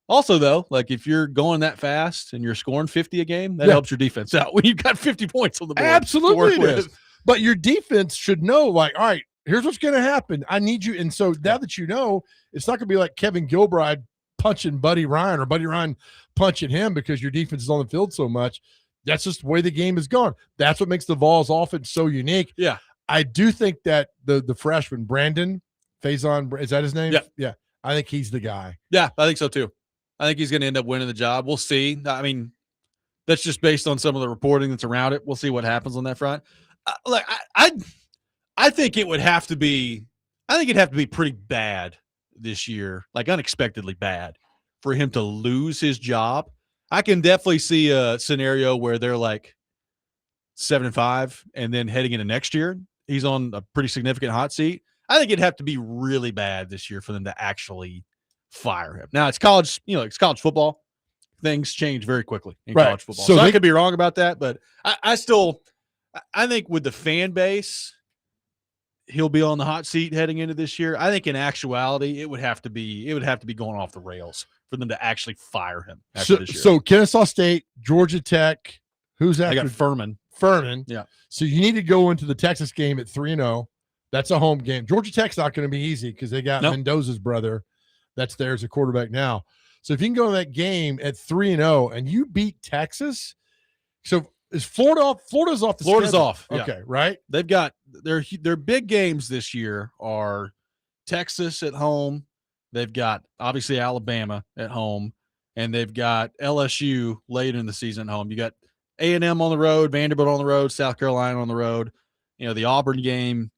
Also, though, like, if you're going that fast and you're scoring 50 a game, that helps your defense out when you've got 50 points on the board. Absolutely it is. But your defense should know, like, all right, here's what's going to happen. I need you. And so now that you know, it's not going to be like Kevin Gilbride punching Buddy Ryan or Buddy Ryan punching him because your defense is on the field so much. That's just the way the game is gone. That's what makes the Vols offense so unique. Yeah. I do think that the freshman, Brandon Faison, is that his name? Yeah. Yeah. I think he's the guy. Yeah, I think so too. I think he's going to end up winning the job. We'll see. I mean, that's just based on some of the reporting that's around it. We'll see what happens on that front. I think it would have to be – I think it'd have to be pretty bad this year, like unexpectedly bad, for him to lose his job. I can definitely see a scenario where they're like 7-5 and then heading into next year, he's on a pretty significant hot seat. I think it'd have to be really bad this year for them to actually fire him. Now, it's college, it's college football. Things change very quickly in college football. So I could be wrong about that, but I think with the fan base, he'll be on the hot seat heading into this year. I think in actuality, it would have to be going off the rails for them to actually fire him after this year. So Kennesaw State, Georgia Tech, who's after? I got Furman. Yeah. So you need to go into the Texas game at 3-0. That's a home game. Georgia Tech's not going to be easy because they got Mendoza's brother that's there as a quarterback now. So if you can go to that game at 3-0 and you beat Texas, so is Florida off? Florida's off the Florida's schedule. off. Yeah. Okay, right? They've got their big games this year are Texas at home. They've got obviously Alabama at home, and they've got LSU late in the season at home. You got A&M on the road, Vanderbilt on the road, South Carolina on the road. You know, the Auburn game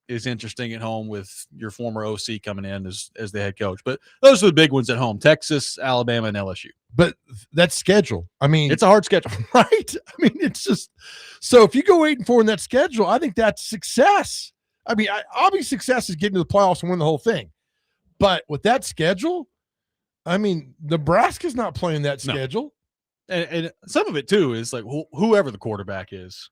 is interesting at home with your former OC coming in as the head coach. But those are the big ones at home: Texas, Alabama, and LSU. But that schedule, I mean, It's a hard schedule. right? I mean, it's just so if you go 8-4 in that schedule, I think that's success. I mean, obviously success is getting to the playoffs and win the whole thing. But with that schedule, I mean, Nebraska's not playing that schedule. And some of it too is like whoever the quarterback is.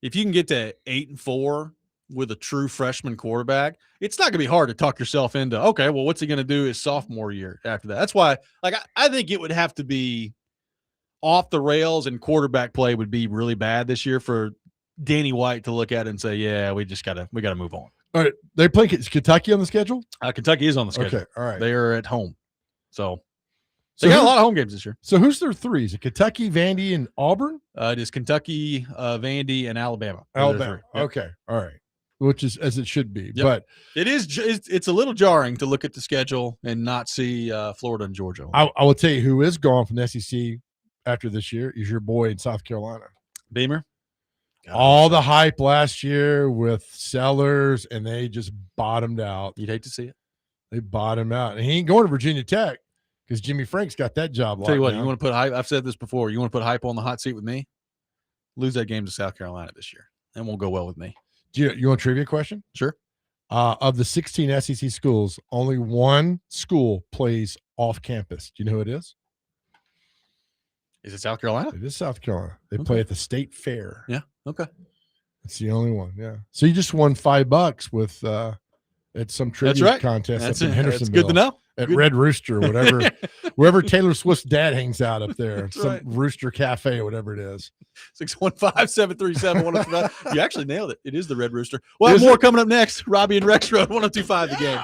If you can get to 8-4 with a true freshman quarterback, it's not going to be hard to talk yourself into, okay, well, what's he going to do his sophomore year after that? That's why, like, I think it would have to be off the rails and quarterback play would be really bad this year for Danny White to look at it and say, yeah, we got to move on. All right. They play Kentucky on the schedule? Kentucky is on the schedule. Okay. All right. They are at home. So they got a lot of home games this year. So who's their threes? Kentucky, Vandy, and Auburn? It is Kentucky, Vandy, and Alabama. Alabama. Yep. Okay. All right. Which is as it should be. Yep. But it's a little jarring to look at the schedule and not see Florida and Georgia. I will tell you who is gone from the SEC after this year is your boy in South Carolina. Beamer. All the hype last year with Sellers, and they just bottomed out. You'd hate to see it. They bottomed out. And he ain't going to Virginia Tech because Jimmy Frank's got that job. Tell you what, down. you want to put hype. I've said this before. You want to put hype on the hot seat with me? Lose that game to South Carolina this year. It won't go well with me. Do you want a trivia question? Sure. Of the 16 SEC schools, only one school plays off campus. Do you know who it is? Is it South Carolina? It is South Carolina. They play at the state fair. Yeah. Okay. It's the only one. Yeah. So you just won $5 with at some trivia contest up in Hendersonville. That's good to know. At Red Rooster, whatever, wherever Taylor Swift's dad hangs out up there, That's some right. Rooster Cafe or whatever it is. 615-737-1025. You actually nailed it. It is the Red Rooster. We'll have more coming up next. Robby and Rexrode, 1025 The Game.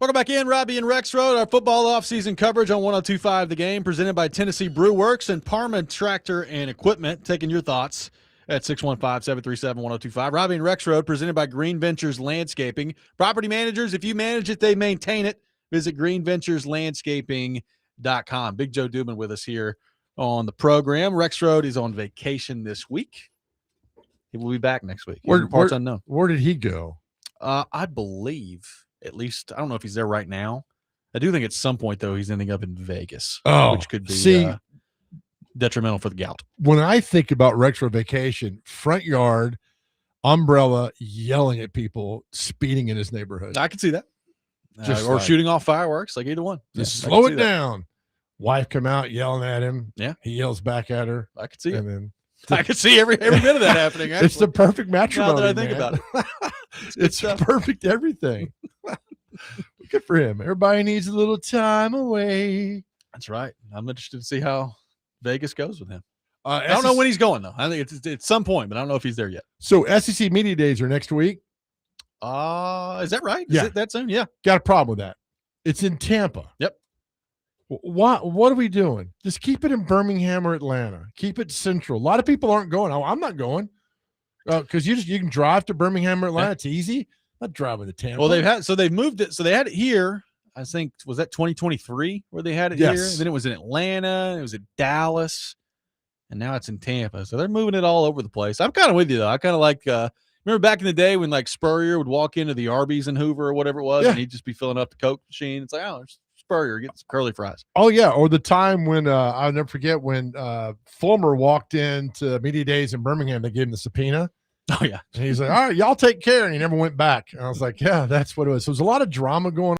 Welcome back in, Robby and Rexrode. Our football offseason coverage on 102.5 The Game, presented by Tennessee Brew Works and Parma Tractor and Equipment. Taking your thoughts at 615-737-1025. Robby and Rexrode, presented by Green Ventures Landscaping. Property managers, if you manage it, they maintain it. Visit greenventureslandscaping.com. Big Joe Dubin with us here on the program. Rexrode is on vacation this week. He will be back next week. Part's unknown. Where did he go? I believe, at least, I don't know if he's there right now. I do think at some point, though, he's ending up in Vegas, which could be detrimental for the Gout. When I think about Rexrode vacation, front yard, umbrella, yelling at people, speeding in his neighborhood. I could see that. Or shooting off fireworks, like either one. Just slow it down. Wife come out yelling at him. Yeah. He yells back at her. I could see it. Then I could see every bit of that happening. Actually. It's the perfect matrimony. Now that I think about it. It's perfect everything. Good for him. Everybody needs a little time away. That's right. I'm interested to see how Vegas goes with him. I don't know when he's going, though. I think it's at some point, but I don't know if he's there yet. So SEC Media Days are next week. Is that right? Yeah. Is it that soon? Yeah. Got a problem with that. It's in Tampa. Yep. What are we doing? Just keep it in Birmingham or Atlanta. Keep it central. A lot of people aren't going. I'm not going because you can drive to Birmingham or Atlanta. Yeah. It's easy. I'm not driving to Tampa. Well, they've moved it. So they had it here. I think was that 2023 where they had it here. Then it was in Atlanta. It was in Dallas, and now it's in Tampa. So they're moving it all over the place. I'm kind of with you though. I kind of like. Remember back in the day when like Spurrier would walk into the Arby's in Hoover or whatever it was, and he'd just be filling up the Coke machine. It's like, oh, there's Spurrier, get some curly fries. Oh yeah, or the time when I'll never forget when Fulmer walked into Media Days in Birmingham. They gave him the subpoena. Oh yeah, and he's like, all right, y'all take care, and he never went back. And I was like, yeah, that's what it was. So there's a lot of drama going on.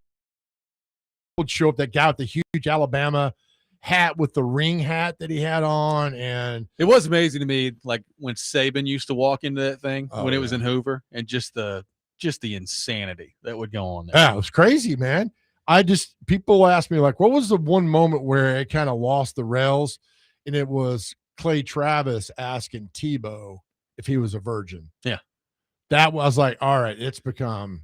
Would show up, that guy with the huge Alabama hat with the ring hat that he had on, and it was amazing to me, like when Saban used to walk into that thing when it was in Hoover, and just the insanity that would go on there. Yeah, it was crazy, man. People ask me like, what was the one moment where it kind of lost the rails? And it was Clay Travis asking Tebow if he was a virgin. Yeah, that was like, all right, it's become.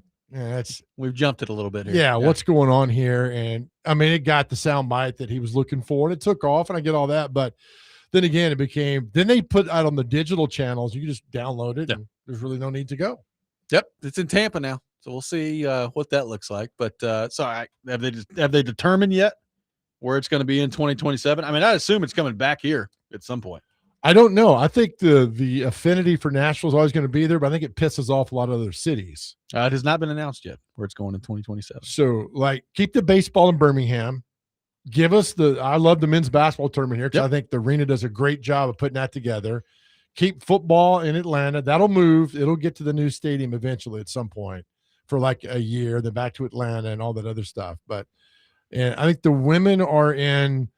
We've jumped it a little bit here. Yeah, what's going on here? And I mean, it got the sound bite that he was looking for, and it took off, and I get all that. But then again, then they put out on the digital channels. You can just download it, and there's really no need to go. Yep, it's in Tampa now, so we'll see what that looks like. But have they determined yet where it's going to be in 2027? I mean, I assume it's coming back here at some point. I don't know. I think the affinity for Nashville is always going to be there, but I think it pisses off a lot of other cities. It has not been announced yet where it's going in 2027. So, like, keep the baseball in Birmingham. Give us I love the men's basketball tournament here because I think the arena does a great job of putting that together. Keep football in Atlanta. That'll move. It'll get to the new stadium eventually at some point for like a year, then back to Atlanta and all that other stuff. And I think the women are in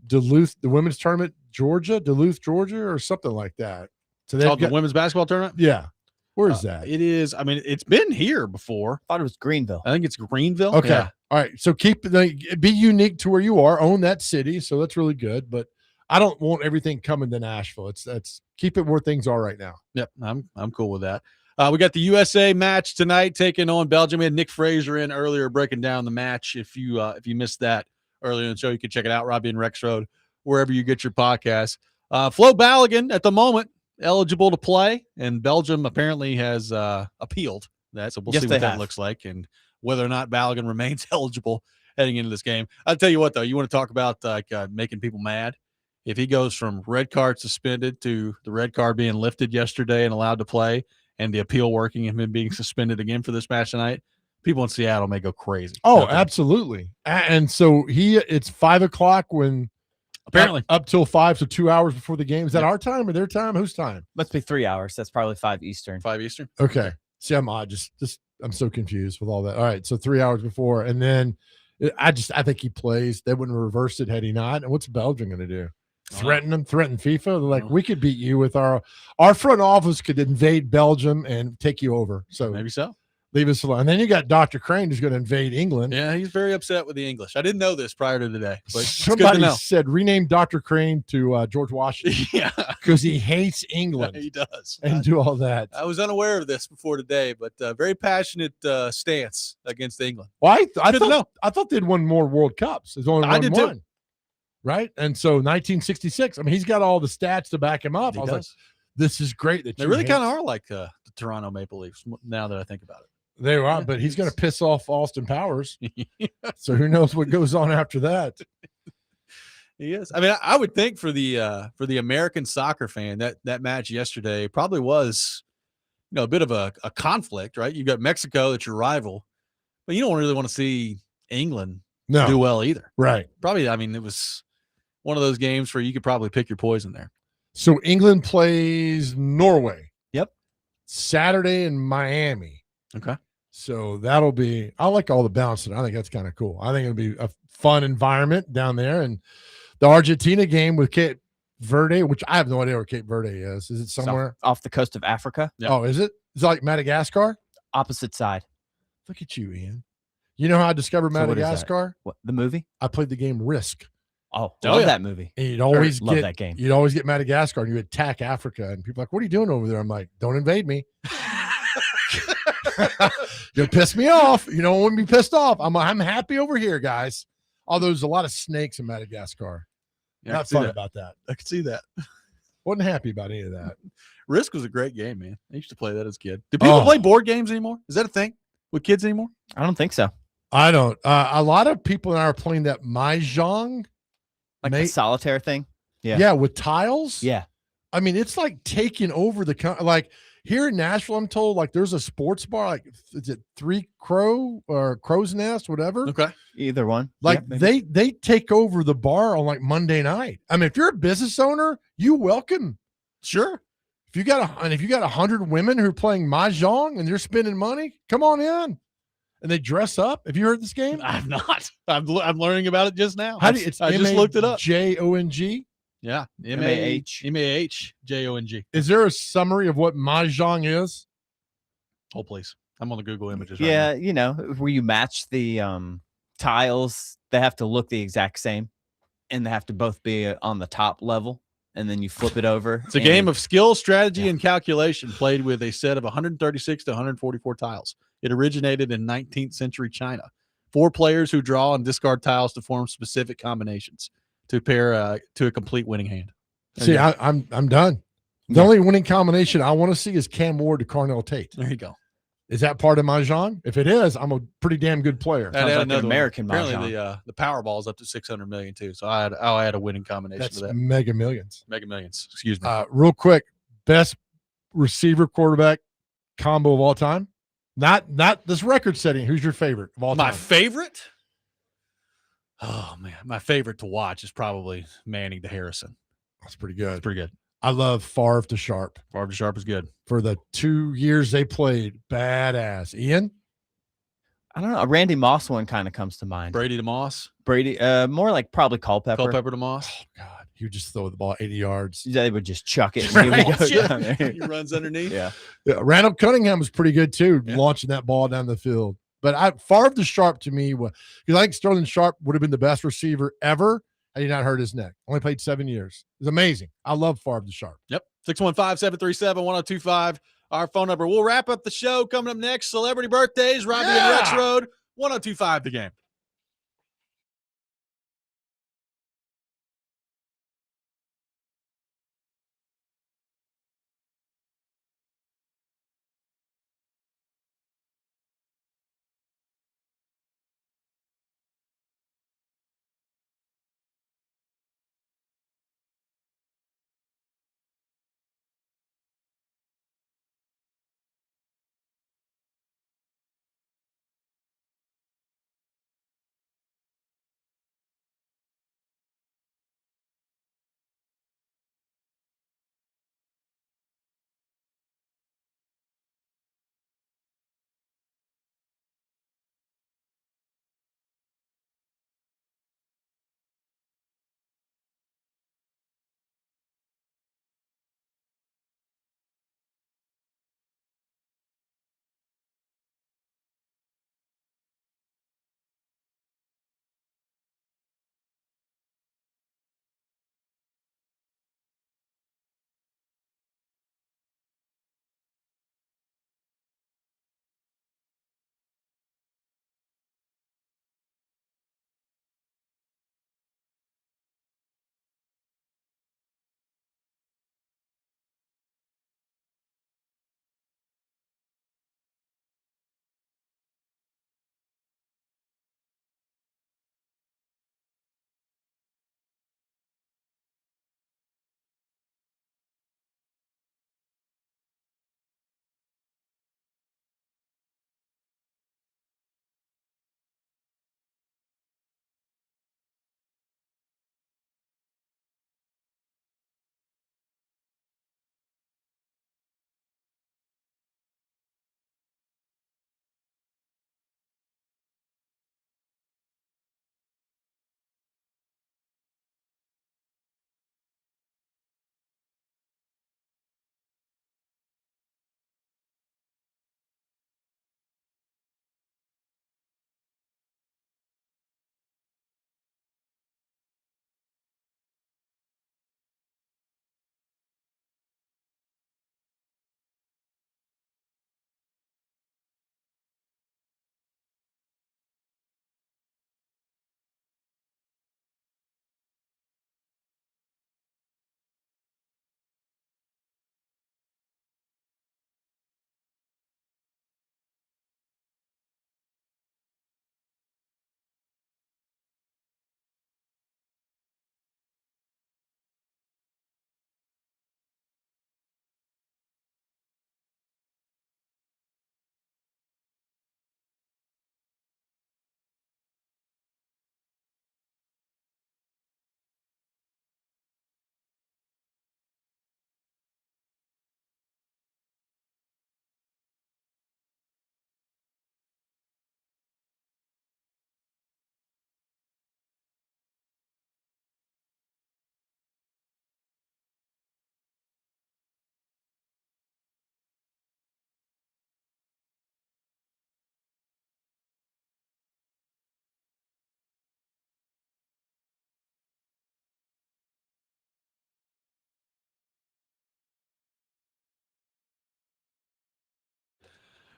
Duluth, the women's tournament, Duluth, Georgia, or something like that. So they've got the women's basketball tournament? Yeah. Where is that? It is. I mean, it's been here before. I thought it was Greenville. I think it's Greenville. Okay. Yeah. All right. So be unique to where you are. Own that city. So that's really good. But I don't want everything coming to Nashville. That's keep it where things are right now. Yep. I'm cool with that. We got the USA match tonight taking on Belgium. We had Nick Frazier in earlier breaking down the match. If you missed that earlier in the show, you can check it out. Robby and Rexrode, wherever you get your podcasts. Flo Balogun at the moment eligible to play, and Belgium apparently has appealed that. So we'll see what that looks like and whether or not Balogun remains eligible heading into this game. I'll tell you what, though, you want to talk about making people mad. If he goes from red card suspended to the red card being lifted yesterday and allowed to play, and the appeal working and him being suspended again for this match tonight, people in Seattle may go crazy. Oh, absolutely. And so it's 5:00 when apparently up till 5, so 2 hours before the game. Is that our time or their time? Whose time? Must be 3 hours. That's probably 5 Eastern. 5 Eastern. Okay. See, I'm so confused with all that. All right, so 3 hours before, and then I think he plays. They wouldn't have reversed it had he not. And what's Belgium going to do? Threaten FIFA? They're like, we could beat you with our front office could invade Belgium and take you over. So maybe so. Leave us alone. And then you got Dr. Crane who's going to invade England. Yeah, he's very upset with the English. I didn't know this prior to today, but Somebody said rename Dr. Crane to George Washington. Yeah, because he hates England. He does. And do all that. I was unaware of this before today, but very passionate stance against England. Well, I thought they'd won more World Cups. There's only one. Too. Right? And so 1966, I mean, he's got all the stats to back him up. I was like, this is great. That they really kind of are like the Toronto Maple Leafs now that I think about it. They are, but he's going to piss off Austin Powers. So who knows what goes on after that? He is. I mean, I would think for the American soccer fan that match yesterday probably was, a bit of a conflict, right? You've got Mexico that's your rival, but you don't really want to see England do well either. Right. Probably, I mean, it was one of those games where you could probably pick your poison there. So England plays Norway. Yep. Saturday in Miami. Okay. So that'll be, I like all the bouncing. I think that's kind of cool. I think it'll be a fun environment down there. And the Argentina game with Cape Verde, which I have no idea where Cape Verde is. Is it somewhere off the coast of Africa? Yep. Oh, is it? Is it like Madagascar? Opposite side. Look at you, Ian. You know how I discovered Madagascar? What, the movie? I played the game Risk. Oh, love that movie. And you'd always love that game. You'd always get Madagascar and you attack Africa. And people are like, what are you doing over there? I'm like, don't invade me. You'll piss me off. You don't want me pissed off. I'm happy over here, guys. Although there's a lot of snakes in Madagascar. Yeah, Not fun about that. I could see that. Wasn't happy about any of that. Risk was a great game, man. I used to play that as a kid. Do people play board games anymore? Is that a thing with kids anymore? I don't think so. I don't. A lot of people now are playing that Mahjong. Like the solitaire thing? Yeah. Yeah, with tiles? Yeah. I mean, it's like taking over like here in Nashville, I'm told, like there's a sports bar, like is it Three Crow or Crow's Nest, whatever? Okay. Either one. Like they take over the bar on like Monday night. I mean, if you're a business owner, you welcome. Sure. If you got 100 women who are playing Mahjong and they're spending money, come on in. And they dress up. Have you heard this game? I've not. I'm learning about it just now. I just looked it up. Mahjong. Yeah. M-A-H. M-A-H-J-O-N-G. Is there a summary of what Mahjong is? Oh, please. I'm on the Google images. Yeah, right now. Where you match the tiles, they have to look the exact same, and they have to both be on the top level, and then you flip it over. It's a game of skill, strategy, and calculation played with a set of 136 to 144 tiles. It originated in 19th century China. 4 players who draw and discard tiles to form specific combinations to pair to a complete winning hand. See, I'm done. The only winning combination I want to see is Cam Ward to Carnell Tate. There you go. Is that part of Mahjong? If it is, I'm a pretty damn good player. Sounds like an American Mahjong. Apparently the Powerball is up to 600 million too. So I'll add a winning combination That's to that. Mega Millions. Mega Millions. Excuse me. Real quick, best receiver quarterback combo of all time. Not this record setting. Who's your favorite of all time? My favorite? Oh man, my favorite to watch is probably Manning to Harrison. That's pretty good. It's pretty good. I love Favre to Sharp. Favre to Sharp is good. For the 2 years they played, badass. Ian? I don't know. A Randy Moss one kind of comes to mind. Brady to Moss. Brady, more like probably Culpepper. Culpepper to Moss. Oh God, he would just throw the ball 80 yards. They would just chuck it. And he would go down there. He runs underneath. Yeah. Randall Cunningham was pretty good too, launching that ball down the field. But Favre to Sharp to me, because I think Sterling Sharp would have been the best receiver ever had he not hurt his neck. Only played 7 years. It was amazing. I love Favre to Sharp. Yep. 615-737-1025. Our phone number. We'll wrap up the show. Coming up next, celebrity birthdays, Robby and Rexrode. 1025 the game.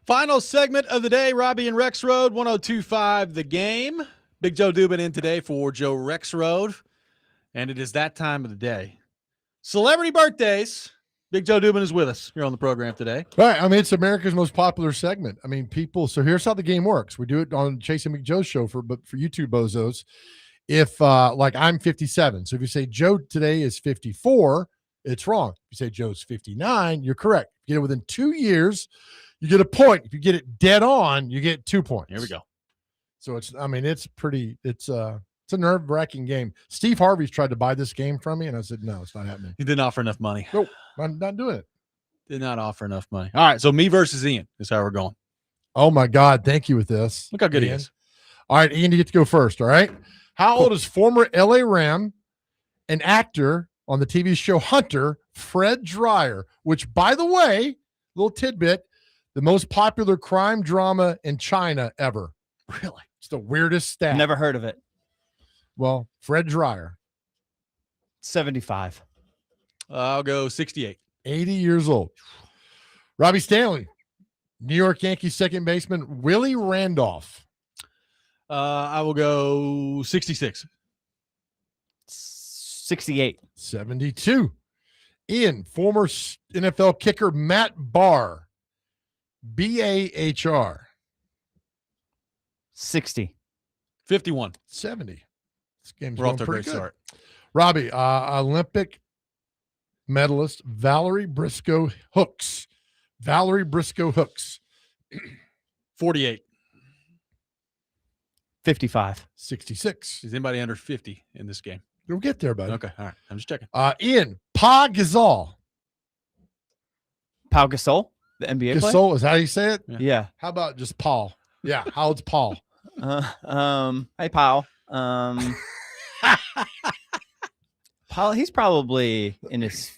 Final segment of the day, Robby and Rexrode, 102.5 The Game. Big Joe Dubin in today for Joe Rexrode. And it is that time of the day. Celebrity birthdays. Big Joe Dubin is with us here on the program today. Right. I mean, it's America's most popular segment. I mean, people. So here's how the game works. We do it on Chase and McJoe's show but for you two bozos. If like I'm 57, so if you say Joe today is 54, it's wrong. If you say Joe's 59, you're correct. If you get it within 2 years, you get a point. If you get it dead on, you get 2 points. Here we go. So it's a nerve-wracking game. Steve Harvey's tried to buy this game from me, and I said, no, it's not happening. He didn't offer enough money. Nope, I'm not doing it. Did not offer enough money. All right, so me versus Ian is how we're going. Oh, my God. Thank you with this. Look how good Ian. he is. All right, Ian, you get to go first, all right? How old is former LA Ram and actor on the TV show Hunter, Fred Dreyer, which, by the way, little tidbit, the most popular crime drama in China ever. Really? It's the weirdest stat. Never heard of it. Well, Fred Dreyer. 75. I'll go 68. 80 years old. Robby Stanley, New York Yankees second baseman, Willie Randolph. I will go 66. 68. 72. Ian, former NFL kicker Matt Barr, BAHR. 60. 51. 70. This game's We're off to going a great pretty good. start. Robby, Olympic medalist Valerie Briscoe Hooks. Valerie Briscoe Hooks. 48. 55. 66. 66. Is anybody under 50 in this game? You'll get there, buddy. Okay, all right. I'm just checking. Ian, Pa Gasol. Pau Gasol, the NBA player? Gasol, is that how you say it? Yeah. How about just Paul? Yeah, how old's Paul? Hey, Paul. Paul, he's probably in his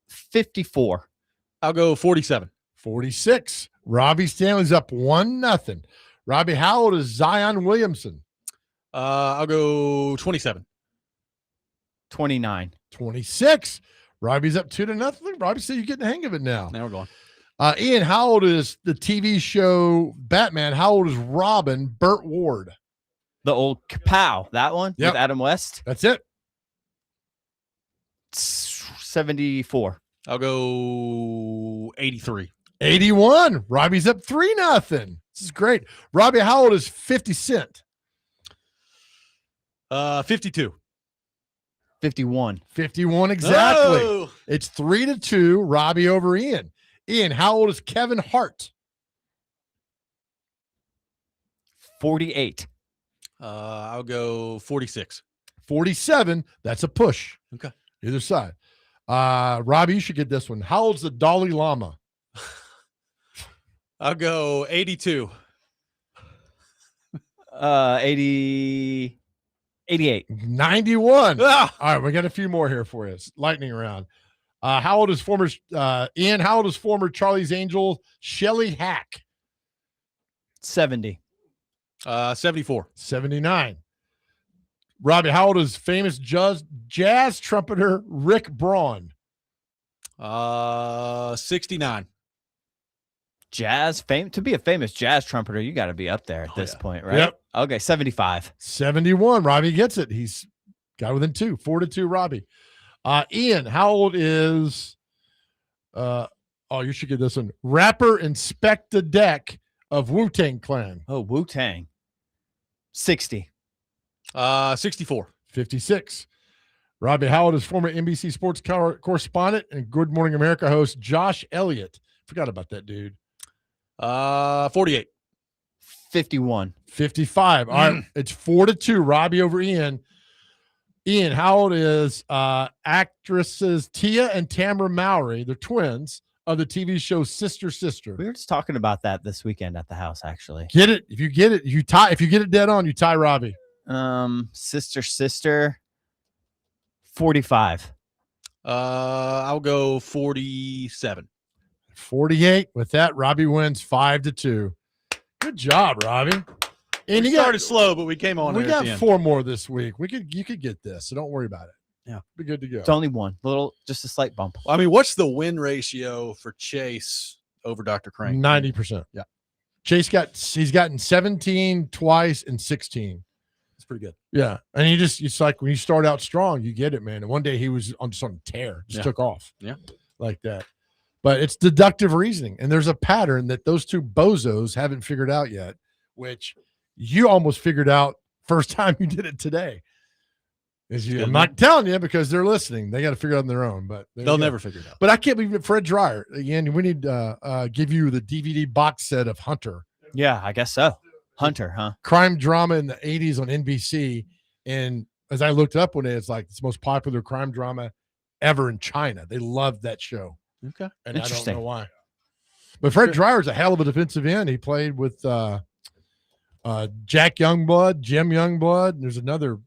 54. I'll go 47. 46. Robby Stanley's up 1-0. Robby, how old is Zion Williamson? I'll go 27. 29. 26. Robby's up 2-0. Robby said you're getting the hang of it now. Now we're going. Ian, how old is the TV show Batman? How old is Robin Burt Ward? The old Kapow, that one Yep. with Adam West. That's it. 74. I'll go 83. 81. Robby's up 3-0. This is great. Robby, how old is 50 Cent? 52. 51. 51 exactly. Oh! It's 3-2. Robby over Ian. Ian, how old is Kevin Hart? 48. I'll go 46. 47. That's a push. Okay. Either side. Robby, you should get this one. How old's the Dalai Lama? I'll go 82. 88. 91. Ah! All right, we got a few more here for you. It's lightning round. How old is former Ian? How old is former Charlie's Angel Shelly Hack? 70. 74. 79. Robby, how old is famous jazz trumpeter Rick Braun? 69. To be a famous jazz trumpeter, you got to be up there at this point, right? Yep. Okay, 75. 71. Robby gets it. He's got within 2. 4-2, Robby. Ian, how old is you should get this one. Rapper Inspector Deck of Wu-Tang Clan. Oh, Wu-Tang. 60. 64. 56. Robby, how old is former NBC sports correspondent and Good Morning America host Josh Elliott? Forgot about that dude. 48. 51. 55. All right, it's 4-2. Robby over Ian. Ian, how old is actresses Tia and Tamara Mowry, they're twins, of the TV show Sister Sister? We were just talking about that this weekend at the house, actually. Get it. If you get it, you tie. If you get it dead on, you tie Robby. Sister. 45. I'll go 47. 48. With that, Robby wins 5-2. Good job, Robby. And We you started slow, but we came on. We there at got the end. 4 more this week. You could get this, so don't worry about it. Yeah, be good to go. It's only one. Just a slight bump. I mean, what's the win ratio for Chase over Dr. Crank. 90%. Yeah. He's gotten 17 twice and 16. It's pretty good. Yeah. And it's like when you start out strong, you get it, man. And one day he was on some tear, just took off. Yeah. Like that. But it's deductive reasoning. And there's a pattern that those two bozos haven't figured out yet, which you almost figured out first time you did it today. I'm not telling you because they're listening. They got to figure it out on their own, but they'll never figure it out. But I can't believe it. Fred Dreyer again. We need to give you the DVD box set of Hunter. Yeah, I guess so. Hunter, huh? Crime drama in the 80s on NBC. And as I looked up one day, it's like it's the most popular crime drama ever in China. They loved that show. Okay. And I don't Interesting. know why. But Fred Dreyer's a hell of a defensive end. He played with Jack Youngblood, Jim Youngblood. And there's another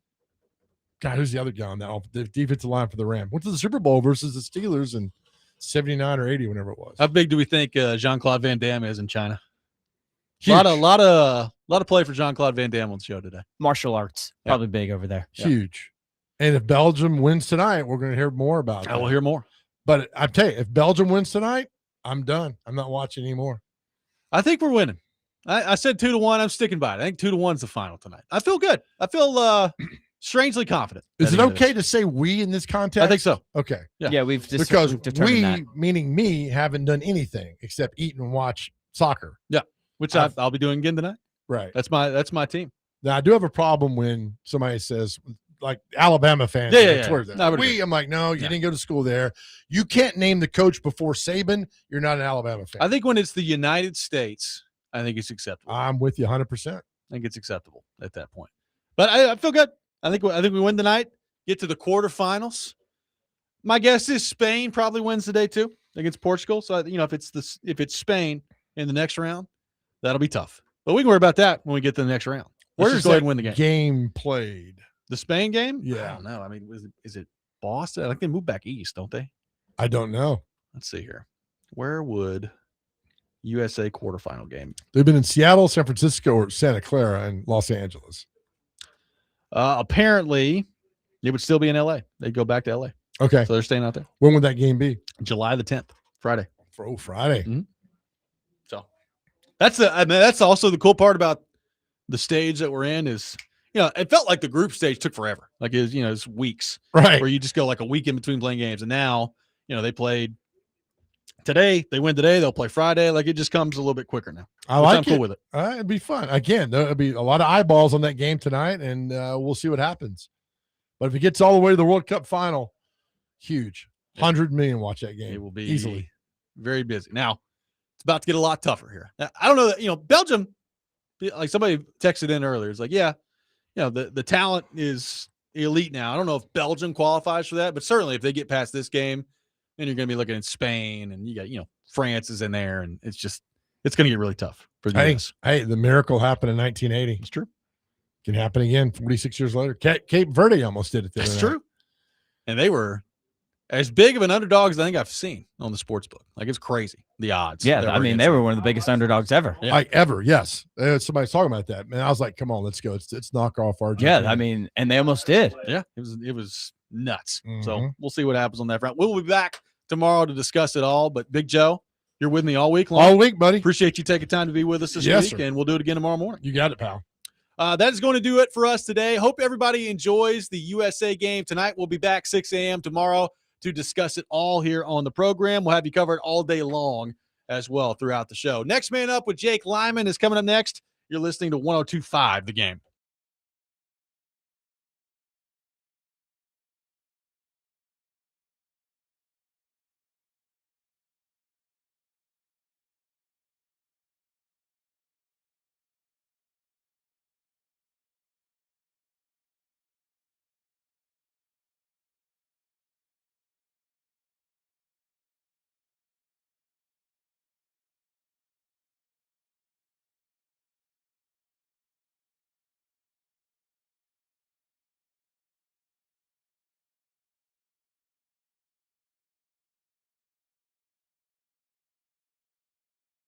guy. Who's the other guy on that? The defensive line for the Rams. Went to the Super Bowl versus the Steelers in 79 or 80, whenever it was. How big do we think Jean-Claude Van Damme is in China? Huge. A lot of play for Jean-Claude Van Damme on the show today. Martial arts, probably big over there. Huge. And if Belgium wins tonight, we're going to hear more about it. I will hear more. But I tell you, if Belgium wins tonight, I'm done. I'm not watching anymore. I think we're winning. I said 2-1. I'm sticking by it. I think 2-1's the final tonight. I feel good. I feel strangely confident. Is it okay to say we in this context? I think so. Okay. Yeah, we've just Because determined we, that. meaning me, haven't done anything except eat and watch soccer. Yeah, which I'll be doing again tonight. Right. That's my team. Now, I do have a problem when somebody says, like Alabama fans. Yeah. Where's that? No, I'm like, no, you didn't go to school there. You can't name the coach before Saban. You're not an Alabama fan. I think when it's the United States, I think it's acceptable. I'm with you 100%. I think it's acceptable at that point. But I feel good. I think we win tonight. Get to the quarterfinals. My guess is Spain probably wins today too against Portugal. So if it's Spain in the next round, that'll be tough. But we can worry about that when we get to the next round. Let's just go ahead and win the game played? The Spain game? Yeah. I don't know. I mean, is it Boston? I think they moved back east, don't they? I don't know. Let's see here. Where would USA quarterfinal game? They've been in Seattle, San Francisco, or Santa Clara, and Los Angeles. Apparently, it would still be in LA. They'd go back to LA. Okay. So they're staying out there. When would that game be? July the 10th, Friday. Friday. Mm-hmm. So that's also the cool part about the stage that we're in is, it felt like the group stage took forever. Like it's weeks. Right. Where you just go like a week in between playing games. And now, they played today. They win today. They'll play Friday. Like it just comes a little bit quicker now. I'm cool with it. It'd be fun. Again, there'll be a lot of eyeballs on that game tonight, and we'll see what happens. But if it gets all the way to the World Cup final, huge. 100 million watch that game. It will be easily very busy. Now, it's about to get a lot tougher here. Now, I don't know that, Belgium, like somebody texted in earlier, it's like, the talent is elite now. I don't know if Belgium qualifies for that, but certainly if they get past this game, then you're going to be looking at Spain, and you got, France is in there, and it's going to get really tough for the US. Hey, the miracle happened in 1980. It's true. Can happen again 46 years later. Cape Verde almost did it. That's true. And they were as big of an underdog as I think I've seen on the sports book. Like, it's crazy, the odds. Yeah, I mean, they were one of the biggest underdogs ever. Yeah. Like ever, yes. Somebody's talking about that. Man, I was like, come on, let's go. It's knock off Argentina. Yeah, I mean, and they almost did. Yeah, it was nuts. Mm-hmm. So we'll see what happens on that front. We'll be back tomorrow to discuss it all. But Big Joe, you're with me all week long. All week, buddy. Appreciate you taking time to be with us this week, and we'll do it again tomorrow morning. You got it, pal. That is going to do it for us today. Hope everybody enjoys the USA game tonight. We'll be back 6 a.m. tomorrow to discuss it all here on the program. We'll have you covered all day long as well throughout the show. Next Man Up with Jake Lyman is coming up next. You're listening to 102.5 The Game.